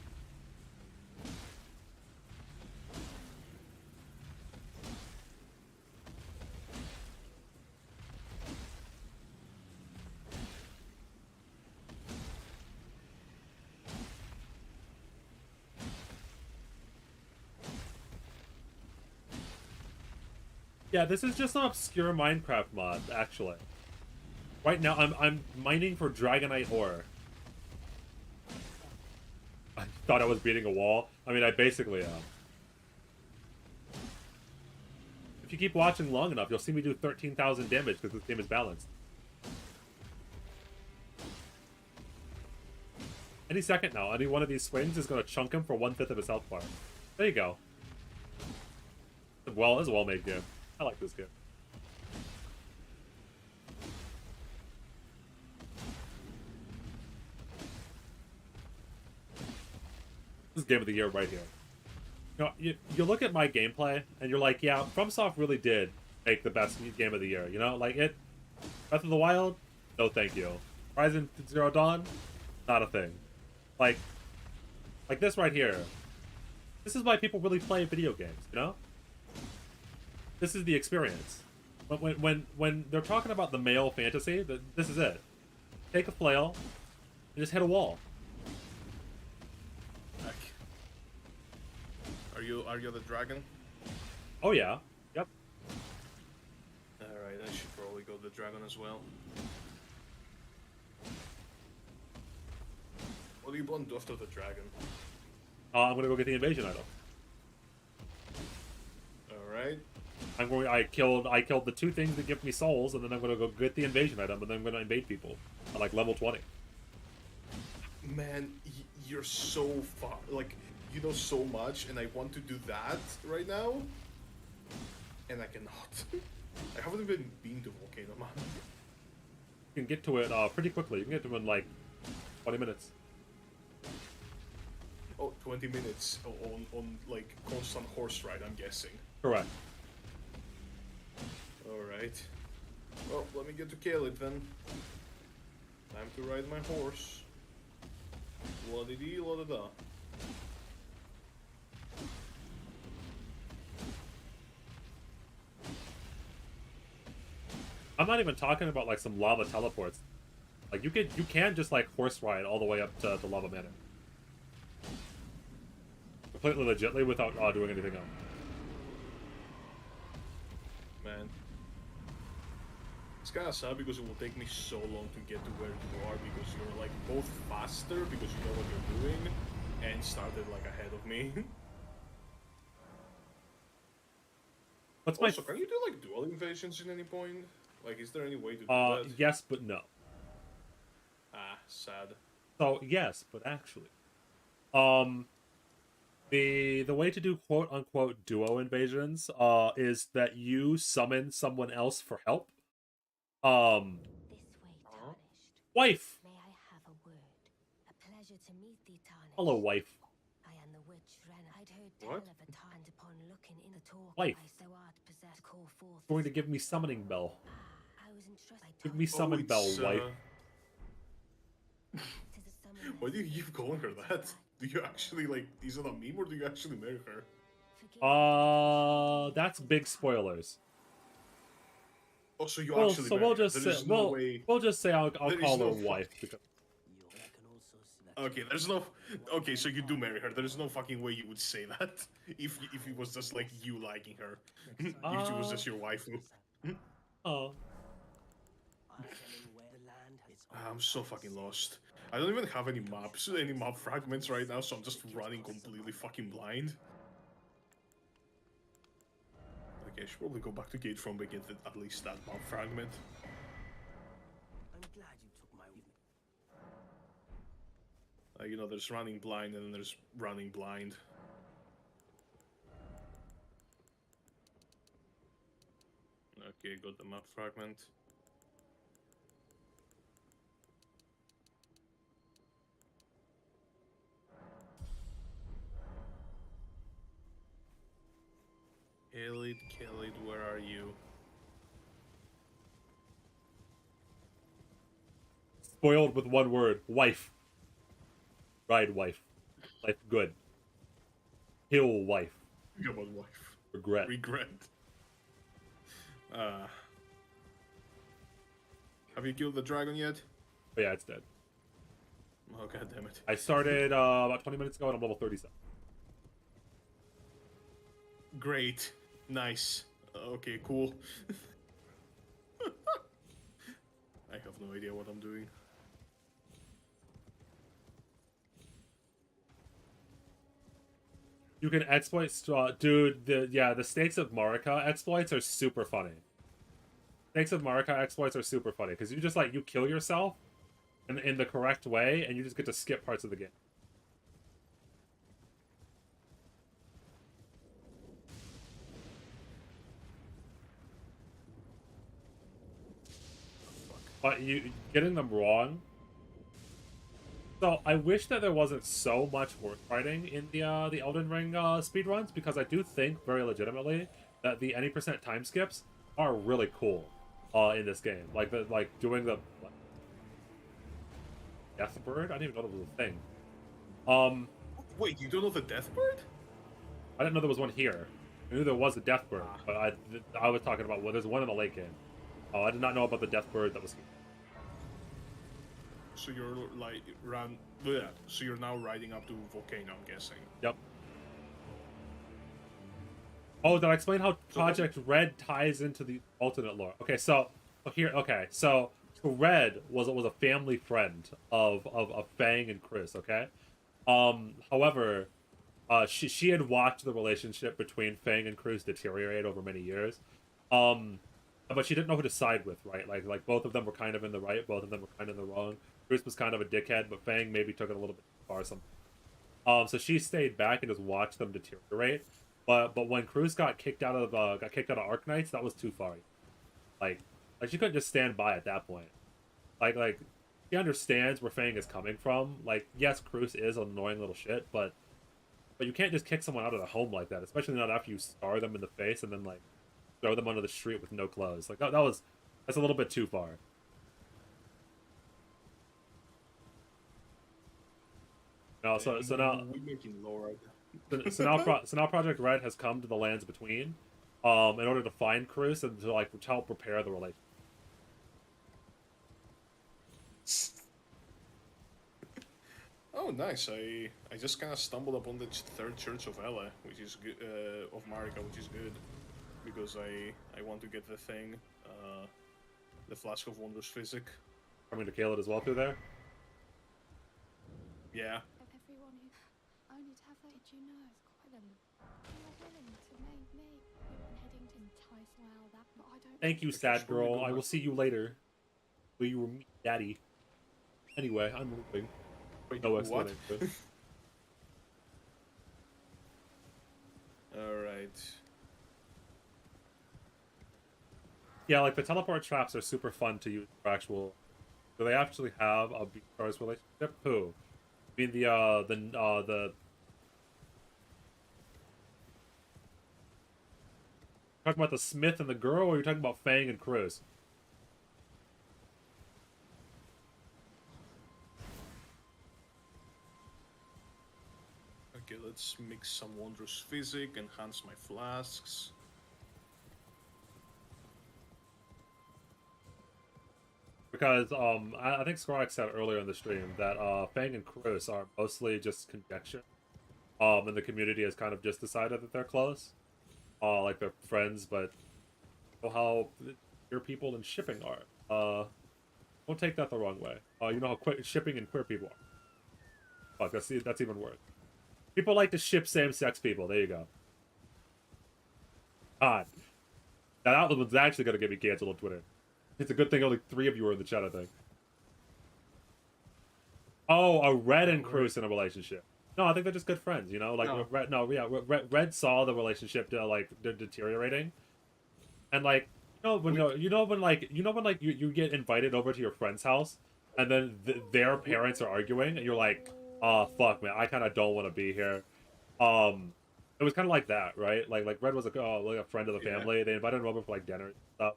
Yeah, this is just an obscure Minecraft mod, actually. Right now, I'm mining for Dragonite ore. I thought I was beating a wall. I mean, I basically am. If you keep watching long enough, you'll see me do 13,000 damage because this game is balanced. Any second now, any one of these swings is going to chunk him for 1/5 of his health bar. There you go. Well, it's a well-made game. I like this game. This is game of the year right here. You know, you look at my gameplay and you're like, yeah, FromSoft really did make the best game of the year. You know, like Breath of the Wild, no thank you. Horizon Zero Dawn, not a thing. Like this right here. This is why people really play video games. You know, this is the experience. But when they're talking about the male fantasy, this is it. Take a flail and just hit a wall. Are you the dragon? Oh yeah. Yep. Alright, I should probably go the dragon as well. What do you want to do after the dragon? I'm gonna go get the invasion item. Alright. I killed the two things that give me souls, and then I'm gonna go get the invasion item, and then I'm gonna invade people at like level 20. Man, you're so far. Like, you know so much, and I want to do that right now, and I cannot. I haven't even been to Volcano Man. You can get to it pretty quickly. You can get to it in like 20 minutes. Oh, 20 minutes on like constant horse ride, I'm guessing. Correct. Alright. Well, let me get to Caleb then. Time to ride my horse. La-di-dee, la-da-da. I'm not even talking about like some lava teleports. Like you can just like horse ride all the way up to the lava manor. Completely legitly without doing anything else. Man. It's kind of sad because it will take me so long to get to where you are because you're like both faster because you know what you're doing and started like ahead of me. What's my Also, can you do like dual invasions in any point? Like, is there any way to do that? yes, but no. Ah, sad. So yes, but actually, the way to do quote unquote duo invasions is that you summon someone else for help. This way, tarnished. Wife. May I have a word? A pleasure to meet thee, tarnished. Hello, wife. I am the witch Ren. I'd heard What? tell of a time upon looking in the talk. Wife. I so art possessed call forth. Going to give me summoning bell. I was entrusted. Give me summon bell, wife. Why do you keep calling her that? Do you actually like? Is it a meme or do you actually marry her? That's big spoilers. Oh, so you Well, actually? so marry we'll her. just There say is no way. we'll just say I'll There is call her no wife fuck- because Okay, there's no. Okay, so you do marry her. There's no fucking way you would say that if it was just like you liking her. If she was just your waifu. oh. I'm so fucking lost. I don't even have any maps, any map fragments right now, so I'm just running completely fucking blind. Okay, I should probably go back to Gatefront and get at least that map fragment. I'm glad you took my. You know, there's running blind and then there's running blind. Okay, got the map fragment. Khalid, where are you? Spoiled with one word. Wife. Ride wife. Life good. Kill wife. Come on, wife. Regret. Regret. Have you killed the dragon yet? But yeah, it's dead. Oh, god damn it. I started about 20 minutes ago and I'm level 37. Great. Nice. Okay, cool. I have no idea what I'm doing. You can exploit dude, the Snakes of Marika exploits are super funny. Snakes of Marika exploits are super funny because you just like you kill yourself in the correct way and you just get to skip parts of the game. But you getting them wrong. So I wish that there wasn't so much horse riding in the Elden Ring speedruns because I do think very legitimately that the any percent time skips are really cool in this game. Like doing the what? Deathbird? I didn't even know that was a thing. Wait, you don't know the Deathbird? I didn't know there was one here. I knew there was a Deathbird, but I was talking about there's one in the late game. Oh, I did not know about the Deathbird that was here. So you're like so you're now riding up to Volcano, I'm guessing. Yep. Oh, did I explain how Project Red ties into the alternate lore? Okay, so Red was a family friend of Fang and Chris. Okay, however, she had watched the relationship between Fang and Chris deteriorate over many years, but she didn't know who to side with, right? Like both of them were kind of in the right, both of them were kind of in the wrong. Chris was kind of a dickhead, but Fang maybe took it a little bit too far or something. So she stayed back and just watched them deteriorate. But when Cruz got kicked out of Arknights, that was too far. Like she couldn't just stand by at that point. Like he understands where Fang is coming from. Like yes, Cruz is an annoying little shit, but you can't just kick someone out of the home like that, especially not after you scar them in the face and then like throw them onto the street with no clothes. Like that's a little bit too far. No, so now we're making lore. so now Project Red has come to the Lands Between, in order to find Cruz and to help prepare the relationship. Oh, nice. I just kind of stumbled upon the third church of Ella, which is good, of Marika, which is good, because I want to get the thing, the Flask of Wondrous Physic. Coming to kill it as well through there. Yeah. Of everyone who only to have that, did you know? It's quite a. You were willing to make me. You've been heading to entice well that, but I don't. Thank you, sad girl. I will see you later. Will you meet daddy? Anyway, I'm moving. Wait, No what? explanation. Alright. Yeah, like the teleport traps are super fun to use for actual. Do they actually have a Beastars relationship? Who? I mean the talking about the Smith and the girl, or are you talking about Fang and Chris? Okay, let's mix some Wondrous Physic, enhance my flasks. Because I think Skrark said earlier in the stream that Fang and Chris are mostly just conjecture. And the community has kind of just decided that they're close. Like they're friends, but you know how queer people and shipping are. Don't take that the wrong way. You know how shipping and queer people are. Fuck, that's even worse. People like to ship same-sex people. There you go. God. Now that one's actually gonna get me canceled on Twitter. It's a good thing only 3 of you are in the chat, I think. Oh, a Red and Cruz in a relationship. No, I think they're just good friends, you know? Like, No. Red saw the relationship, deteriorating. And, like, when you get invited over to your friend's house, and then their parents are arguing, and you're like, oh, fuck, man, I kind of don't want to be here. It was kind of like that, right? Like Red was like a friend of the family. They invited him over for, like, dinner and stuff.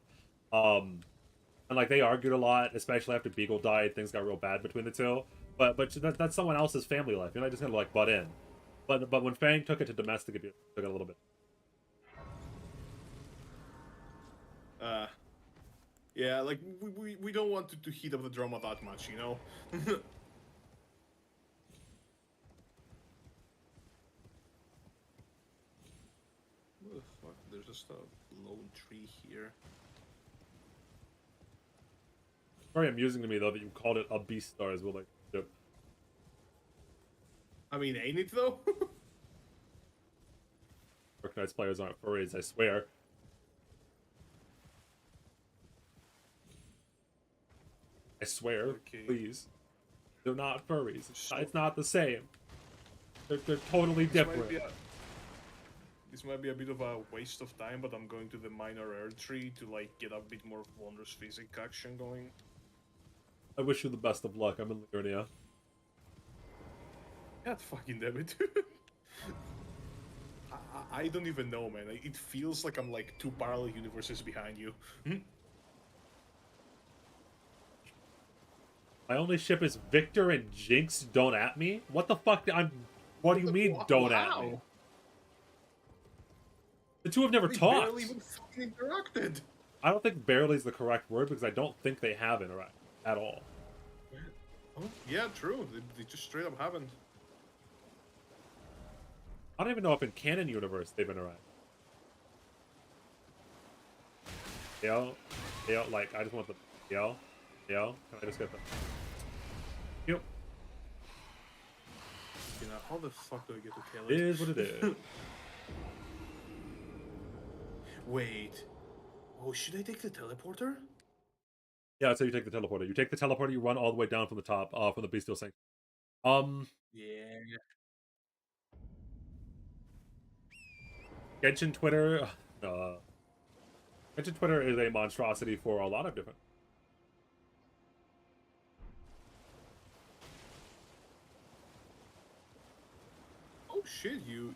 And, like, they argued a lot, especially after Beagle died. Things got real bad between the two. But that's someone else's family life. You're not just gonna, like, butt in. But when Fang took it to domestic abuse, it took it a little bit. Yeah, like, we don't want to heat up the drama that much, you know? What the fuck? There's just a lone tree here. Very amusing to me, though, that you called it a Beastar as well. Like, yep. I mean, ain't it, though? Organized players aren't furries, I swear. I swear, Okay. please. They're not furries. It's not the same. They're totally different. This might be a bit of a waste of time, but I'm going to the minor air tree to, like, get a bit more Wondrous Physic action going. I wish you the best of luck. I'm in Liurnia. God fucking damn it. I don't even know, man. It feels like I'm like 2 parallel universes behind you. My only ship is Victor and Jinx. Don't at me. What the fuck? What do you mean? Don't at me. The two have never talked. Barely even fucking interacted. I don't think "barely" is the correct word because I don't think they have interacted at all. Oh, yeah, true. They just straight up haven't. I don't even know if in canon universe they've interacted. Yo, like I just want the yo. Can I just get the yep? You know, how the fuck do I get to kill It it? is what it is. Wait. Oh, should I take the teleporter? Yeah, so you take the teleporter. You take the teleporter. You run all the way down from the top, from the Bestial Sanctuary. Yeah. Genshin Twitter. Genshin Twitter is a monstrosity for a lot of different. Oh shit! You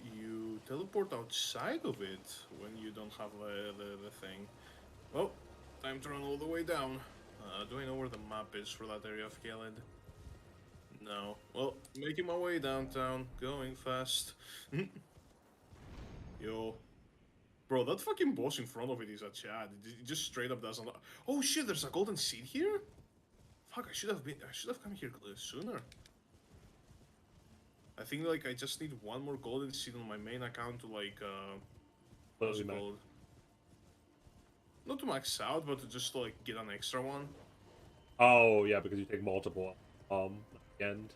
teleport outside of it when you don't have the thing. Well, time to run all the way down. Do I know where the map is for that area of Kaled? No. Well, making my way downtown, going fast. Yo. Bro, that fucking boss in front of it is a Chad. It just straight up doesn't. Oh shit! There's a golden seed here. Fuck! I should have come here sooner. I think like I just need one more golden seed on my main account to like what's it called? Not to max out, but to just like get an extra one. Oh yeah, because you take multiple. At the end.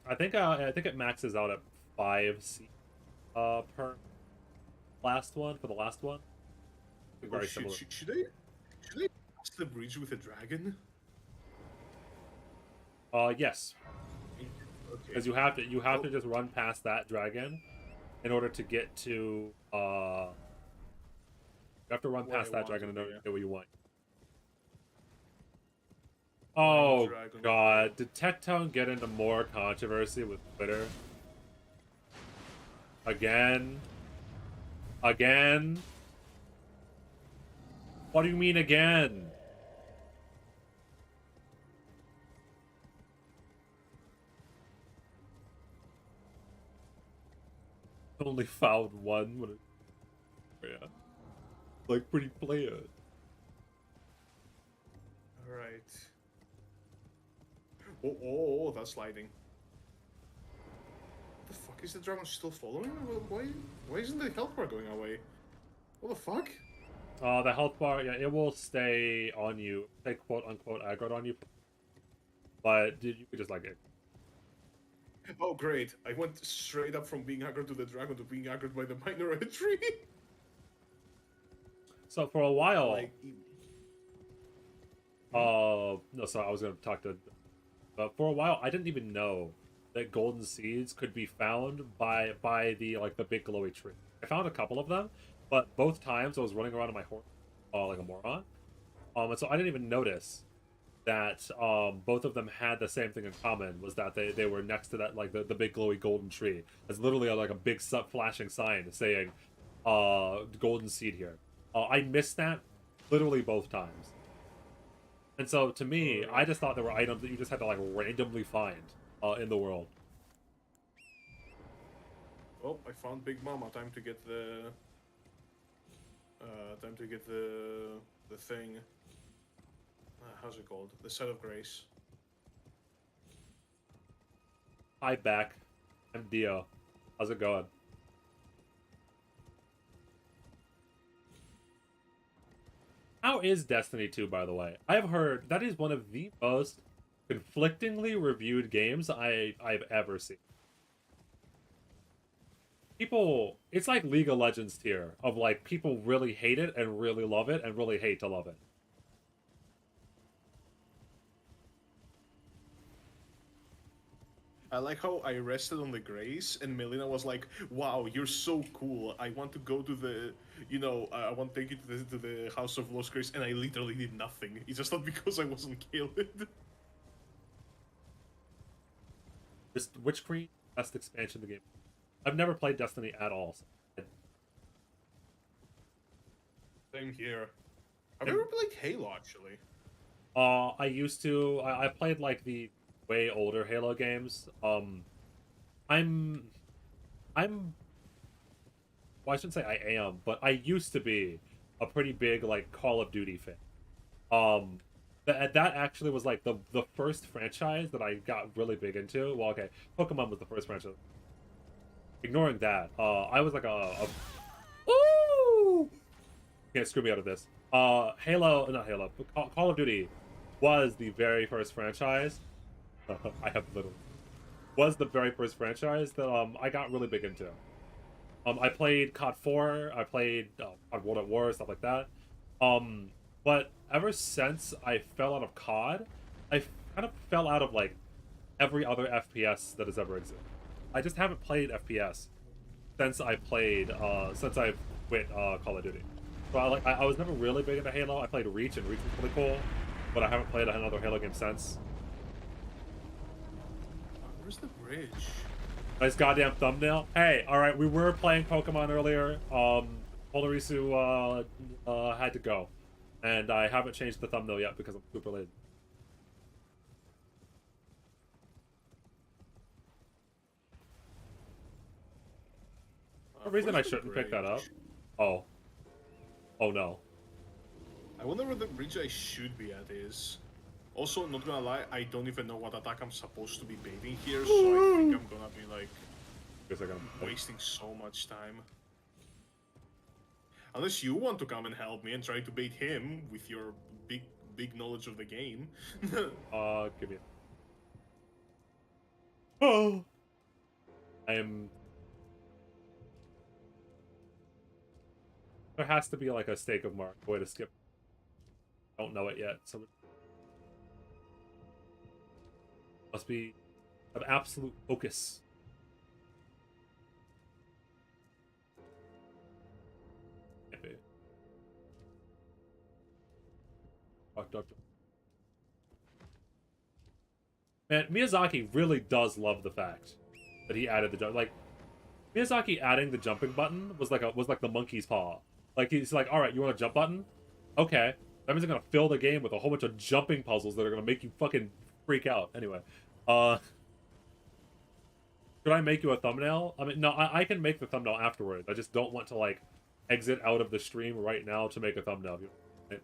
I think it maxes out at 5 seeds per last one for the last one. Very similar. Should I cross the bridge with a dragon? Yes. Okay. Because you have to just run past that dragon in order to get to you have to run Where past I that want dragon to in order be, to get what you want. Oh dragon. god, did Tectone get into more controversy with Twitter? Again? Again? What do you mean again? Only found one. What yeah. Like pretty player. Alright. Oh, that's lighting. What the fuck is the dragon still following? Why isn't the health bar going away? What the fuck? The health bar, yeah, it will stay on you. Stay quote unquote aggroed on you. But you could just like it. Oh great! I went straight up from being aggroed to the dragon to being aggroed by the minor entry. So for a while, Like, no, sorry, I was gonna talk to. But for a while, I didn't even know that golden seeds could be found by the like the big glowy tree. I found a couple of them, but both times I was running around on my horse, like a moron. And so I didn't even notice that both of them had the same thing in common, was that they were next to that like the big glowy golden tree. It's literally like a big flashing sign saying golden seed here. I missed that literally both times. And so to me, I just thought there were items that you just had to like randomly find in the world. oh, I found Big Mama. Time to get the thing. How's it called? The Set of Grace. Hi, back. I'm Dio. How's it going? How is Destiny 2, by the way? I have heard that is one of the most conflictingly reviewed games I've ever seen. People, it's like League of Legends tier of like people really hate it and really love it and really hate to love it. I like how I rested on the Grace, and Melina was like, "Wow, you're so cool. I want to go to the, I want to take you to the House of Lost Grace," and I literally did nothing. It's just not because I wasn't killed. Just Witch Queen, best expansion of the game. I've never played Destiny at all. So. Same here. I've never played Halo actually. I used to. I played like the way older Halo games. I'm well, I shouldn't say I am, but I used to be a pretty big like Call of Duty fan. That actually was like the first franchise that I got really big into. Well, okay, Pokemon was the first franchise. Ignoring that, I was like ooh, can't screw me out of this. Not Halo, but Call of Duty was the very first franchise. I have little. Was the very first franchise that I got really big into. I played COD 4, I played COD World at War, stuff like that. But ever since I fell out of COD, I kind of fell out of like every other FPS that has ever existed. I just haven't played FPS since I quit Call of Duty. So I was never really big into Halo. I played Reach, and Reach was really cool, but I haven't played another Halo game since. Where's the bridge? Nice goddamn thumbnail. Hey, alright, we were playing Pokemon earlier. Polarisu had to go. And I haven't changed the thumbnail yet because I'm super lazy. The reason I shouldn't pick that up. Oh. Oh no. I wonder where the bridge I should be at is. Also, not gonna lie, I don't even know what attack I'm supposed to be baiting here, so I think I'm gonna be like Guess I gotta wasting so much time. Unless you want to come and help me and try to bait him with your big knowledge of the game. Give me. Oh, I am. There has to be like a stake of mark way to skip. Don't know it yet, so it must be of absolute focus. Maybe. Man, Miyazaki really does love the fact that he added the jump. Like Miyazaki adding the jumping button was like the monkey's paw. Like he's like, all right, you want a jump button? Okay, that means I'm gonna fill the game with a whole bunch of jumping puzzles that are gonna make you fucking freak out. Anyway, should I make you a thumbnail? I mean, no, I can make the thumbnail afterwards. I just don't want to like exit out of the stream right now to make a thumbnail. Right?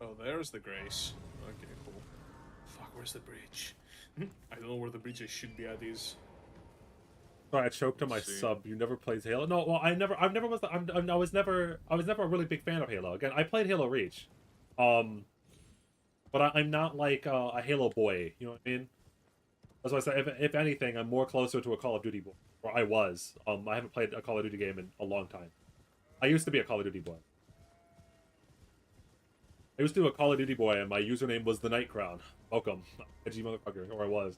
Oh, there's the Grace. Okay, cool. Fuck, where's the bridge? I don't know where the bridge I should be at is. Sorry, I choked on my sub. You never played Halo? No, well, I was never a really big fan of Halo. Again, I played Halo Reach, but I'm not like a Halo boy. You know what I mean? That's why I say, if anything, I'm more closer to a Call of Duty boy, or I was. I haven't played a Call of Duty game in a long time. I used to be a Call of Duty boy. I used to be a Call of Duty boy, and my username was the Night Crown. Welcome, edgy motherfucker, or I was.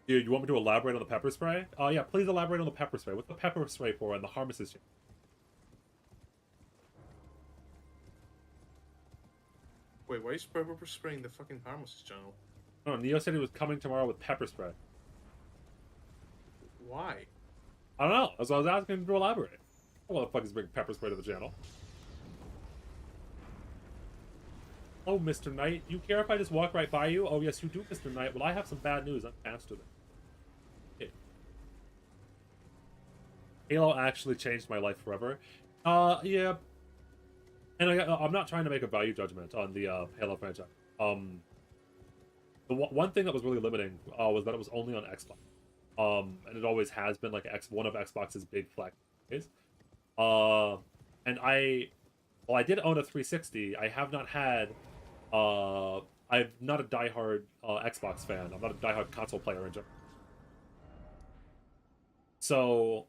Dude, you want me to elaborate on the pepper spray? Yeah, please elaborate on the pepper spray. What's the pepper spray for and the Harmoses? Wait, why is pepper spraying the fucking Harmoses channel? No, Neo said he was coming tomorrow with pepper spray. Why? I don't know. That's what I was asking him to elaborate. What the fuck is bringing pepper spray to the channel? Oh, Mr. Knight, you care if I just walk right by you? Oh, yes, you do, Mr. Knight. Well, I have some bad news. I'm faster than okay. Halo actually changed my life forever. Yeah. And I'm not trying to make a value judgment on the Halo franchise. The one thing that was really limiting was that it was only on Xbox. And it always has been like one of Xbox's big flags. And while I did own a 360, I have not had. I'm not a diehard Xbox fan. I'm not a diehard console player in general. So.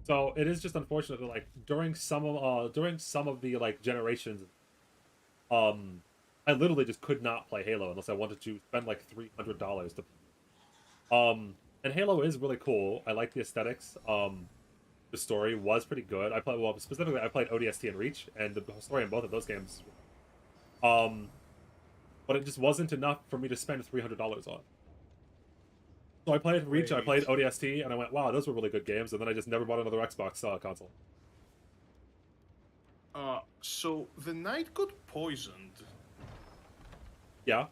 So it is just unfortunate that like during some of the like generations, I literally just could not play Halo unless I wanted to spend like $300 to. And Halo is really cool. I like the aesthetics. The story was pretty good. I played specifically. I played ODST and Reach, and the story in both of those games. But it just wasn't enough for me to spend $300 on. So I played Reach, I played ODST, and I went, wow, those were really good games, and then I just never bought another Xbox console. So the knight got poisoned. Yeah.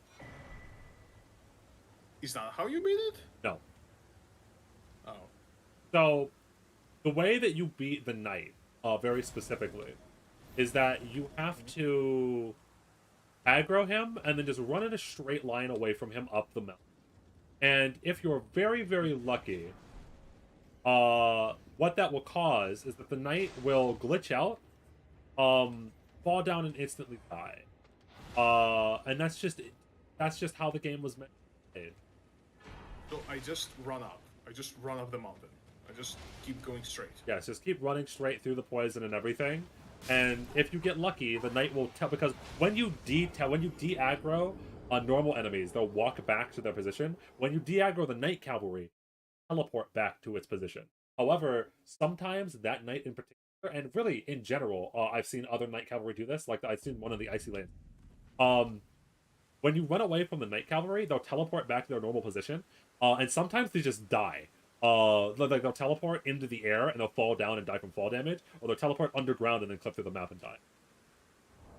Is that how you beat it? No. Oh. So, the way that you beat the knight, very specifically, is that you have to aggro him, and then just run in a straight line away from him up the mountain. And if you're very, very lucky, what that will cause is that the knight will glitch out, fall down and instantly die. And that's just how the game was made. So I just run up. I just run up the mountain. I just keep going straight. Yeah, just keep running straight through the poison and everything. And if you get lucky, the knight will tell, because when you de-aggro normal enemies, they'll walk back to their position. When you de-aggro the knight cavalry, teleport back to its position. However, sometimes that knight in particular, and really in general, I've seen other knight cavalry do this. Like I've seen one of the icy lanes. When you run away from the knight cavalry, they'll teleport back to their normal position, and sometimes they just die. Like they'll teleport into the air and they'll fall down and die from fall damage, or they'll teleport underground and then clip through the map and die.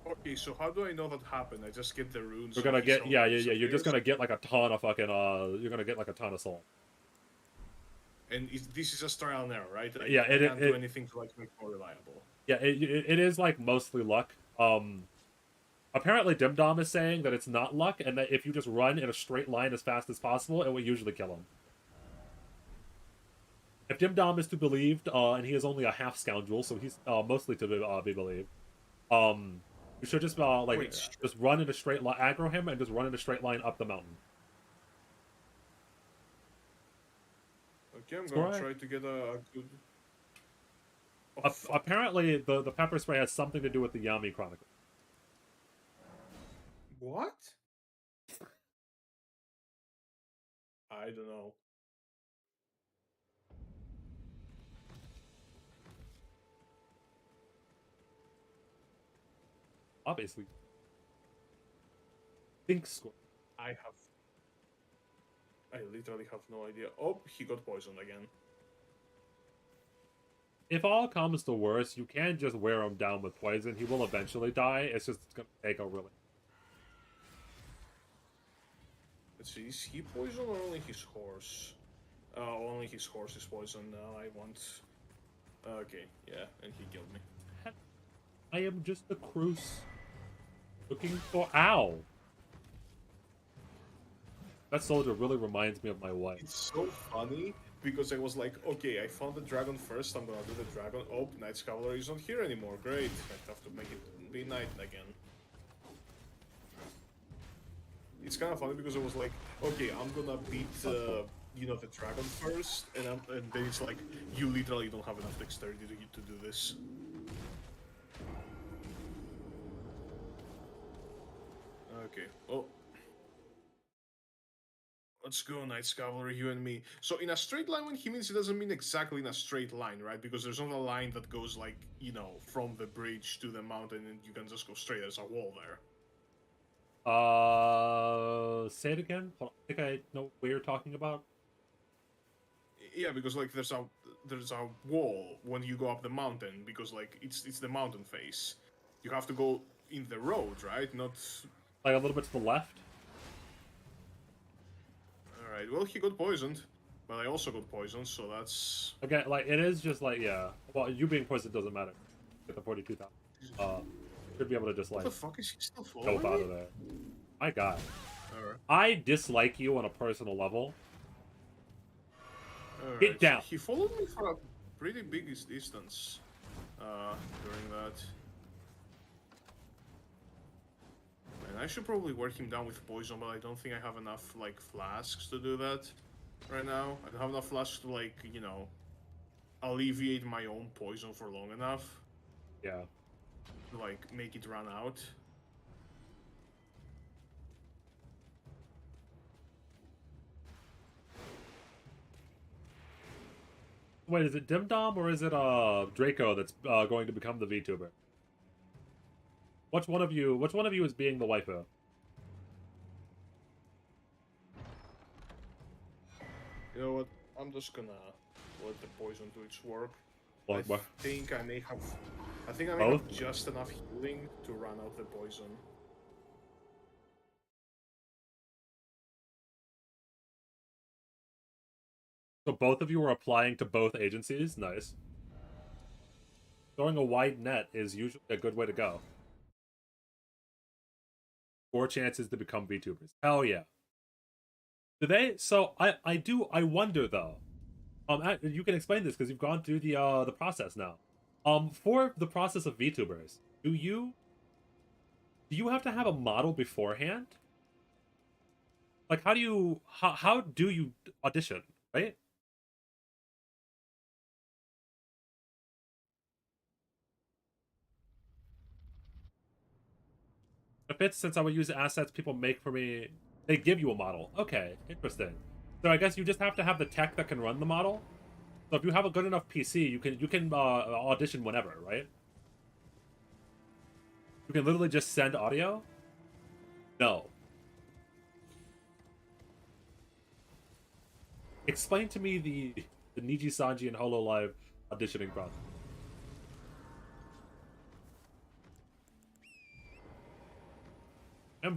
Okay, so how do I know that happened? I just get the runes. You're gonna and his get, yeah, helmet yeah, yeah. You're just gonna disappears? get like a ton of fucking, you're gonna get like a ton of soul. And this is just trial and error, right? Yeah, I can't do anything to like make it more reliable. Yeah, it is like mostly luck. Apparently Dim Dom is saying that it's not luck, and that if you just run in a straight line as fast as possible, it will usually kill him. If Dim Dom is to be believed, and he is only a half scoundrel, so he's mostly to be believed. You should just just run in a straight line, aggro him, and just run in a straight line up the mountain. Okay, I'm gonna try to get a good. Apparently, the pepper spray has something to do with the Yami Chronicle. What? I don't know. Obviously. Think score. I literally have no idea. Oh, he got poisoned again. If all comes to worse, you can just wear him down with poison. He will eventually die. It's just gonna take a really. Let's see, is he poisoned or only his horse? Only his horse is poisoned now. I want. Okay, yeah, and he killed me. I am just a Cruz looking for. Ow! That soldier really reminds me of my wife. It's so funny because I was like, okay, I found the dragon first. I'm gonna do the dragon. Oh, Knight's Cavalry is not here anymore. Great. I have to make it be night again. It's kind of funny because I was like, okay, I'm gonna beat you know, the dragon first, and then it's like you literally don't have enough dexterity to do this. Okay. Oh. Let's go, Knight's Cavalry, you and me. So in a straight line, when he means, it doesn't mean exactly in a straight line, right? Because there's not a line that goes like, you know, from the bridge to the mountain and you can just go straight. There's a wall there. Say it again. I think I know what you're talking about. Yeah, because like there's a wall when you go up the mountain because like it's the mountain face. You have to go in the road, right? Not like a little bit to the left. All right. Well, he got poisoned, but I also got poisoned, so that's Again, like it is just like yeah. Well, you being poisoned doesn't matter. Get the 42,000. Should be able to just like. What the fuck is he still following Dope out me? of there. My God. Alright. I dislike you on a personal level. Alright, Get down. So he followed me for a pretty big distance during that. And I should probably work him down with poison, but I don't think I have enough like flasks to do that right now. I don't have enough flasks to like, you know, alleviate my own poison for long enough. Yeah. To like make it run out. Wait, is it Dim Dom or is it Draco that's going to become the VTuber? Which one of you is being the waifu? You know what? I'm just gonna let the poison do its work. What? I think I may have just enough healing to run out the poison. So both of you are applying to both agencies? Nice. Throwing a wide net is usually a good way to go. 4 chances to become VTubers. Hell yeah. Do they? So I wonder though. You can explain this because you've gone through the process now. For the process of VTubers, do you have to have a model beforehand? Like how do you audition, right? If it's since I would use assets people make for me, they give you a model. Okay, interesting. So I guess you just have to have the tech that can run the model. So if you have a good enough PC, you can audition whenever, right? You can literally just send audio. No. Explain to me the Niji Sanji and HoloLive auditioning process.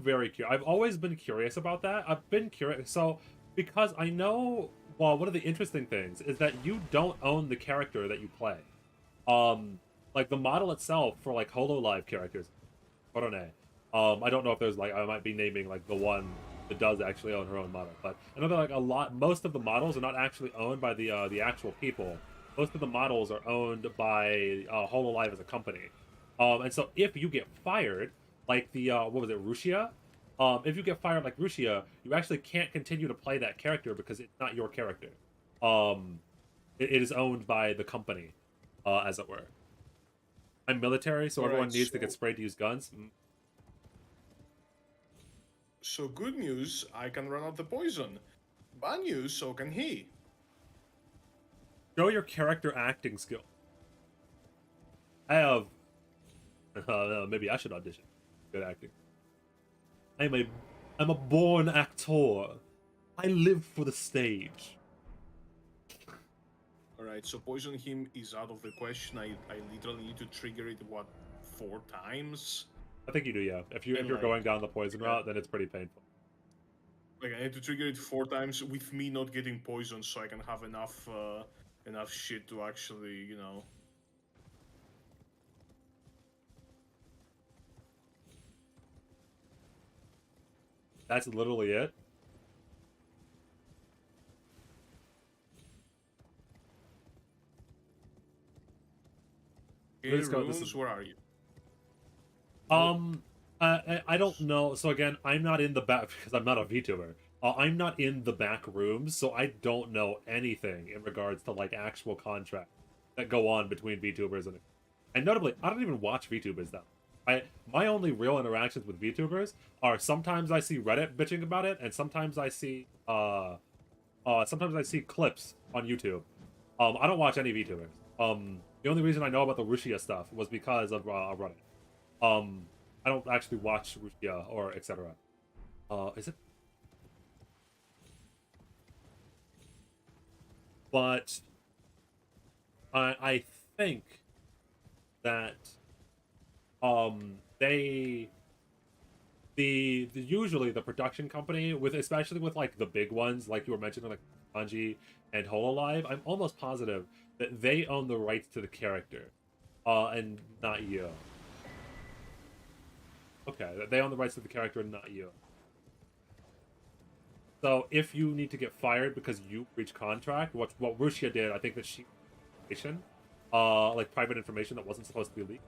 very curious. I've always been curious about that. I've been curious. So, because I know, well, one of the interesting things is that you don't own the character that you play. Like the model itself for like HoloLive characters, Korone. I don't know if there's like, I might be naming like the one that does actually own her own model, but I know that like most of the models are not actually owned by the actual people. Most of the models are owned by HoloLive as a company. And so if you get fired, like the what was it, Rushia? If you get fired like Rushia, you actually can't continue to play that character because it's not your character. It is owned by the company, as it were. I'm military, so everyone needs to get sprayed to use guns. So good news, I can run out the poison. Bad news, so can he. Show your character acting skill. I have. Maybe I should audition. Good acting. I'm a born actor. I live for the stage. Alright, so poison him is out of the question. I literally need to trigger it, what, 4 times? I think you do, yeah. If you're like, going down the poison route, then it's pretty painful. Like, I need to trigger it 4 times with me not getting poisoned, so I can have enough enough shit to actually, you know. That's literally it. Okay, Runes, where are you? I don't know. So again, I'm not in the back because I'm not a VTuber. I'm not in the back rooms, so I don't know anything in regards to like actual contracts that go on between VTubers and notably, I don't even watch VTubers though. My only real interactions with VTubers are sometimes I see Reddit bitching about it, and sometimes I see clips on YouTube. I don't watch any VTubers. The only reason I know about the Rushia stuff was because of Reddit. I don't actually watch Rushia or etc. Is it? But I think that usually the production company especially with like the big ones like you were mentioning like Bungie and HoloLive, I'm almost positive that they own the rights to the character, and not you. Okay, they own the rights to the character and not you. So if you need to get fired because you breach contract, what Rushia did, I think that she like private information that wasn't supposed to be leaked.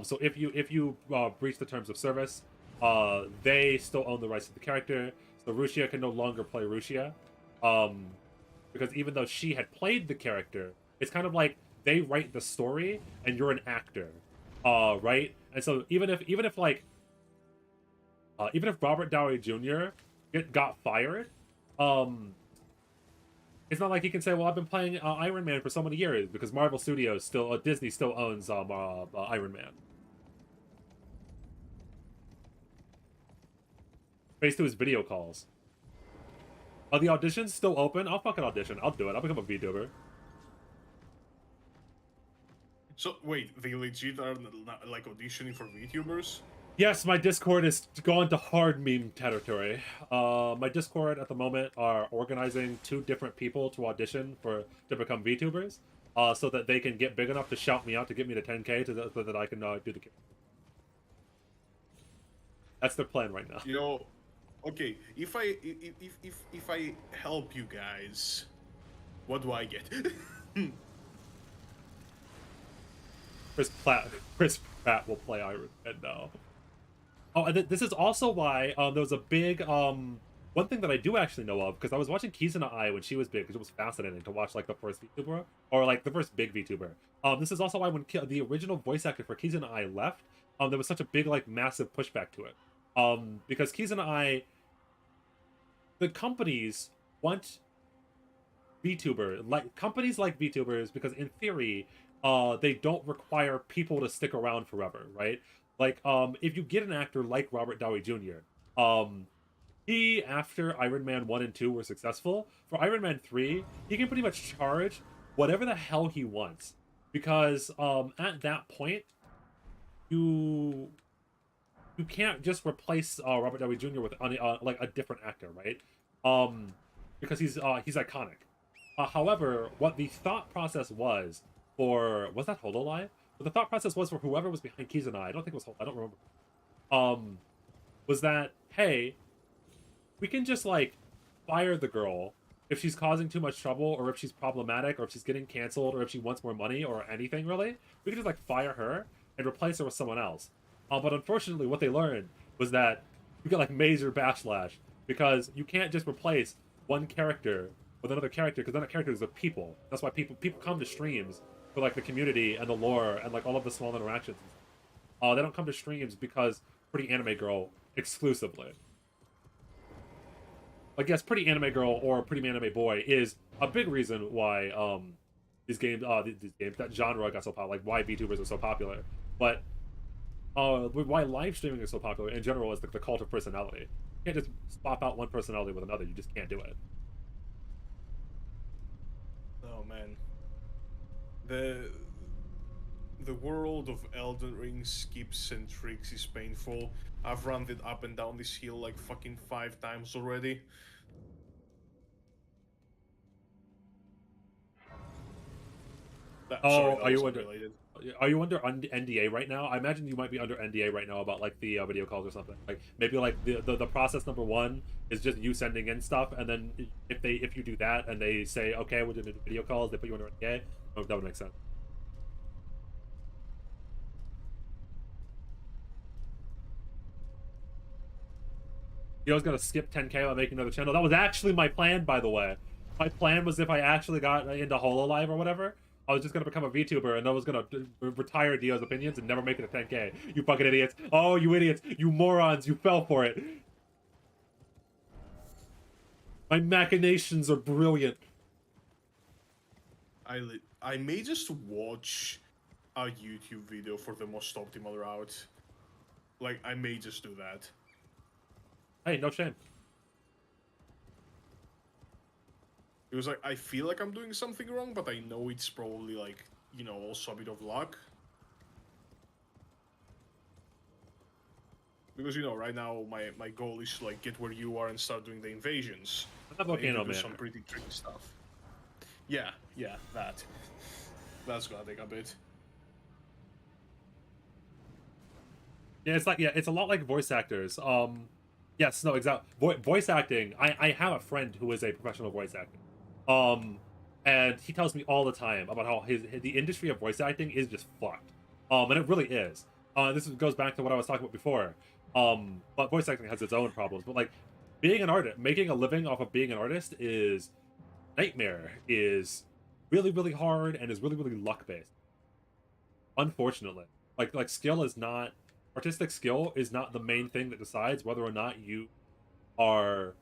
So if you breach the terms of service, they still own the rights to the character. So Rushia can no longer play Rushia, because even though she had played the character, it's kind of like they write the story and you're an actor, right? And so even if Robert Downey Jr. got fired, it's not like he can say, well, I've been playing Iron Man for so many years, because Marvel Studios Disney still owns Iron Man. Based to his video calls. Are the auditions still open? I'll fucking audition. I'll do it. I'll become a VTuber. So, wait, they legit are like auditioning for VTubers? Yes, my Discord is gone to hard meme territory. My Discord at the moment are organizing 2 different people to audition to become VTubers, so that they can get big enough to shout me out to get me to 10K so that I can do the. That's their plan right now. You know, okay, if I help you guys, what do I get? Chris Pratt will play Iron Man now. Oh, and this is also why there was a big one thing that I do actually know of, because I was watching Kizuna Ai when she was big, because it was fascinating to watch like the first VTuber, or like the first big VTuber. This is also why when the original voice actor for Kizuna Ai left, there was such a big like massive pushback to it, because Kizuna Ai, the companies want companies like VTubers because in theory they don't require people to stick around forever, right? Like, if you get an actor like Robert Downey Jr., he, after Iron Man 1 and 2 were successful, for Iron Man 3, he can pretty much charge whatever the hell he wants. Because, at that point, you can't just replace Robert Downey Jr. with like a different actor, right? Because he's iconic. However, what the thought process was was that HoloLive? What the thought process was for whoever was behind Keys and I don't think it was I don't remember. Was that, hey, we can just like fire the girl if she's causing too much trouble, or if she's problematic, or if she's getting canceled, or if she wants more money, or anything really. We can just like fire her and replace her with someone else. But unfortunately, what they learned was that you get like major backlash because you can't just replace one character with another character, because then that character is a people. That's why people come to streams for like the community and the lore and like all of the small interactions. They don't come to streams because Pretty Anime Girl exclusively. Like, yes, Pretty Anime Girl or Pretty Anime Boy is a big reason why these games, that genre got so popular, like why VTubers are so popular. But why live streaming is so popular in general is the cult of personality. You can't just swap out one personality with another. You just can't do it. Oh man, the world of Elden Ring skips and tricks is painful. I've run it up and down this hill like fucking 5 times already. Are you under NDA right now? I imagine you might be under NDA right now about like the video calls or something. Like maybe like the process number 1 is just you sending in stuff, and then if you do that and they say okay, we're doing video calls, they put you under NDA. Oh, that would make sense. I was gonna skip 10K while making another channel. That was actually my plan, by the way. My plan was if I actually got into HoloLive or whatever, I was just gonna become a VTuber and I was gonna retire Dio's opinions and never make it to 10K. You fucking idiots! Oh, you idiots! You morons! You fell for it. My machinations are brilliant. I may just watch a YouTube video for the most optimal route. Like, I may just do that. Hey, no shame. It was like, I feel like I'm doing something wrong, but I know it's probably like, you know, also a bit of luck. Because, you know, right now my goal is to like get where you are and start doing the invasions. I'm Volcano do Man. some pretty tricky stuff. Yeah, that. That's gonna take a bit. Yeah, it's a lot like voice actors. Yes, no, exactly. Voice acting. I have a friend who is a professional voice actor. And he tells me all the time about how the industry of voice acting is just fucked. And it really is. This goes back to what I was talking about before. But voice acting has its own problems. But like being an artist, making a living off of being an artist is nightmare. Is really, really hard and is really, really luck based. Unfortunately, like skill is not. Artistic skill is not the main thing that decides whether or not you are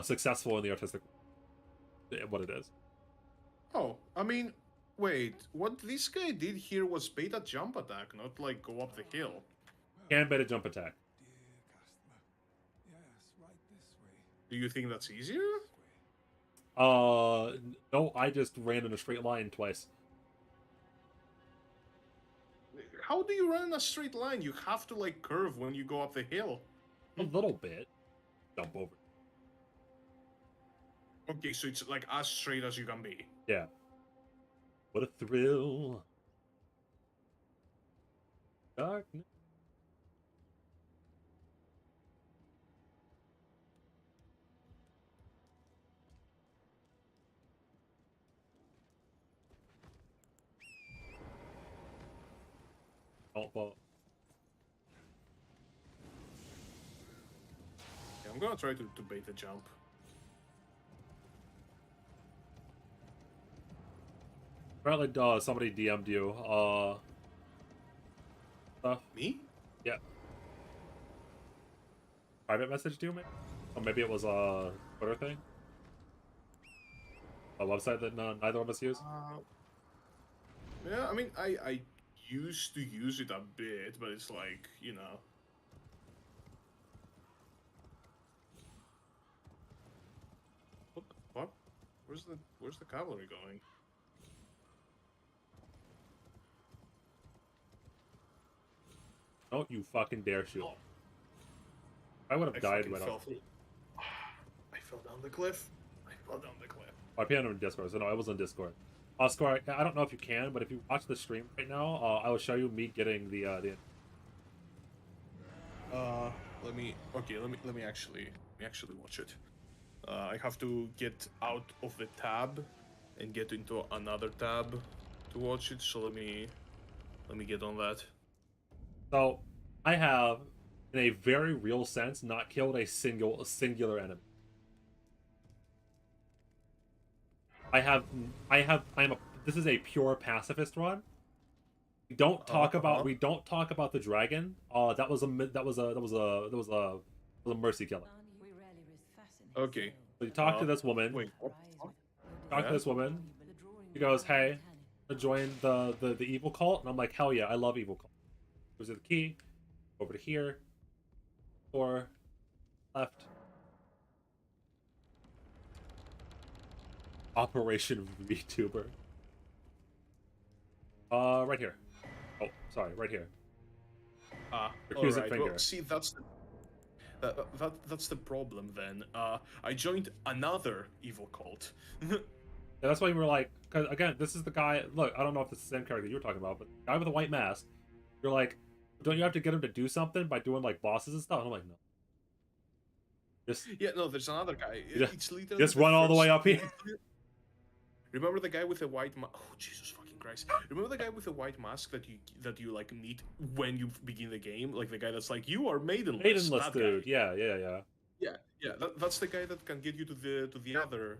successful in the artistic what it is. Oh, I mean, wait, what this guy did here was bait a jump attack, not like go up the hill. Can bait a jump attack. Do you think that's easier? No, I just ran in a straight line twice. How do you run in a straight line? You have to like curve when you go up the hill. A little bit. Jump over. Okay, so it's like as straight as you can be. Yeah. What a thrill. Darkness. Don't fall. Yeah, I'm gonna try to bait the jump. Apparently, somebody DM'd you. Stuff. Me? Yeah. Private message to you, maybe? Or maybe it was a Twitter thing? A website that neither of us use? Yeah, I mean, I used to use it a bit, but it's like, you know. What? Where's the cavalry going? Don't you fucking dare shoot. I would have died fucking right fell off. through. I fell down the cliff. I fell down the cliff. I pinned on Discord, so no, I was on Discord. Score, I don't know if you can, but if you watch the stream right now, I will show you me getting the Let me actually watch it. I have to get out of the tab and get into another tab to watch it. So let me get on that. So I have, in a very real sense, not killed a singular enemy. This is a pure pacifist run. We don't talk about the dragon. That was a mercy killing. Okay. So you talk to this woman. Wait, what? Talk to this woman. She goes, "Hey, join the evil cult," and I'm like, "Hell yeah, I love evil cult." Here's the key. Over to here. Or left. Operation VTuber. Right here. Oh, sorry, right here. Recusant Alright. finger. Well, see, that's the problem then. I joined another evil cult. Yeah, that's why we were like, because again, this is the guy. Look, I don't know if this is the same character you were talking about, but the guy with a white mask. You're like, don't you have to get him to do something by doing like bosses and stuff? And I'm like, no. Yeah, no, there's another guy. Yeah, It's literally just run all the way up here. Remember the guy with the white mask? Oh, Jesus fucking Christ! Remember the guy with the white mask that you like meet when you begin the game? Like the guy that's like, you are maidenless. Maidenless that dude. guy. Yeah. Yeah. That's the guy that can get you to the other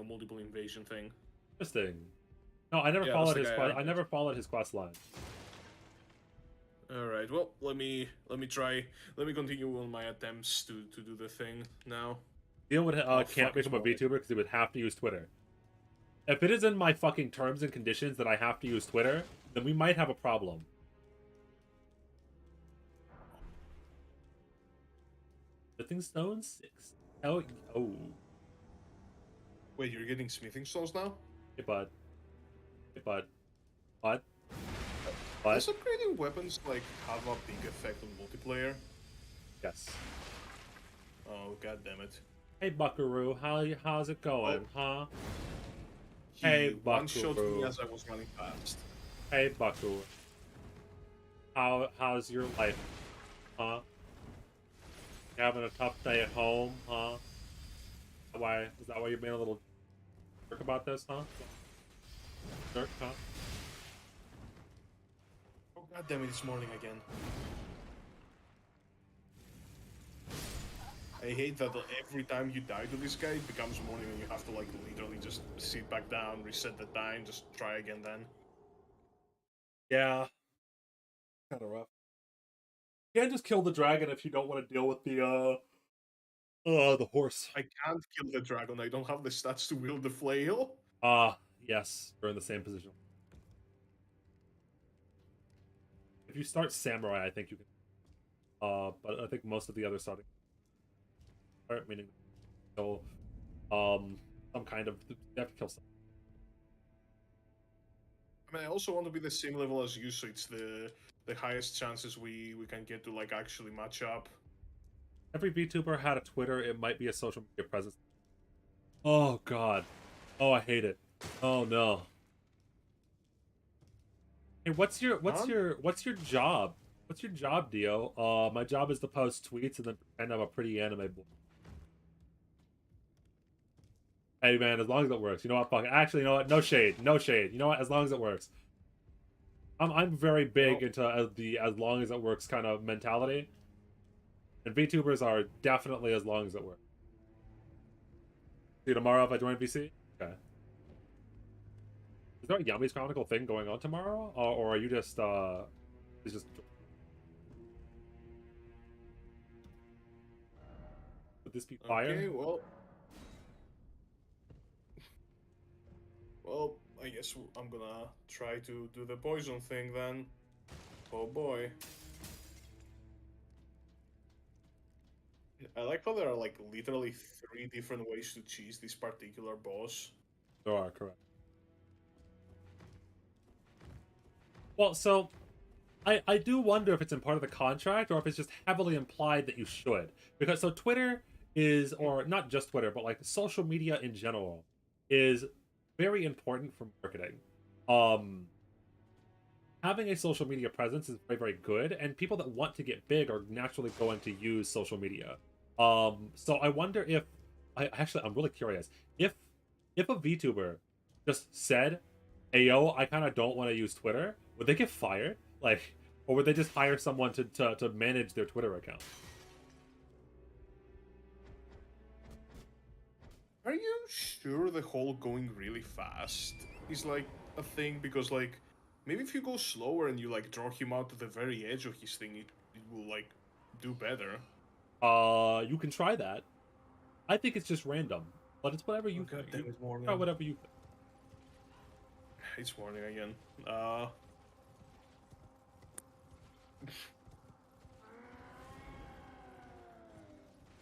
multiple invasion thing. Interesting. No, I never Yeah, followed that's his the quest. guy I never followed his quest line. All right. Well, let me try. Let me continue on my attempts to do the thing now. Deal would Oh, can't fuck, it's become a rolling. VTuber because he would have to use Twitter. If it is in my fucking terms and conditions that I have to use Twitter, then we might have a problem. Smithing Stone 6. Oh. Wait, you're getting smithing stones now? Hey, bud. What? Does upgrading weapons like have a big effect on multiplayer? Yes. Oh, god damn it. Hey, Buckaroo. How's it going, huh? He Hey, one-shot me Buckaroo. as I was running fast. Hey, Buckaroo. How's your life, huh? You having a tough day at home, huh? Is that why you're being a little jerk about this, huh? Jerk, huh? Oh god damn it, it's morning again. I hate that every time you die to this guy, it becomes morning and you have to like literally just sit back down, reset the time, just try again then. Yeah. Kind of rough. You can't just kill the dragon if you don't want to deal with the horse. I can't kill the dragon, I don't have the stats to wield the flail. Yes, you're in the same position. If you start samurai, I think you can. But I think most of the other starting meaning so some kind of you have to kill something. I mean, I also want to be the same level as you, so it's the highest chances we can get to like actually match up. Every VTuber had a Twitter, it might be a social media presence. Oh god. Oh, I hate it. Oh no. Hey, what's your job? What's your job, Dio? My job is to post tweets and then pretend I'm a pretty anime boy. Hey man, as long as it works. You know what? Fuck. Actually, you know what? No shade. No shade. You know what? As long as it works. I'm very big into the as long as it works kind of mentality. And VTubers are definitely as long as it works. See you tomorrow if I join VC? Okay. Is there a Yami's Chronicle thing going on tomorrow? Or are you just it's just would this be fire? Okay, well, I guess I'm gonna try to do the poison thing then. Oh boy. I like how there are like literally 3 different ways to cheese this particular boss. There are, correct. Well, so I do wonder if it's in part of the contract or if it's just heavily implied that you should. Because so Twitter is, or not just Twitter, but like social media in general is very important for marketing. Um, Having a social media presence is very, very good, and people that want to get big are naturally going to use social media. So I wonder if I'm really curious if a VTuber just said, "Hey yo, I kind of don't want to use Twitter," would they get fired? Like, or would they just hire someone to manage their Twitter account? Are you sure the whole going really fast is like a thing? Because like maybe if you go slower and you like draw him out to the very edge of his thing, it will like do better. You can try that. I think it's just random, but it's whatever you God think. damn it, morning. Try whatever you think. It's morning again.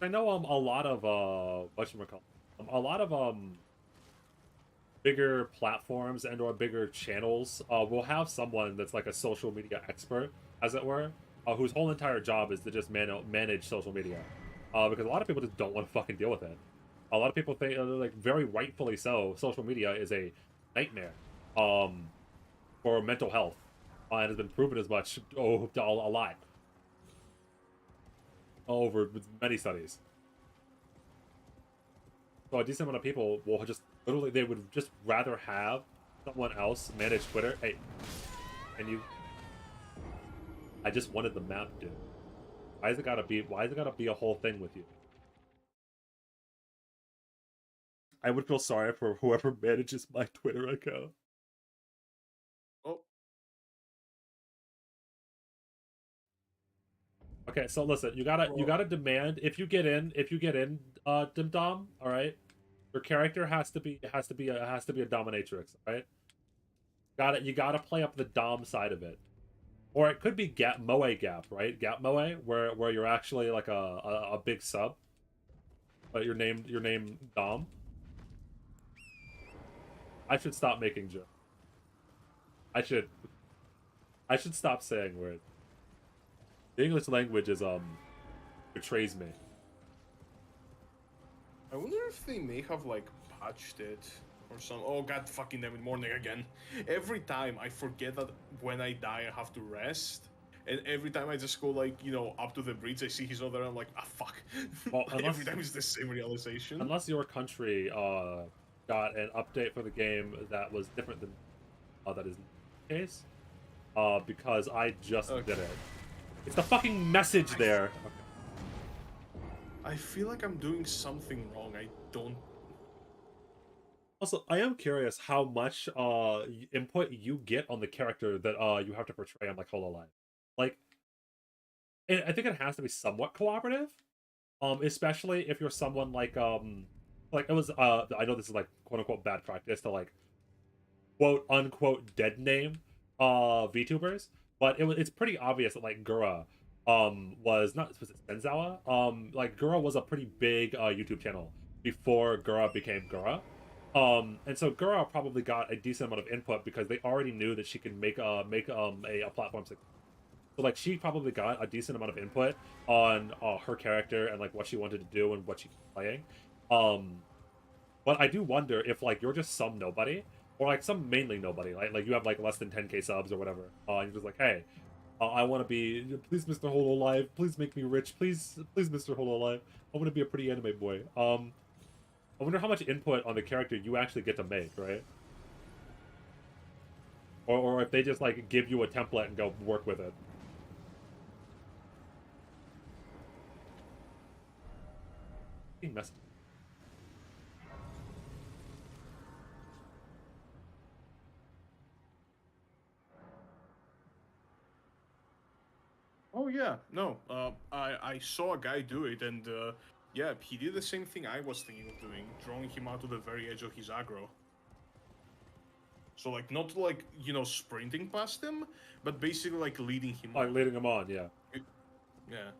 I know a lot of whatchamacallit, a lot of bigger platforms and or bigger channels will have someone that's like a social media expert, as it were, whose whole entire job is to just manage social media. Because a lot of people just don't want to fucking deal with it. A lot of people think, like very rightfully so, social media is a nightmare for mental health, and has been proven as much a lot over many studies. So a decent amount of people will just literally, they would just rather have someone else manage Twitter. Hey, and you, I just wanted the map, dude. Why is it gotta be a whole thing with you? I would feel sorry for whoever manages my Twitter account. Oh, Okay, so listen, you gotta demand if you get in, Dim Dom, all right. Your character has to be a dominatrix, right? You gotta play up the Dom side of it, or it could be Moe Gap, right? Gap Moe, where you're actually like a big sub, but you're named Dom. I should stop making jokes. I should stop saying words. The English language is betrays me. I wonder if they may have like patched it or some. Oh god, fucking damn it, morning again. Every time I forget that when I die I have to rest, and every time I just go like up to the bridge, I see he's over there. I'm like, ah fuck. Well, every time it's the same realization. Unless your country got an update for the game that was different than that is the case. Because I just did it. It's the fucking message there. Okay. I feel like I'm doing something wrong. I don't. Also, I am curious how much input you get on the character that you have to portray on like HoloLive. Like, I think it has to be somewhat cooperative. Especially if you're someone like it was I know this is like quote unquote bad practice to like quote unquote dead name VTubers, but it's pretty obvious that like Gura was it Senzawa? Like Gura was a pretty big YouTube channel before Gura became Gura. And so Gura probably got a decent amount of input because they already knew that she could make a platform success. So like she probably got a decent amount of input on her character and like what she wanted to do and what she was playing. But I do wonder if like you're just some nobody or like some mainly nobody, like you have like less than 10k subs or whatever. You're just like, hey, I want to be, please, Mr. Hololive, please make me rich, please, Mr. Hololive. I want to be a pretty anime boy. I wonder how much input on the character you actually get to make, right? Or if they just like give you a template and go work with it. Message. Oh yeah, no. I saw a guy do it, and yeah, he did the same thing I was thinking of doing, drawing him out to the very edge of his aggro. So like not like sprinting past him, but basically like leading him. Like leading him on, yeah. Yeah.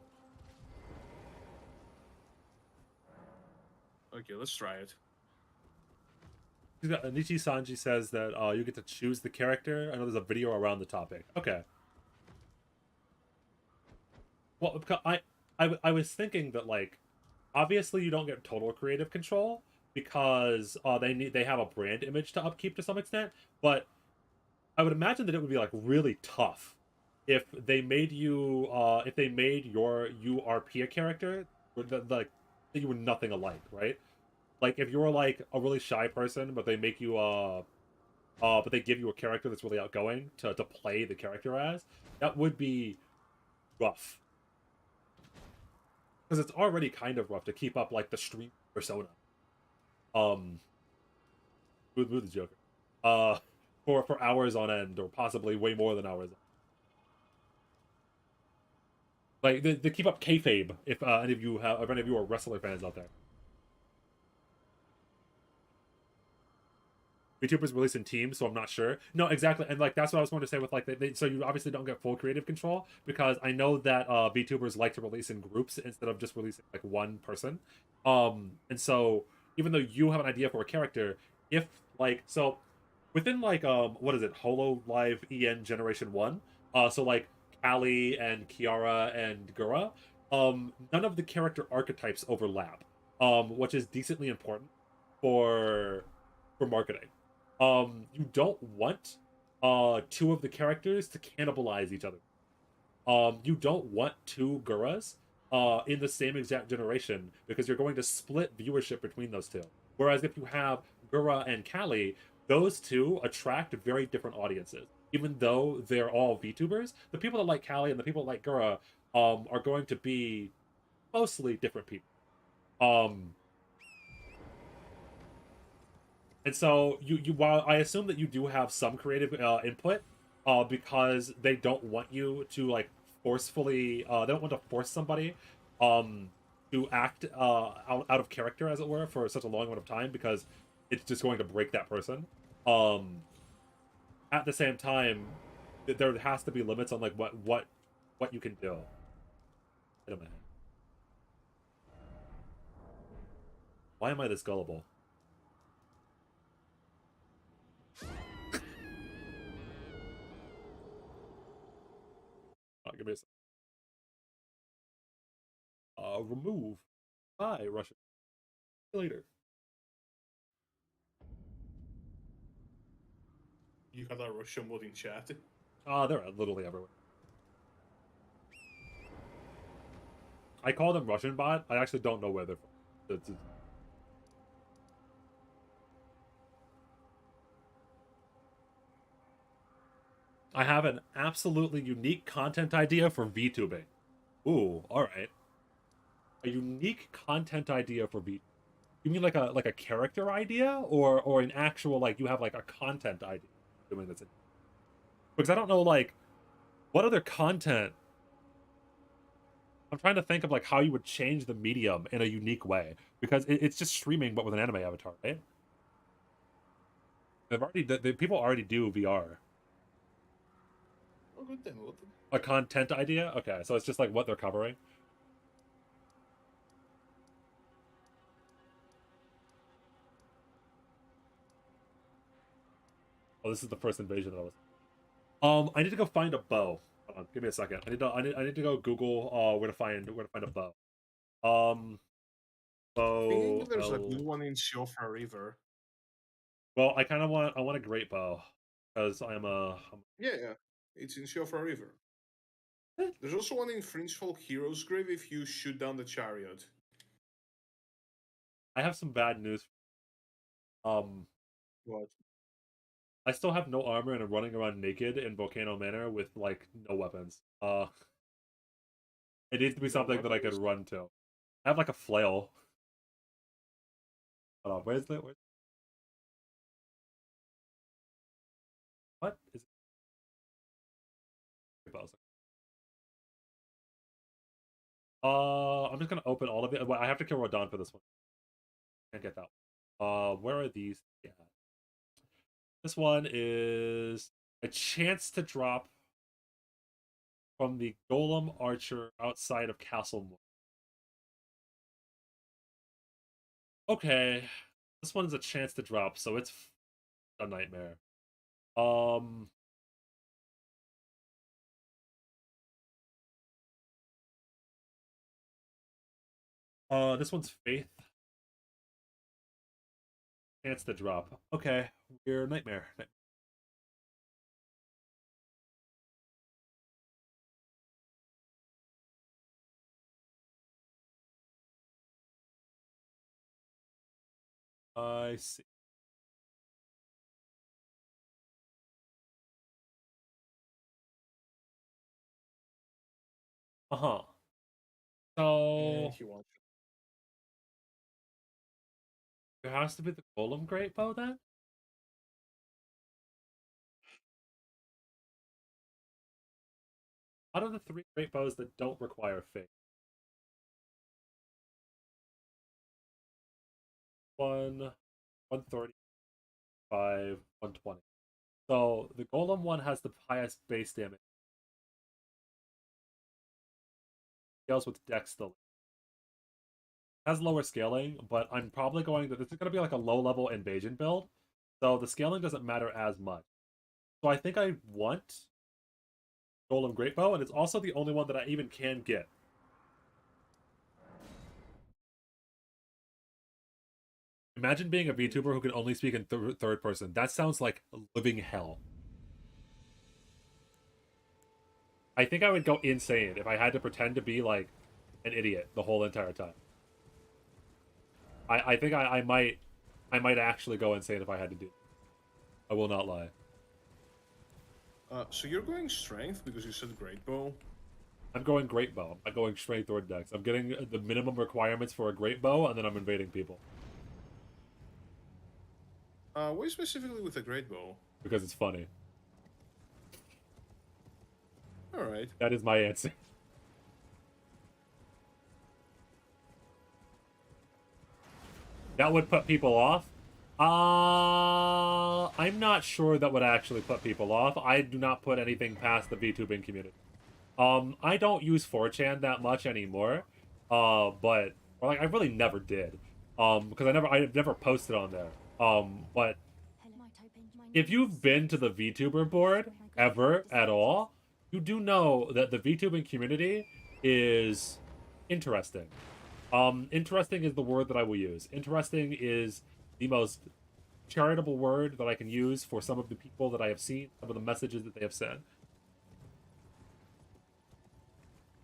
Okay, let's try it. Nichi Sanji says that you get to choose the character. I know there's a video around the topic. Okay. Well, because I was thinking that like obviously you don't get total creative control because they have a brand image to upkeep to some extent, but I would imagine that it would be like really tough if they made you if they made you RP a character like that you were nothing alike, right? Like if you were like a really shy person, but they make you but they give you a character that's really outgoing to play the character as, that would be rough. Because it's already kind of rough to keep up like the stream persona. With the Joker. For hours on end, or possibly way more than hours. Like they keep up kayfabe if any of you are wrestler fans out there. VTubers release in teams, so I'm not sure. No, exactly, and like that's what I was going to say with like so you obviously don't get full creative control because I know that VTubers like to release in groups instead of just releasing like one person. And so even though you have an idea for a character, if like so within like what is it, Holo Live EN Generation 1, so like Callie and Kiara and Gura, none of the character archetypes overlap, which is decently important for marketing. You don't want two of the characters to cannibalize each other. You don't want two Guras in the same exact generation because you're going to split viewership between those two. Whereas if you have Gura and Callie, those two attract very different audiences. Even though they're all VTubers, the people that like Callie and the people that like Gura are going to be mostly different people. And so you while I assume that you do have some creative input, because they don't want you to like forcefully they don't want to force somebody to act out of character, as it were, for such a long amount of time because it's just going to break that person. At the same time, there has to be limits on like what you can do. Why am I this gullible? Give me a second. Remove. Hi, Russia. See you later. You had a Russian mod in chat. They're literally everywhere. I call them Russian bot. I actually don't know where they're from. I have an absolutely unique content idea for VTubing. Ooh, all right. A unique content idea for V. You mean like a character idea, or an actual like you have like a content idea doing this? Because I don't know like what other content. I'm trying to think of like how you would change the medium in a unique way because it's just streaming but with an anime avatar, right? They've already people already do VR. Oh, good then. A content idea? Okay, so it's just like what they're covering. Oh, this is the first invasion that I was. I need to go find a bow. Hold on, give me a second. I need to go Google where to find a bow. Bow. I think there's a good one in Siofra River. Well, I want a great bow because Yeah, it's in Siofra River. There's also one in Fringefolk Heroes Grave if you shoot down the chariot. I have some bad news. What? I still have no armor and I'm running around naked in Volcano Manor with like no weapons. It needs to be something that I could run to. I have like a flail. Hold on, where's the what is it? I'm just gonna open all of it. Well, I have to kill Rodon for this one. Can't get that one. Where are these? Yeah. This one is a chance to drop from the Golem Archer outside of Castle Moor. Okay. This one's a chance to drop, so it's a nightmare. This one's Faith. Chance to drop. Okay, we're Nightmare. I see. Uh-huh. So And he wants. there has to be the Golem Great Bow then? Out of the 3 great bows that don't require Faith. 135, 120. So the Golem one has the highest base damage. Scales with Dex still. Has lower scaling, but I'm probably going to. This is going to be like a low level invasion build. So the scaling doesn't matter as much. So I think I want Golem Great Bow, and it's also the only one that I even can get. Imagine being a VTuber who can only speak in third person. That sounds like living hell. I think I would go insane if I had to pretend to be like an idiot the whole entire time. I think I might actually go insane if I had to do it. I will not lie. So you're going strength because you said great bow. I'm going great bow. I'm going strength or dex. I'm getting the minimum requirements for a great bow, and then I'm invading people. Why specifically with a great bow? Because it's funny. All right. That is my answer. That would put people off. I'm not sure that would actually put people off. I do not put anything past the VTubing community. I don't use 4chan that much anymore. But I really never did. Because I've never posted on there. But if you've been to the VTuber board ever at all, you do know that the VTubing community is interesting. Interesting is the word that I will use. Interesting is the most charitable word that I can use for some of the people that I have seen, some of the messages that they have sent.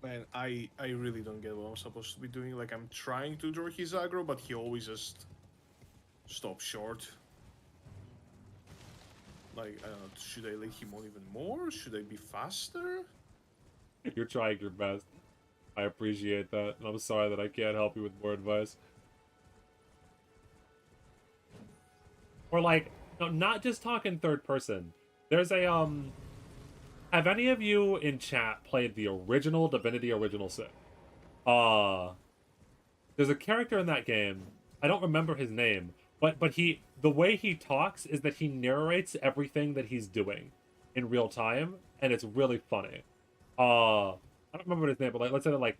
Man, I really don't get what I'm supposed to be doing. Like, I'm trying to draw his aggro, but he always just stops short. Like, should I let him on even more? Should I be faster? You're trying your best. I appreciate that, and I'm sorry that I can't help you with more advice. Or like, no, not just talking third person. There's a have any of you in chat played the original Divinity Original Sin? There's a character in that game. I don't remember his name, but the way he talks is that he narrates everything that he's doing in real time, and it's really funny. I don't remember his name, but let's say that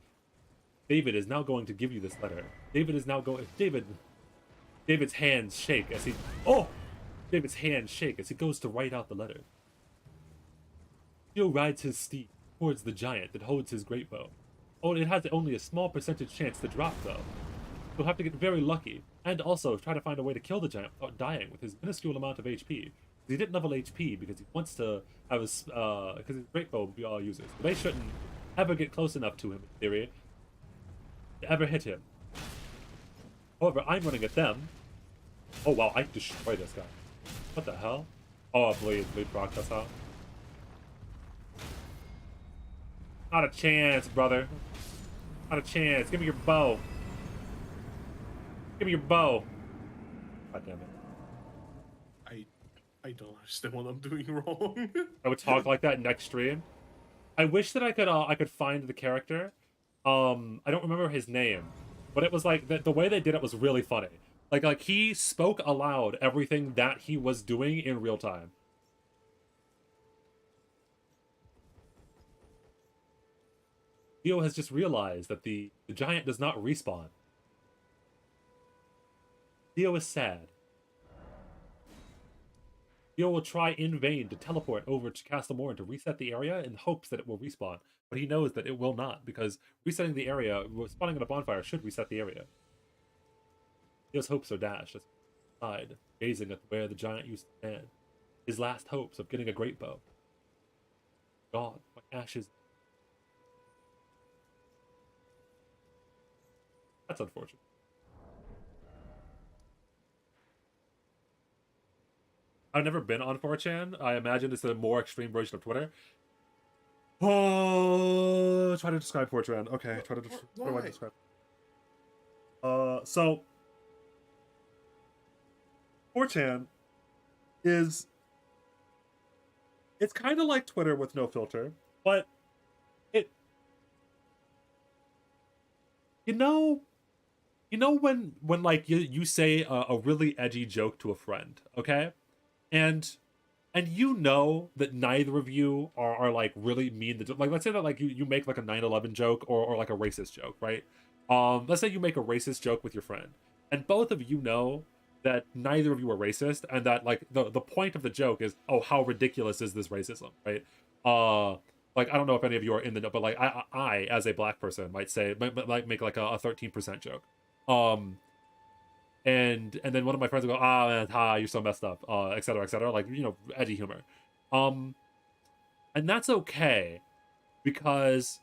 David is now going to give you this letter. David's hands shake as he David's hands shake as he goes to write out the letter. Theo rides his steed towards the giant that holds his great bow. Oh, it has only a small percentage chance to drop though. You'll have to get very lucky, and also try to find a way to kill the giant without dying with his minuscule amount of HP. He didn't level HP because he wants to have his because his great bow be all users. They shouldn't ever get close enough to him in theory to ever hit him. However, I'm running at them. Oh wow, I destroy this guy. What the hell? Oh, bleed proc, that's how. Not a chance, brother. Not a chance. Give me your bow. Give me your bow. God damn it. I don't understand what I'm doing wrong. I would talk like that next stream. I wish that I could find the character. I don't remember his name, but it was like the way they did it was really funny. Like he spoke aloud everything that he was doing in real time. Theo has just realized that the giant does not respawn. Theo is sad. Theo will try in vain to teleport over to Castle Morn to reset the area in hopes that it will respawn, but he knows that it will not, because resetting the area, spawning in a bonfire should reset the area. Theo's hopes are dashed as he died, gazing at where the giant used to stand. His last hopes of getting a great bow. God, my ashes. That's unfortunate. I've never been on 4chan. I imagine it's a more extreme version of Twitter. Oh, try to describe 4chan. Okay, try to what do I describe? So 4chan is it's kind of like Twitter with no filter, but it you know when like you say a really edgy joke to a friend, okay? And you know that neither of you are like really mean to, like, let's say that like you make like a 9/11 joke or like a racist joke, right? Let's say you make a racist joke with your friend, and both of you know that neither of you are racist, and that like the point of the joke is, oh, how ridiculous is this racism, right? Like, I don't know if any of you are in the know, but like I as a black person might make like a 13% joke. And then one of my friends will go, ah, man, you're so messed up, et cetera, like, you know, edgy humor. And that's okay, because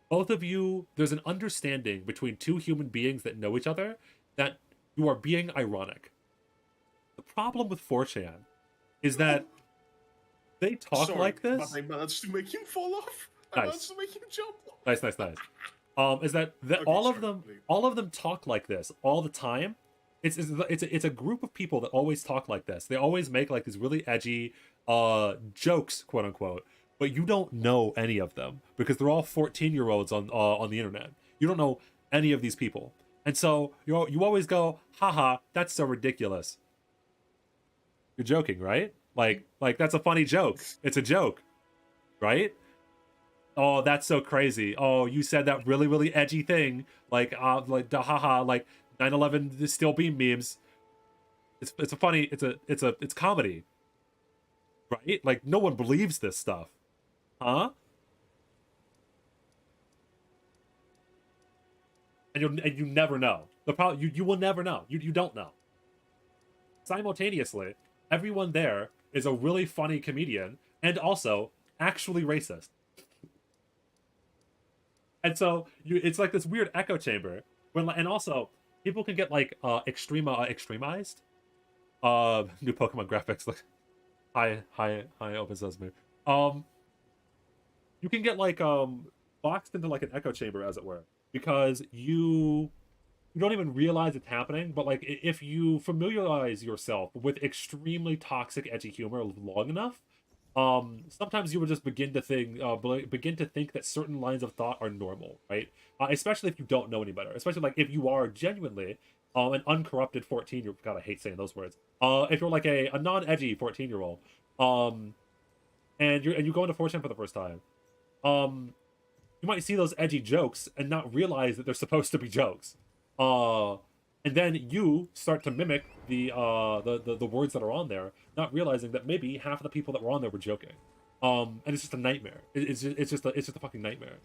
both of you, there's an understanding between two human beings that know each other that you are being ironic. The problem with 4chan is that they talk like this. But I managed to make him fall off. Nice. I managed to make him jump. Nice. Is that Okay, all of them talk like this all the time. It's a group of people that always talk like this. They always make like these really edgy jokes, quote unquote, but you don't know any of them because they're all 14-year-olds on the internet. You don't know any of these people, and so you always go, haha, that's so ridiculous. You're joking, right? Like that's a funny joke. It's a joke, right? Oh, that's so crazy. Oh, you said that really edgy thing, like haha, like 9/11 still beam memes. It's a funny, it's comedy, right? Like, no one believes this stuff, huh? And you never know. The problem, you will never know. You don't know. Simultaneously, everyone there is a really funny comedian and also actually racist. And so it's like this weird echo chamber and also people can get like extremized. New Pokemon graphics. Look, hi, Open Sesame. You can get like boxed into like an echo chamber, as it were, because you don't even realize it's happening. But like, if you familiarize yourself with extremely toxic, edgy humor long enough, sometimes you would just begin to think that certain lines of thought are normal, right? Especially if you don't know any better. Especially like if you are genuinely an uncorrupted 14-year-old. God, I hate saying those words. If you're like a non-edgy 14-year-old, and you go into 4chan for the first time, you might see those edgy jokes and not realize that they're supposed to be jokes. And then you start to mimic the words that are on there, not realizing that maybe half of the people that were on there were joking. And it's just a nightmare. It's just a fucking nightmare.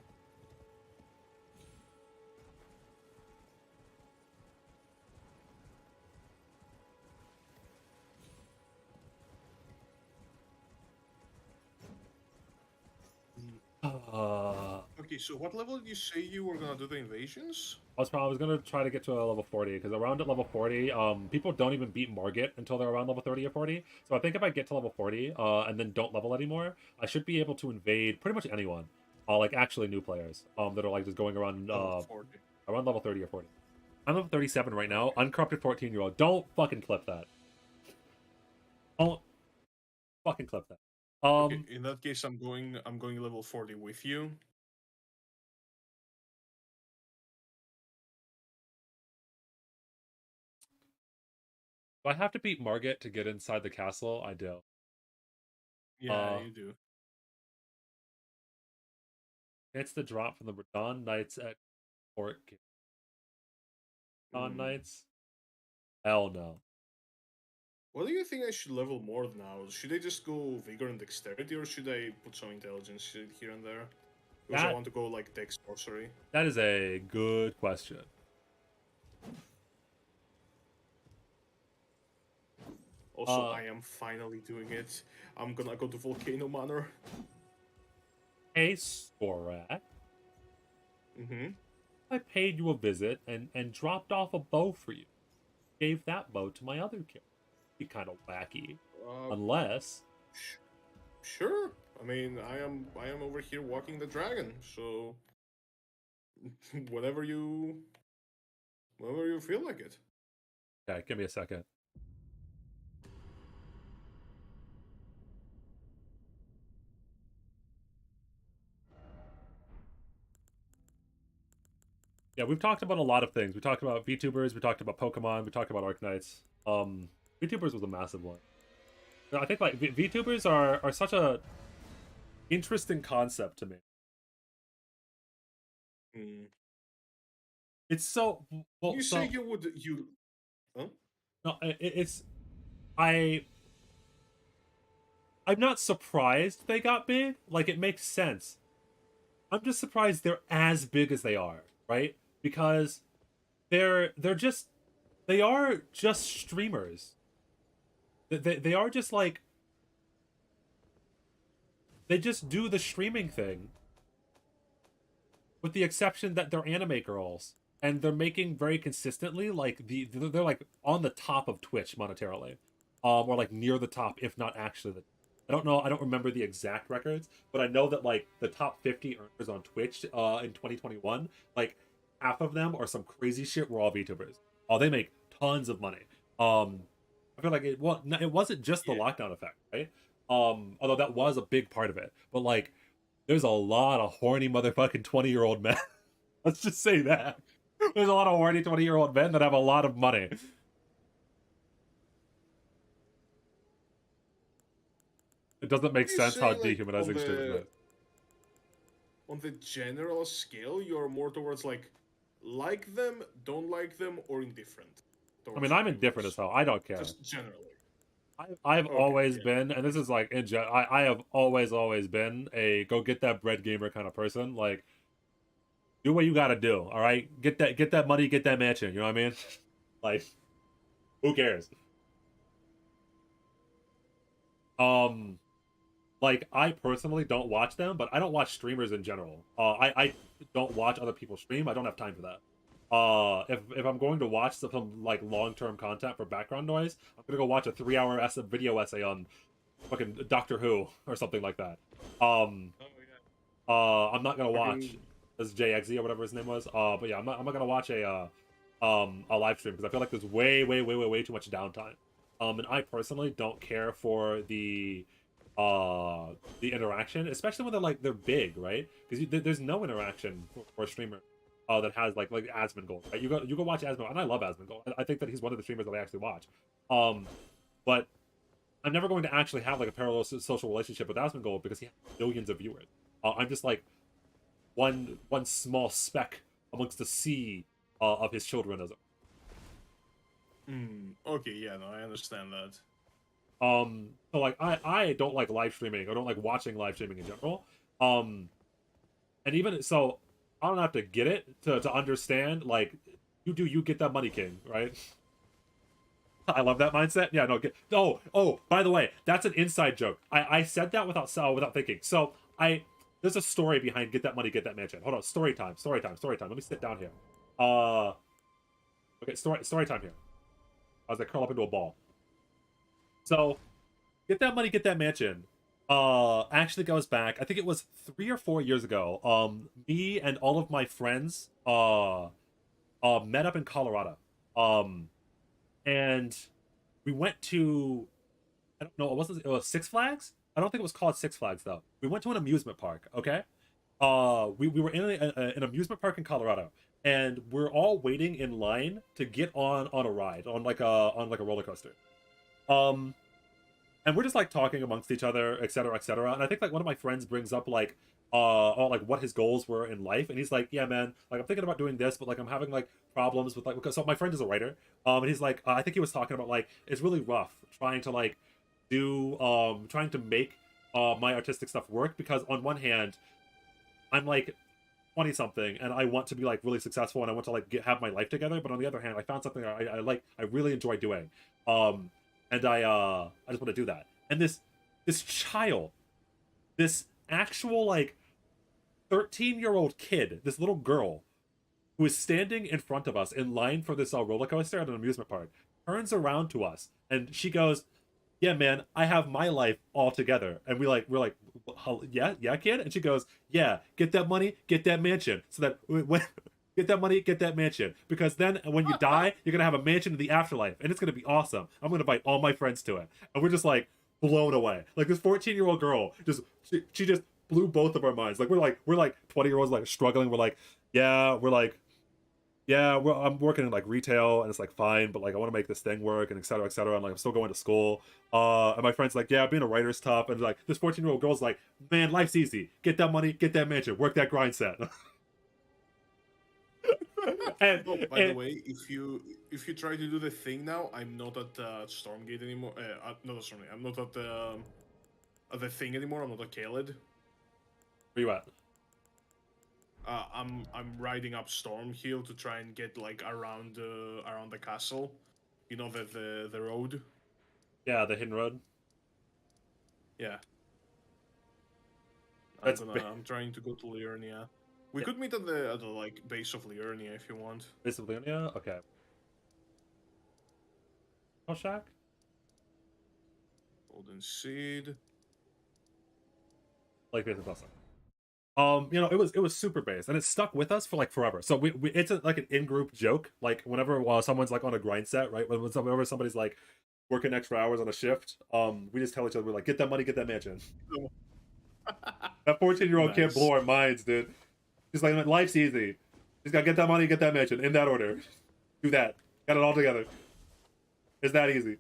Okay, so what level did you say you were gonna do the invasions? I was gonna try to get to a level 40, because around at level 40, people don't even beat Margit until they're around level 30 or 40. So I think if I get to level 40, and then don't level anymore, I should be able to invade pretty much anyone. Like actually new players, that are like just going around around level 30 or 40. I'm level 37 right now, uncorrupted 14-year-old. Don't fucking clip that. Don't fucking clip that. Okay, in that case, I'm going level 40 with you. Do I have to beat Margit to get inside the castle? I do. Yeah, you do. It's the drop from the Radon Knights at Fort. Radon Knights? Hell no. What do you think I should level more now? Should I just go vigor and dexterity, or should I put some intelligence shit here and there? Because I want to go like dex sorcery. That is a good question. Also, I am finally doing it. I'm gonna go to Volcano Manor. Hey, Skorak. Mm-hmm. I paid you a visit and dropped off a bow for you. Gave that bow to my other kid. Be kind of wacky. Unless... Sure. I mean, I am over here walking the dragon, so... whenever you feel like it. Okay, give me a second. Yeah, we've talked about a lot of things. We talked about VTubers, we talked about Pokemon, we talked about Arknights. VTubers was a massive one. I think like VTubers are such a interesting concept to me. It's so well. You say you? Huh? No, I'm not surprised they got big. Like, it makes sense. I'm just surprised they're as big as they are, right? Because they are just streamers. They are just like, they just do the streaming thing, with the exception that they're anime girls, and they're making very consistently like they're like on the top of Twitch monetarily, or like near the top, if not actually the. I don't know. I don't remember the exact records, but I know that like the top 50 earners on Twitch in 2021, like half of them are some crazy shit. Were all VTubers. They make tons of money. I feel like it wasn't just the lockdown effect, right? Although that was a big part of it, but like there's a lot of horny motherfucking 20-year-old men. Let's just say that there's a lot of horny 20-year-old men that have a lot of money. It doesn't make sense how dehumanizing streamers is. On the general scale, you're more towards like them, don't like them, or indifferent. I mean, I'm indifferent as hell. I don't care. Just generally. I've always been, and this is like I have always been a go get that bread gamer kind of person. Like, do what you gotta do. All right, get that money, get that mansion. You know what I mean? Like, who cares? Like, I personally don't watch them, but I don't watch streamers in general. I don't watch other people stream. I don't have time for that. If I'm going to watch some like long-term content for background noise, I'm gonna go watch a 3-hour video essay on fucking Doctor Who or something like that. I'm not gonna watch this JXZ or whatever his name was. But yeah, I'm not gonna watch a live stream because I feel like there's way too much downtime. And I personally don't care for the interaction, especially when they're big, right? Because there's no interaction for a streamer that has like Asmongold, right? You go watch Asmongold, and I love Asmongold. I think that he's one of the streamers that I actually watch. But I'm never going to actually have like a parallel social relationship with Asmongold because he has millions of viewers. I'm just like one small speck amongst the sea of his children. Okay, yeah, no, I understand that. So like I don't like live streaming. I don't like watching live streaming in general. And even so, I don't have to get it to understand. Like, you get that money, king, right? I love that mindset. Yeah, no. Oh. By the way, that's an inside joke. I said that without thinking. So there's a story behind get that money, get that mansion. Hold on, story time. Let me sit down here. Okay, story time here. As I curl up into a ball. So, get that money, get that mansion. Actually goes back. I think it was 3 or 4 years ago. Me and all of my friends met up in Colorado. And we went to, I don't know, it was Six Flags? I don't think it was called Six Flags though. We went to an amusement park. Okay. We were in an amusement park in Colorado, and we're all waiting in line to get on a ride on like a roller coaster. and we're just like talking amongst each other, etc., etc. And I think like one of my friends brings up like like what his goals were in life, and he's like, yeah, man, like I'm thinking about doing this, but like I'm having like problems with like, because so my friend is a writer, and he's like, I think he was talking about like it's really rough trying to like do trying to make my artistic stuff work, because on one hand I'm like 20 something and I want to be like really successful and I want to like have my life together, but on the other hand I found something I like, I really enjoy doing, and I just want to do that. And this child, this actual like 13-year-old kid, this little girl who is standing in front of us in line for this roller coaster at an amusement park, turns around to us and she goes, yeah, man, I have my life all together. And we're like, yeah, kid. And she goes, yeah, get that money, get that mansion, so that when get that money, get that mansion, because then when you die, you're gonna have a mansion in the afterlife, and it's gonna be awesome. I'm gonna invite all my friends to it. And we're just like blown away. Like this 14-year-old girl she just blew both of our minds. Like we're like 20-year-olds like struggling. We're like, yeah, well, I'm working in like retail and it's like fine, but like I want to make this thing work and etc., etc. And like I'm still going to school. And my friend's like, yeah, being a writer's tough. And like this 14-year-old girl's like, man, life's easy. Get that money, get that mansion, work that grind set. And by the way, if you try to do the thing now, I'm not at Stormgate anymore. Not at Stormgate. I'm not at the thing anymore. I'm not at Caelid. Where you at? I'm riding up Stormhill to try and get like around the castle. You know the road. Yeah, the hidden road. Yeah. That's I'm trying to go to Liurnia. We could meet at the like base of Liurnia if you want. Base of Liurnia? Okay. Oh, Shack? Golden Seed. Like base of Blessing. You know, it was super based and it stuck with us for like forever. So we it's like an in-group joke. Like whenever someone's like on a grind set, right? Whenever somebody's like working extra hours on a shift, we just tell each other, we're like, get that money, get that mansion. That 14-year-old kid blew our minds, dude. She's like, life's easy. She's gotta get that money, get that mansion, in that order. Do that. Got it all together. It's that easy.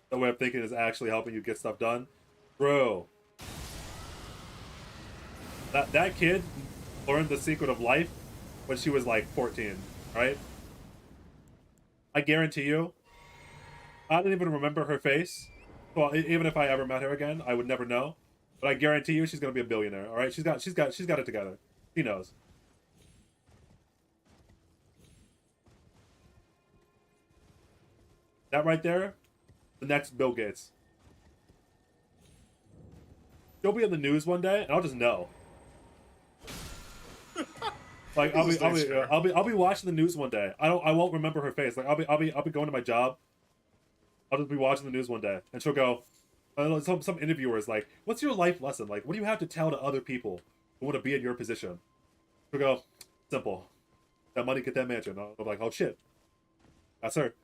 The way of thinking is actually helping you get stuff done. Bro. That kid learned the secret of life when she was like 14, right? I guarantee you, I don't even remember her face. Well, even if I ever met her again, I would never know. But I guarantee you she's gonna be a billionaire, all right? She's got it together. She knows. That right there, the next Bill Gates. She'll be in the news one day, and I'll just know. Like I'll be watching the news one day. I won't remember her face. Like I'll be going to my job. I'll just be watching the news one day, and she'll go. Some interviewer is like, "What's your life lesson? Like, what do you have to tell to other people who want to be in your position?" She'll go, "Simple. That money, get that mansion." I'm like, "Oh shit, that's her."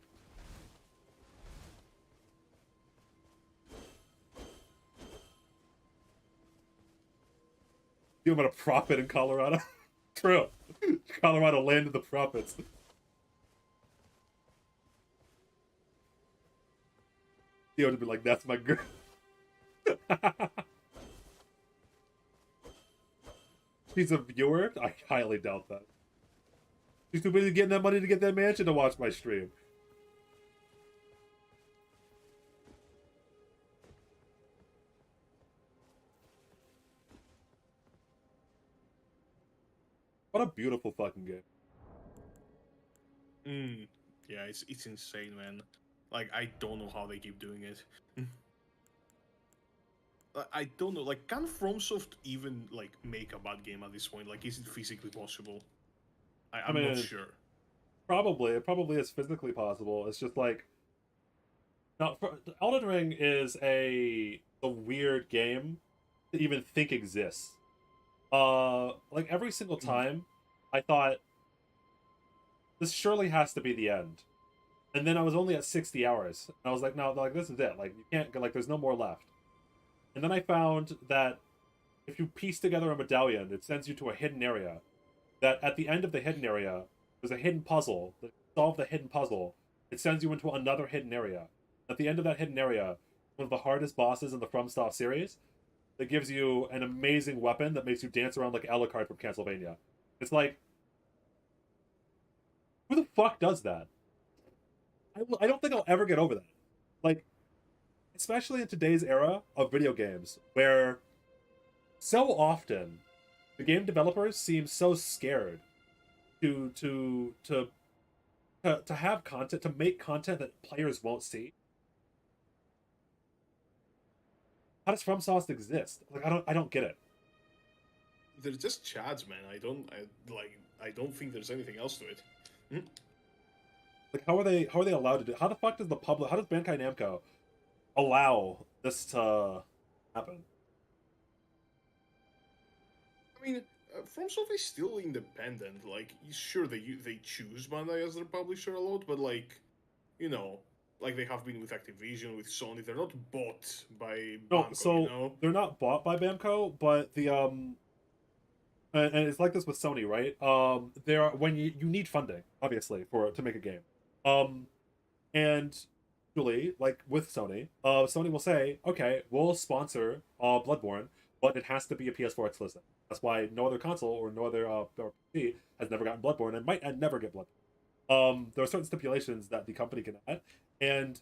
I'm gonna profit in Colorado. True. Colorado, land of the profits. Theo would be like, that's my girl. She's a viewer? I highly doubt that. She's too busy getting that money to get that mansion to watch my stream. What a beautiful fucking game. Yeah, it's insane, man. Like, I don't know how they keep doing it. I don't know. Like, can FromSoft even like make a bad game at this point? Like, is it physically possible? I'm not sure. Probably, it probably is physically possible. It's just like, now, Elden Ring is a weird game to even think exists. Like every single time, I thought this surely has to be the end. And then I was only at 60 hours. And I was like, no, like this is it. Like you can't like there's no more left. And then I found that if you piece together a medallion, it sends you to a hidden area. That at the end of the hidden area, there's a hidden puzzle. That solve the hidden puzzle, it sends you into another hidden area. At the end of that hidden area, one of the hardest bosses in the FromSoft series, that gives you an amazing weapon that makes you dance around like Alucard from Castlevania. It's like, who the fuck does that? I don't think I'll ever get over that. Like, especially in today's era of video games, where so often the game developers seem so scared to have content, to make content that players won't see. How does FromSoft exist? Like I don't get it. They're just chads, man. I don't think there's anything else to it. Like how are they allowed to do? How the fuck does how does Bandai Namco allow this to happen? I mean, FromSoft is still independent. Like, sure, they choose Bandai as their publisher a lot, but like, you know, like they have been with Activision, with Sony. They're not bought by No, Bamco, so you know? they're not bought by Bamco, but the and it's like this with Sony, right? There are, when you need funding, obviously, to make a game. And usually, like with Sony, Sony will say, okay, we'll sponsor Bloodborne, but it has to be a PS4 exclusive. That's why no other console or no other or PC has never gotten Bloodborne and might never get Bloodborne. There are certain stipulations that the company can add, and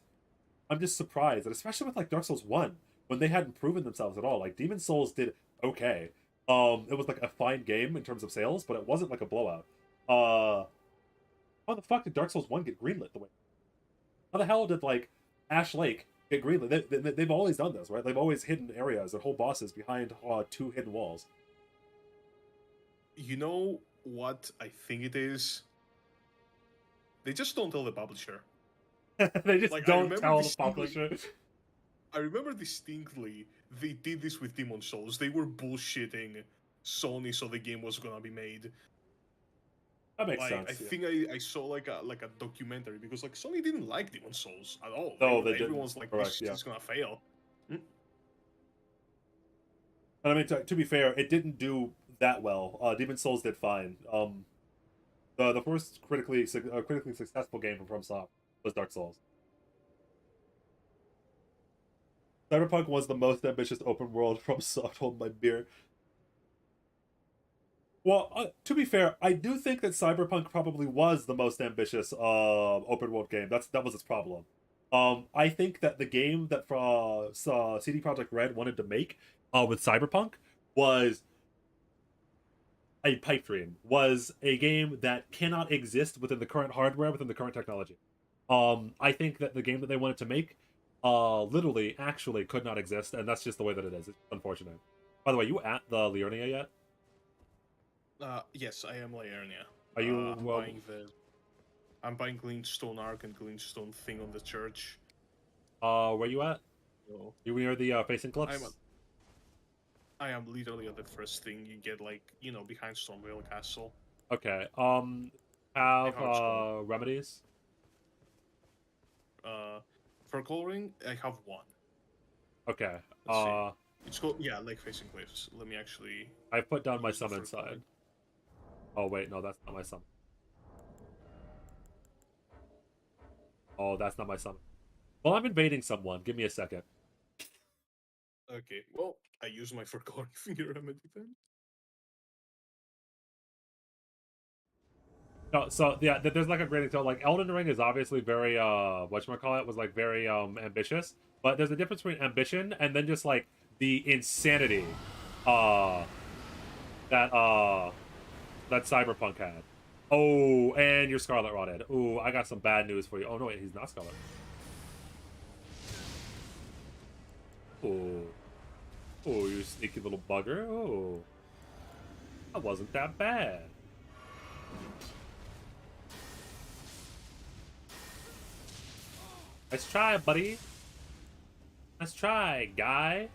I'm just surprised that, especially with like Dark Souls 1, when they hadn't proven themselves at all. Like Demon Souls did okay. It was like a fine game in terms of sales, but it wasn't like a blowout. How the fuck did Dark Souls 1 get greenlit the way? How the hell did like Ash Lake get greenlit? They've always done this, right? They've always hidden areas, their whole bosses behind 2 hidden walls. You know what I think it is? They just don't tell the publisher. They just Like, don't tell the publisher. I remember distinctly they did this with Demon Souls. They were bullshitting Sony so the game was gonna be made. That makes Like, sense. I think I saw like a documentary, because like Sony didn't like Demon Souls at all. No, they didn't. Everyone's like, Correct, this is gonna fail. And I mean, to be fair, it didn't do that well. Demon Souls did fine. The first critically successful game from FromSoft was Dark Souls. Cyberpunk was the most ambitious open world FromSoft. Hold my beer. Well, to be fair, I do think that Cyberpunk probably was the most ambitious open world game. That was its problem. I think that the game that CD Projekt Red wanted to make with Cyberpunk was a pipe dream, was a game that cannot exist within the current hardware, within the current technology. I think that the game that they wanted to make literally actually could not exist, and that's just the way that it is. It's unfortunate. By the way, you at the Liurnia yet? Yes, I am Liurnia. Are you I'm buying Glintstone Arc and Glintstone Thing on the church. Where you at? So, You near the facing cliffs? I am literally at the first thing you get, like, you know, behind Stormvale Castle. Okay. Have remedies? For coloring, I have one. Okay. Let's see. It's called, yeah, Lake Facing Cliffs. Let me actually... I put down my use the summon for coloring. side. Oh wait, no, that's not my summon. Oh, that's not my summon. Well, I'm invading someone. Give me a second. Okay, well, I use my for coloring finger remedy then. No, so yeah, there's like a grading scale. Like Elden Ring is obviously very whatchamacallit, was like very ambitious, but there's a difference between ambition and then just like the insanity that Cyberpunk had. Oh, and you're Scarlet Rotted. Ooh, I got some bad news for you. Oh no, wait, he's not Scarlet. Oh, oh, you sneaky little bugger. Oh, that wasn't that bad. Nice try, buddy. Nice try, guy.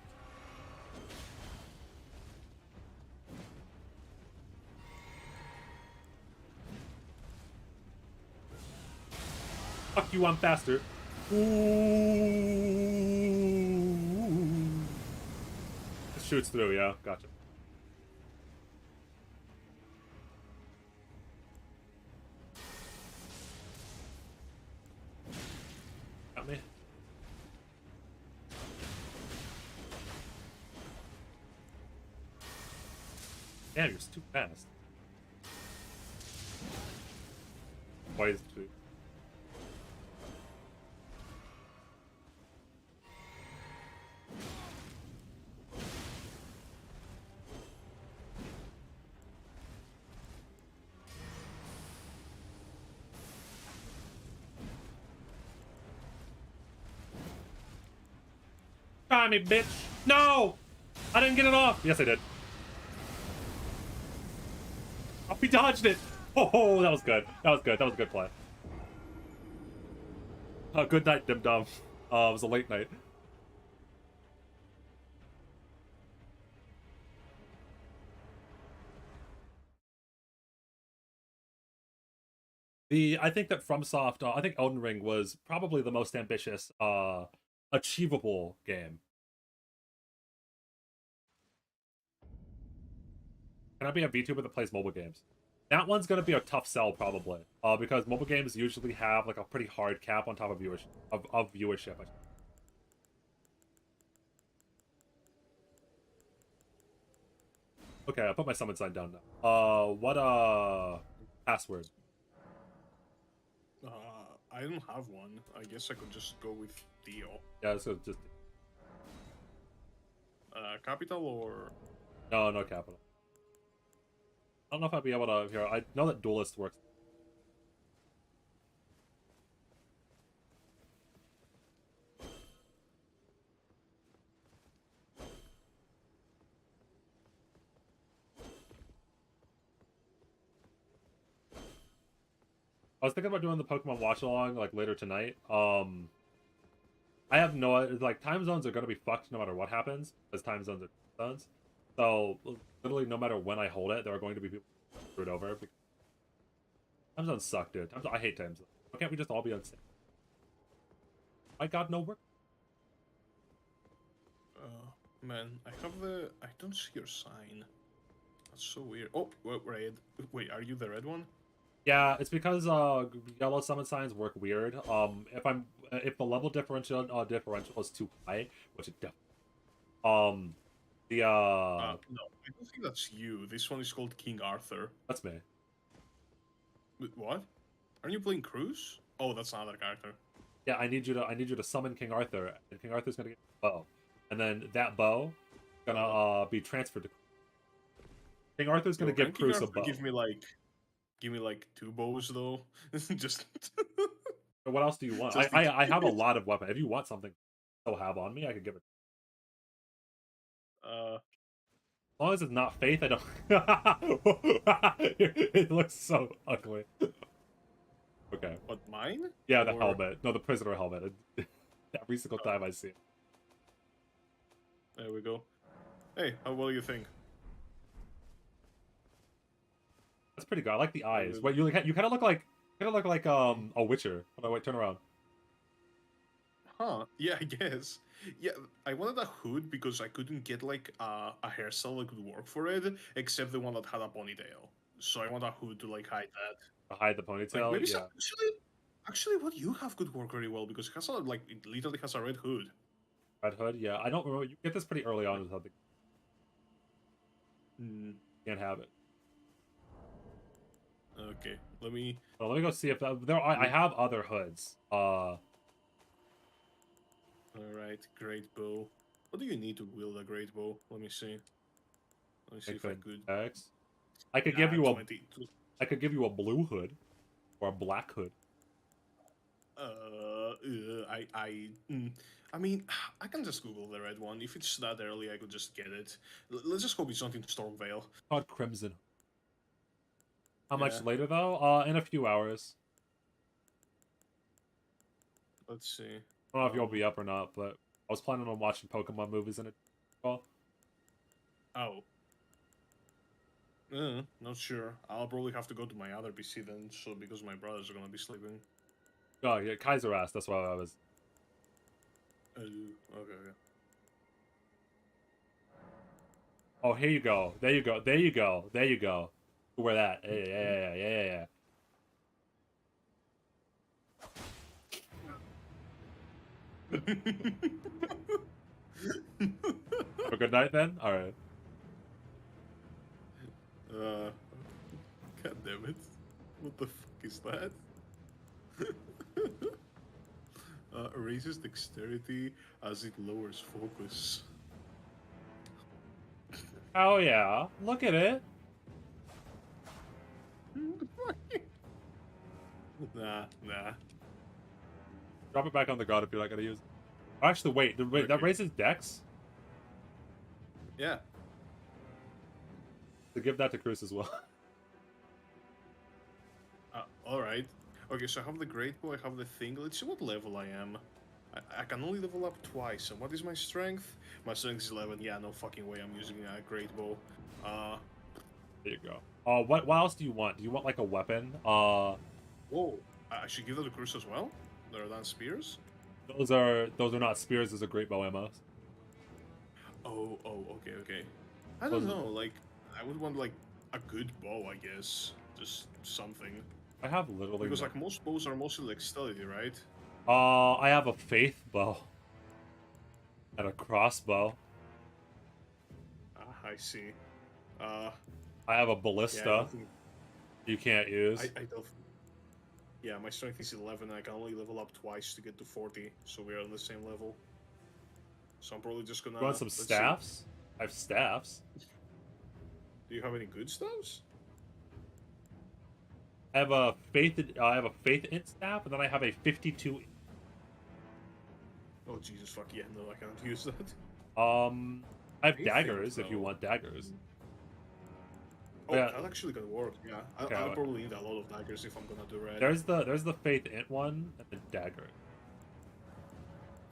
Fuck you, I'm faster. Ooh. It shoots through, yeah. Gotcha. Got me. Damn, you're too fast. Why is it? Try me, bitch! No! I didn't get it off! Yes, I did. Oh, we dodged it! Oh, that was good. That was good. That was a good play. Good night, Dim Dum. It was a late night. I think that FromSoft, I think Elden Ring was probably the most ambitious, achievable game. Can I be a VTuber that plays mobile games? That one's gonna be a tough sell probably, because mobile games usually have like a pretty hard cap on top of viewership. Of viewership. Okay, I'll put my summon sign down now. What password? I don't have one. I guess I could just go with Theo. Yeah, so just Capital or no capital. I don't know if I'd be able to here. I know that Duelist works. I was thinking about doing the Pokemon watch along like later tonight. I have no like time zones are gonna be fucked no matter what happens, because time zones are zones. So literally no matter when I hold it, there are going to be people screwed over. Time zones suck, dude. I hate time zones. Why can't we just all be on sync? My god, no work. man, I don't see your sign. That's so weird. Oh, red. Wait, are you the red one? Yeah, it's because yellow summon signs work weird. If the level differential is too high, which it definitely No, I don't think that's you. This one is called King Arthur. That's me. What? Aren't you playing Cruz? Oh, that's another character. Yeah, I need you to summon King Arthur, and King Arthur's gonna get a bow, and then that bow gonna be transferred to King Arthur's gonna give Cruz a bow. Give me like 2 bows though. Just. What else do you want? I have a lot of weapons. If you want something to have on me, I can give it. As long as it's not Faith, I don't. It looks so ugly. Okay. What, mine? Yeah, the helmet. No, the prisoner helmet. Every single time I see it. There we go. Hey, what do you think? That's pretty good. I like the eyes. Wait, you kind of look like a Witcher. Oh, wait, turn around. Huh? Yeah, I guess. Yeah, I wanted a hood because I couldn't get like a hairstyle that could work for it, except the one that had a ponytail. So I want a hood to like hide that. To hide the ponytail. Like, maybe yeah. Actually, what you have could work very well because it has it literally has a red hood. Red hood. Yeah, I don't remember. You get this pretty early on with something. Can't have it. Okay, let me. Well, let me go see if there. I have other hoods. All right, great bow. What do you need to wield a great bow? Let me see. Let me see if I could. I could give you I could give you a blue hood, or a black hood. I mean, I can just Google the red one. If it's that early, I could just get it. Let's just hope it's not in Stormvale. Called Crimson. How much later though? In a few hours. Let's see. I don't know if you'll be up or not, but I was planning on watching Pokemon movies in it. Well. Oh. Not sure. I'll probably have to go to my other PC then, so because my brothers are gonna be sleeping. Oh, yeah, Kaiser asked. That's why I was. Okay, okay. Oh, here you go. There you go. There you go. There you go. Wear that. Yeah. A good night then. All right. God damn it! What the fuck is that? Raises dexterity as it lowers focus. Oh yeah. Look at it. Nah. Drop it back on the god if you're not gonna use it. Actually, wait. Wait, that Okay. raises dex. Yeah. To give that to Cruz as well. All right. Okay, so I have the great bow. I have the thing. Let's see what level I am. I can only level up twice. And what is my strength? My strength is 11. Yeah, no fucking way. I'm using a great bow. There you go. What else do you want? Do you want like a weapon? Whoa. I should give that to Cruz as well. Rather than spears. Those are not spears. Those are great bow ammos. Oh, okay. I don't know. Like, I would want like a good bow, I guess. Just something. I have literally. Because like most bows are mostly like stealthy, right? I have a faith bow. And a crossbow. I see. I have a ballista. Yeah, I think- You can't use. I don't. Yeah, my strength is 11. And I can only level up twice to get to 40, so we are on the same level. So I'm probably just gonna. You want some let's see. staffs? I have staffs. Do you have any good staffs? I have a faith int staff, and then I have a 52. Oh Jesus fuck yeah! No, I cannot use that. I have Faith daggers int, if you though. want daggers. Oh, Yeah. that actually can work. Yeah, Okay, I'll well- probably need a lot of daggers if I'm gonna do red. There's the faith int one and the dagger.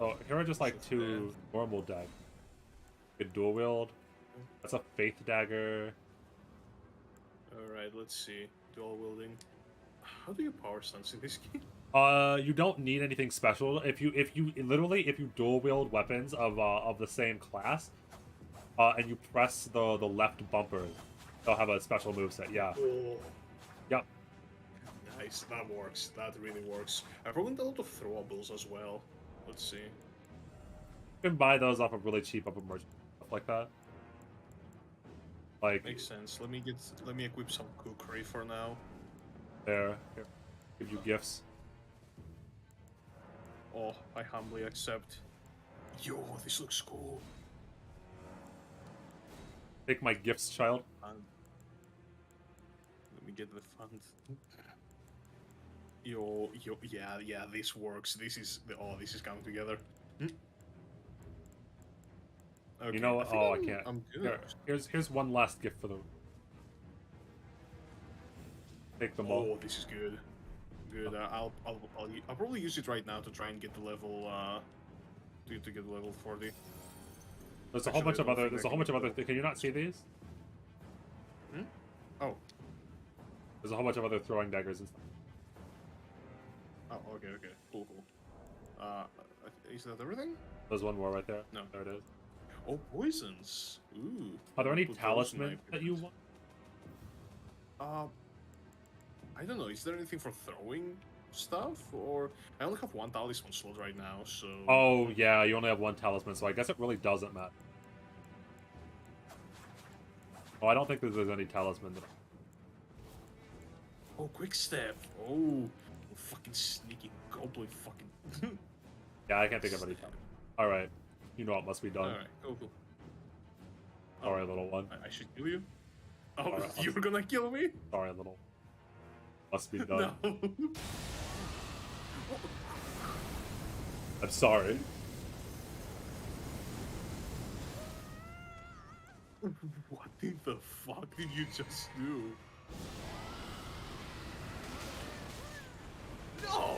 Oh, here are just like Just two normal daggers. You can dual wield. That's a faith dagger. All right, let's see. Dual wielding. How do you power stance in this game? You don't need anything special. If you dual wield weapons of the same class, and you press the left bumper, they'll have a special moveset. Yeah. Oh, Yep. nice. That works. That really works. I probably need a lot of throwables as well. Let's see. You can buy those off of really cheap up merchant stuff like that. Like Makes sense. Let me equip some kukri for now. there, here, give you gifts. Oh, I humbly accept. Yo, this looks cool. Take my gifts, child. Let me get the fund. Yo, yeah, this works. This is coming together. Okay, You know what? think Oh, I I'm- can't. I'm good. Here's one last gift for the. Take them all. Oh, this is good. Good. I'll probably use it right now to try and get the level. To get level 40. There's a whole Actually, bunch I of don't other. think There's I a whole can bunch of do other. Can you not see these? Oh. There's a whole bunch of other throwing daggers and stuff. Oh, okay. Cool. Is that everything? There's one more right there. No. There it is. Oh, poisons. Ooh. Are there any Put those in my talismans that you equipment. want? I don't know. Is there anything for throwing stuff? Or I only have one talisman slot right now, so. Oh yeah, you only have one talisman, so I guess it really doesn't matter. Oh, I don't think there's any talisman. Oh, quick step. Oh, fucking sneaky goblin. Fucking. Yeah, I can't think of any talisman. All right, you know what must be done. All right, cool. Sorry, little one. I should kill you. Oh, Alright, you were gonna kill me? Sorry, little. Must be done. No. I'm sorry. What in the fuck did you just do? No!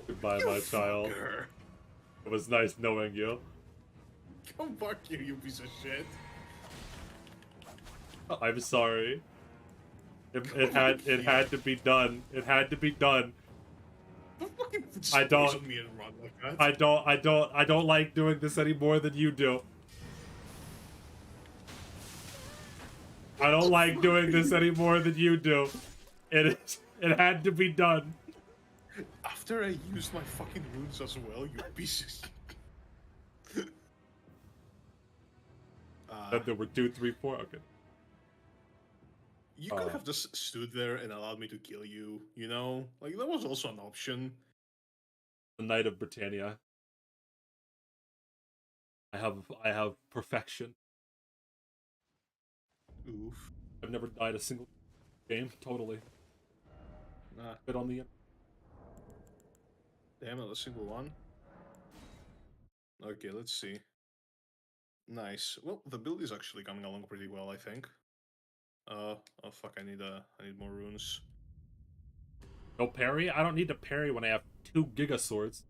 Goodbye, You my child. fucker. It was nice knowing you. Come back here, you piece of shit. I'm sorry. It had to be done. It had to be done. Just I don't- poison me and run like that. I don't like doing this any more than you do. I don't like doing this any more than you do. It had to be done. After I used my fucking runes as well, you pieces. Then there were 2, 3, 4. Okay. You could have just stood there and allowed me to kill you, you know? Like, that was also an option. The Knight of Britannia. I have perfection. Oof. I've never died a single game. Totally. Nah, Bit on the end. damn, not a single one. Okay, let's see. Nice. Well, the build is actually coming along pretty well, I think. Oh fuck, I need more runes. No parry? I don't need to parry when I have 2 Giga Swords.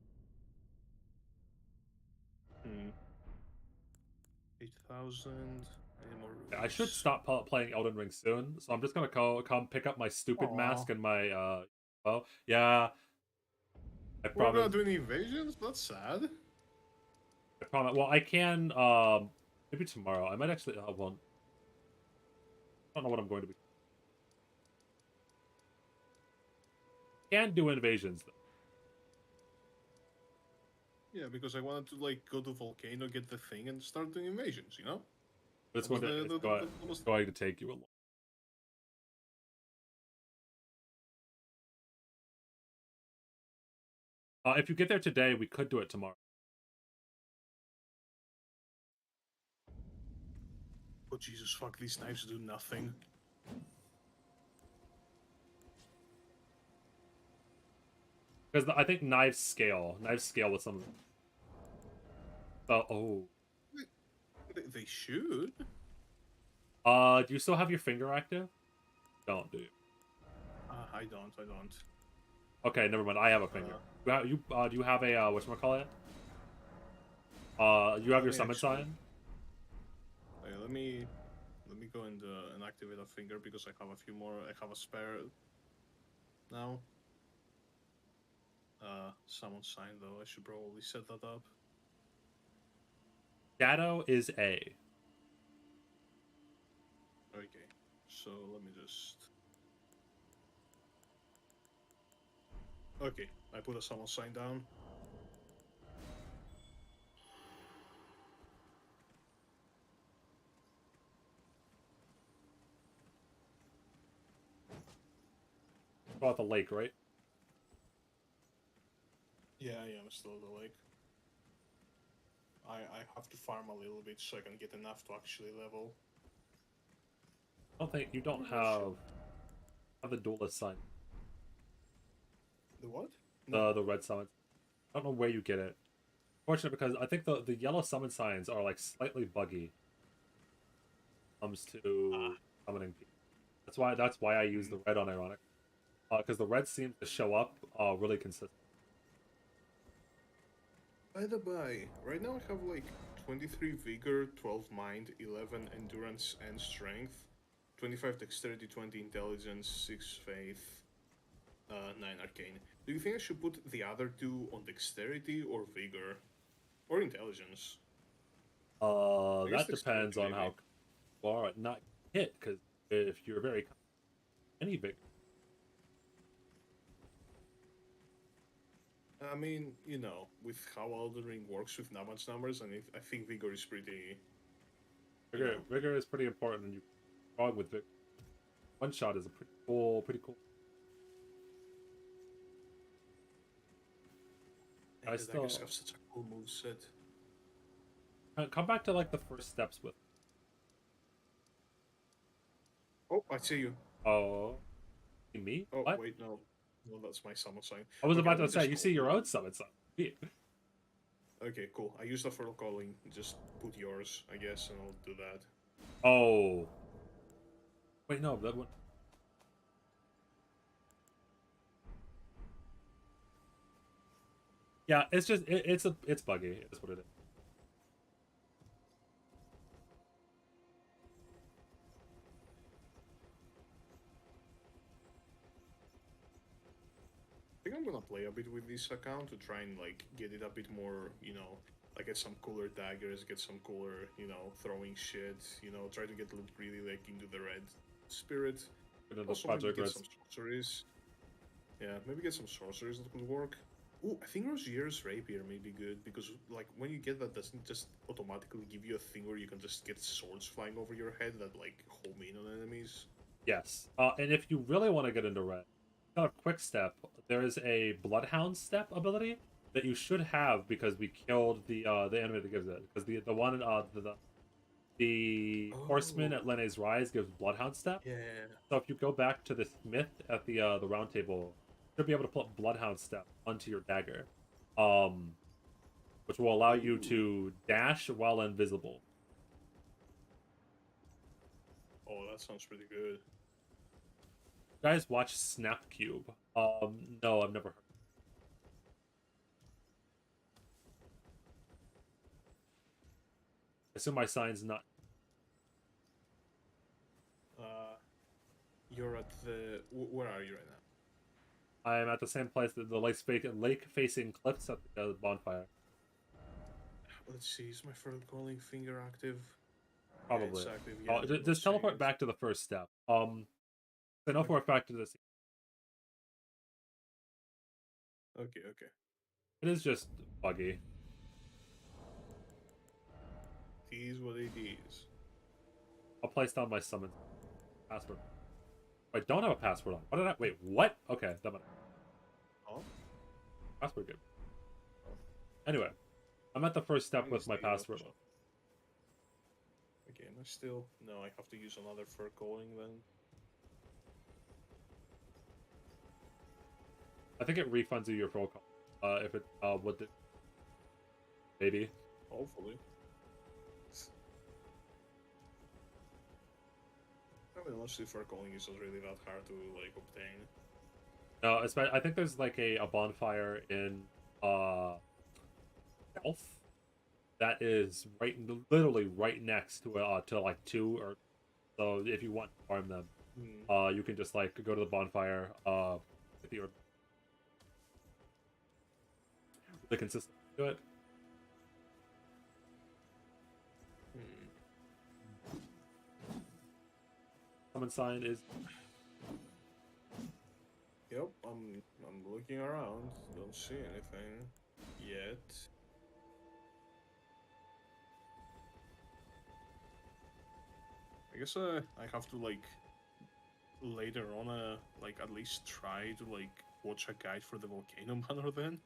8,000. I need more runes. I should stop playing Elden Ring soon, so I'm just gonna come pick up my stupid mask and my oh yeah. I We're not promise. doing invasions? That's sad. I promise. Well, I can maybe tomorrow. I might actually. Well, I don't know what I'm going to be. Can do invasions though. Yeah, because I wanted to like go to Volcano, get the thing, and start doing invasions. You know. But it's That going was to almost- going to take you a long. If you get there today, we could do it tomorrow. Oh Jesus, fuck! These knives do nothing. Because I think knives scale. Knives scale with some of them. Oh. They should. Do you still have your finger active? Don't, do you? I don't. Okay, never mind. I have a finger. Do you have a whatchamacallit? You have your summon sign? Okay, let me go and activate a finger because I have a few more. I have a spare now. Summon sign though. I should probably set that up. Shadow is A. Okay, so let me just. Okay, I put a summon sign down. About the lake, right? Yeah, I'm still at the lake. I have to farm a little bit so I can get enough to actually level. I don't think you don't have the duelist sign. The what? The red summon. I don't know where you get it. Fortunate because I think the yellow summon signs are like slightly buggy. When it comes to summoning people. That's why I use the red on Ironic. Because the red seems to show up really consistent. By the by, right now I have like 23 vigor, 12 mind, 11 endurance and strength, 25 dexterity, 20 intelligence, 6 faith, 9 arcane. Do you think I should put the other 2 on dexterity or vigor? Or intelligence? That dexterity, depends on maybe. how far not hit, because if you're very any big. I mean, you know, with how Elden Ring works with damage numbers, and I think vigor is pretty. Vigor is pretty important, and you wrong with Vigor. One shot is a pretty cool. I still have such a cool moveset. come back to like the first steps with. Oh, I see you. Oh, me? Oh, What? wait, no. No, that's my summon sign. I was Okay, about let me to say just you call see your own summon sign. Yeah. Okay, cool. I use that for calling. Just put yours, I guess, and I'll do that. Oh. Wait, no, that one. Yeah, it's just it's buggy. It's what it is. think I'm gonna play a bit with this account to try and like get it a bit more, like get some cooler daggers, get some cooler, throwing shit, try to get really like into the red spirit. Into the Also maybe Project get Red some sorceries. Yeah, maybe get some sorceries that could work. Oh, I think Rosier's Rapier may be good because like when you get that, doesn't just automatically give you a thing where you can just get swords flying over your head that like home in on enemies. Yes. And if you really want to get into red, kind of quick step, there is a Bloodhound step ability that you should have because we killed the enemy that gives it. Because the one the horseman at Lene's Rise gives Bloodhound step. Yeah. So if you go back to the smith at the round table, you'll be able to put Bloodhound step onto your dagger, which will allow you to dash while invisible. Oh, that sounds pretty good. You guys watch Snapcube? No, I've never heard. I assume my sign's not. You're at the. Where are you right now? I'm at the same place that the lake-facing cliffs at the bonfire. Let's see. Is my third calling finger active? Probably. Yeah, it's active. Yeah, Just let's teleport see. back to the first step. I know for a fact this. Okay. It is just buggy. It is what it is. I'll place down my summon password. I don't have a password on. What did I wait? What? Okay, that might. Oh. Password good. Anyway, I'm at the first step with my password. Okay, am I still? No, I have to use another fur calling then. I think it refunds you your full call. If it would maybe. Hopefully. I mean, honestly, fur calling is not really that hard to like obtain. No, I think there's like a bonfire in Elf that is literally right next to like 2 or so. If you want to farm them, you can just like go to the bonfire. With your the consistent do it. Summon sign is. Yep, I'm looking around. Don't see anything yet. I guess I have to like later on like at least try to like watch a guide for the volcano banner then.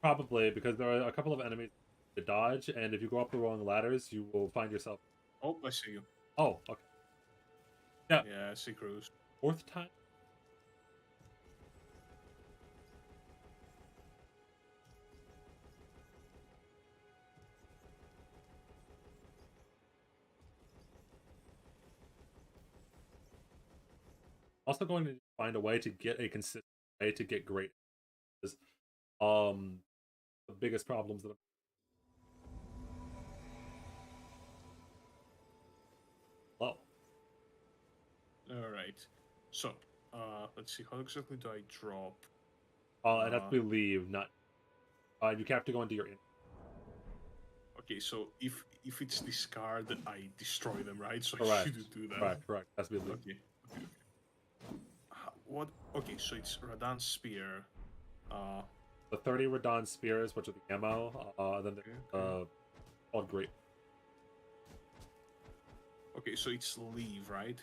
Probably because there are a couple of enemies to dodge, and if you go up the wrong ladders, you will find yourself. Oh, I see you. Oh, okay. Yeah. Yeah, I see Cruz. 4th time. Also going to find a way to get a consistent way to get great. The biggest problems that Well. All right. So, let's see. How exactly do I drop? I'd have to leave, not. You have to go into your. Okay, so if it's discard, I destroy them, right? So Correct. I shouldn't do that. Correct. That's be leave. Okay. What? Okay, so it's Radan's spear. The 30 Radon spears, which are the ammo. Then the called great. Okay, so it's leave, right?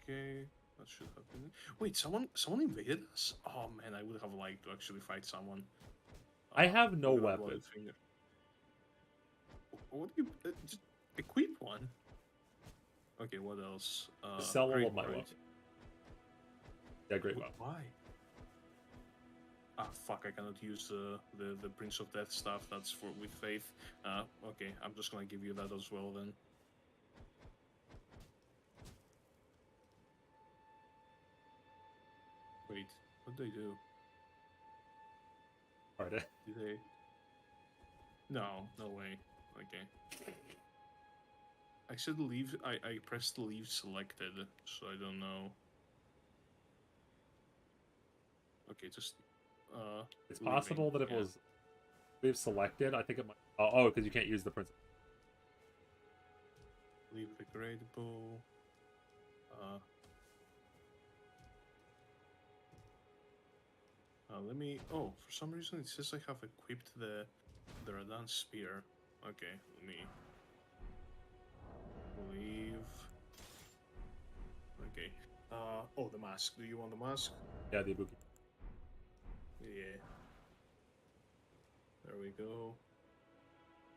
Okay, that should happen. Wait, someone invaded us? Oh man, I would have liked to actually fight someone. I have no with a weapon. bloody finger. What do you just equip one? Okay, what else? Sell all great of my right? weapons. Yeah, great weapon. Why? Ah, fuck! I cannot use the Prince of Death stuff. That's for with faith. Okay, I'm just gonna give you that as well then. Wait, what do they do? Alright. Do they? No, no way. Okay. I said leave. I pressed leave selected, so I don't know. Okay, just It's leaving, possible that if yeah. it was we've selected, I think it might. Oh, because you can't use the principal. Leave degradable. Let me. Oh, for some reason it says I have equipped the Radan spear. Okay, let me leave. Okay. Oh, the mask. Do you want the mask? Yeah, the Ibuki. Yeah. There we go.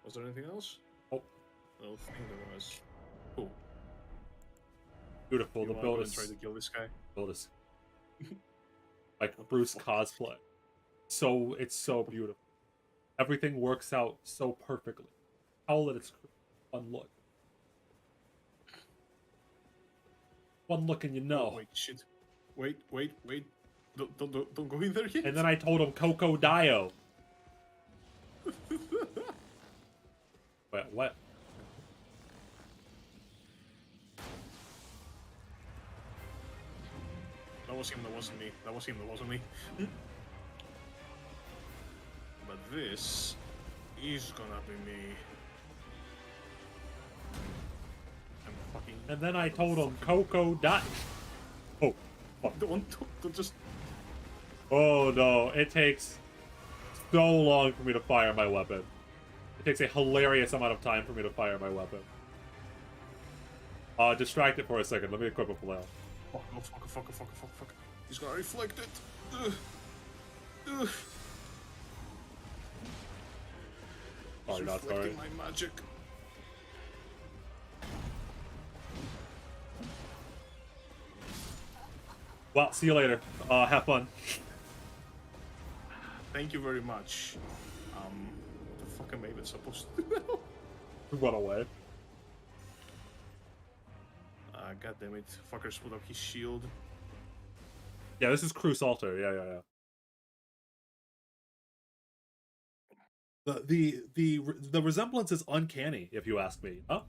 Was there anything else? Oh, I don't think there was. Cool. beautiful. You The want to go build and try to kill this guy? is like What the Bruce fuck? cosplay. So it's so beautiful. Everything works out so perfectly. Tell that it's one look. One look and you know. Oh, wait, shit. Wait. Don't go in there yet. And then I told him Coco Dio. Wait, what? That was him, that wasn't me. That was him, that wasn't me. But this is gonna be me. I'm fucking. And then I told him Coco Dio. Oh, fuck. Don't just. Oh no, it takes so long for me to fire my weapon. It takes a hilarious amount of time for me to fire my weapon. Distract it for a second. Let me equip a flail. Fuck. He's gonna reflect it. Ugh. Sorry, not sorry. Reflecting my magic. Well, see you later. Have fun. Thank you very much. What the fuck am I even supposed to do now? Run away. God damn it. Fuckers put up his shield. Yeah, this is Cruz Alter. Yeah. The resemblance is uncanny, if you ask me. Huh?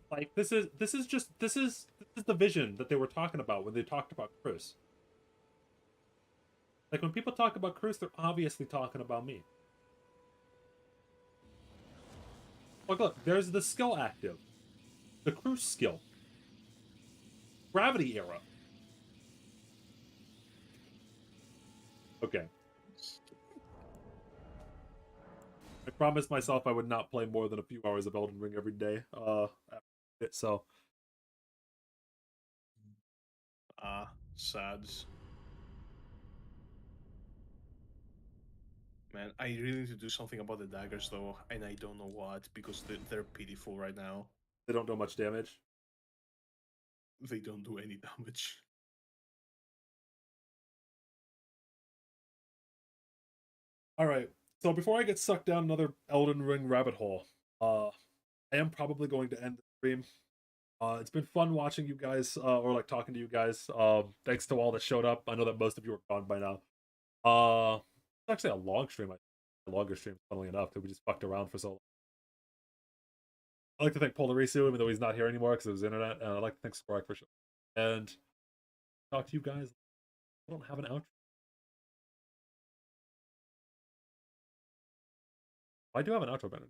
Like this is the vision that they were talking about when they talked about Cruz. Like when people talk about Cruz, they're obviously talking about me. Look, there's the skill active. The Cruz skill. Gravity era. Okay. I promised myself I would not play more than a few hours of Elden Ring every day. So. Sads. Man, I really need to do something about the daggers though, and I don't know what, because they're pitiful right now. They don't do much damage. They don't do any damage. Alright, so before I get sucked down another Elden Ring rabbit hole, I am probably going to end the stream. It's been fun watching you guys, or like talking to you guys. Thanks to all that showed up. I know that most of you are gone by now. It's actually a long stream. A longer stream, funnily enough, because we just fucked around for so long. I'd like to thank Polarisu, even though he's not here anymore because of his internet. And I'd like to thank Spork for showing up. And talk to you guys. I don't have an outro. I do have an outro banner.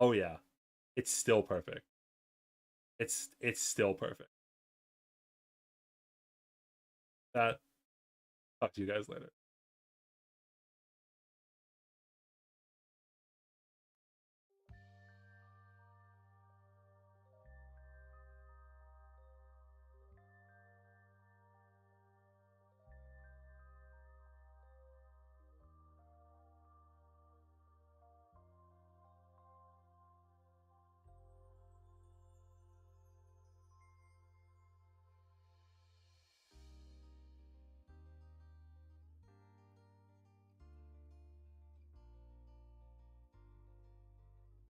Oh yeah, it's still perfect. It's still perfect. Talk to you guys later.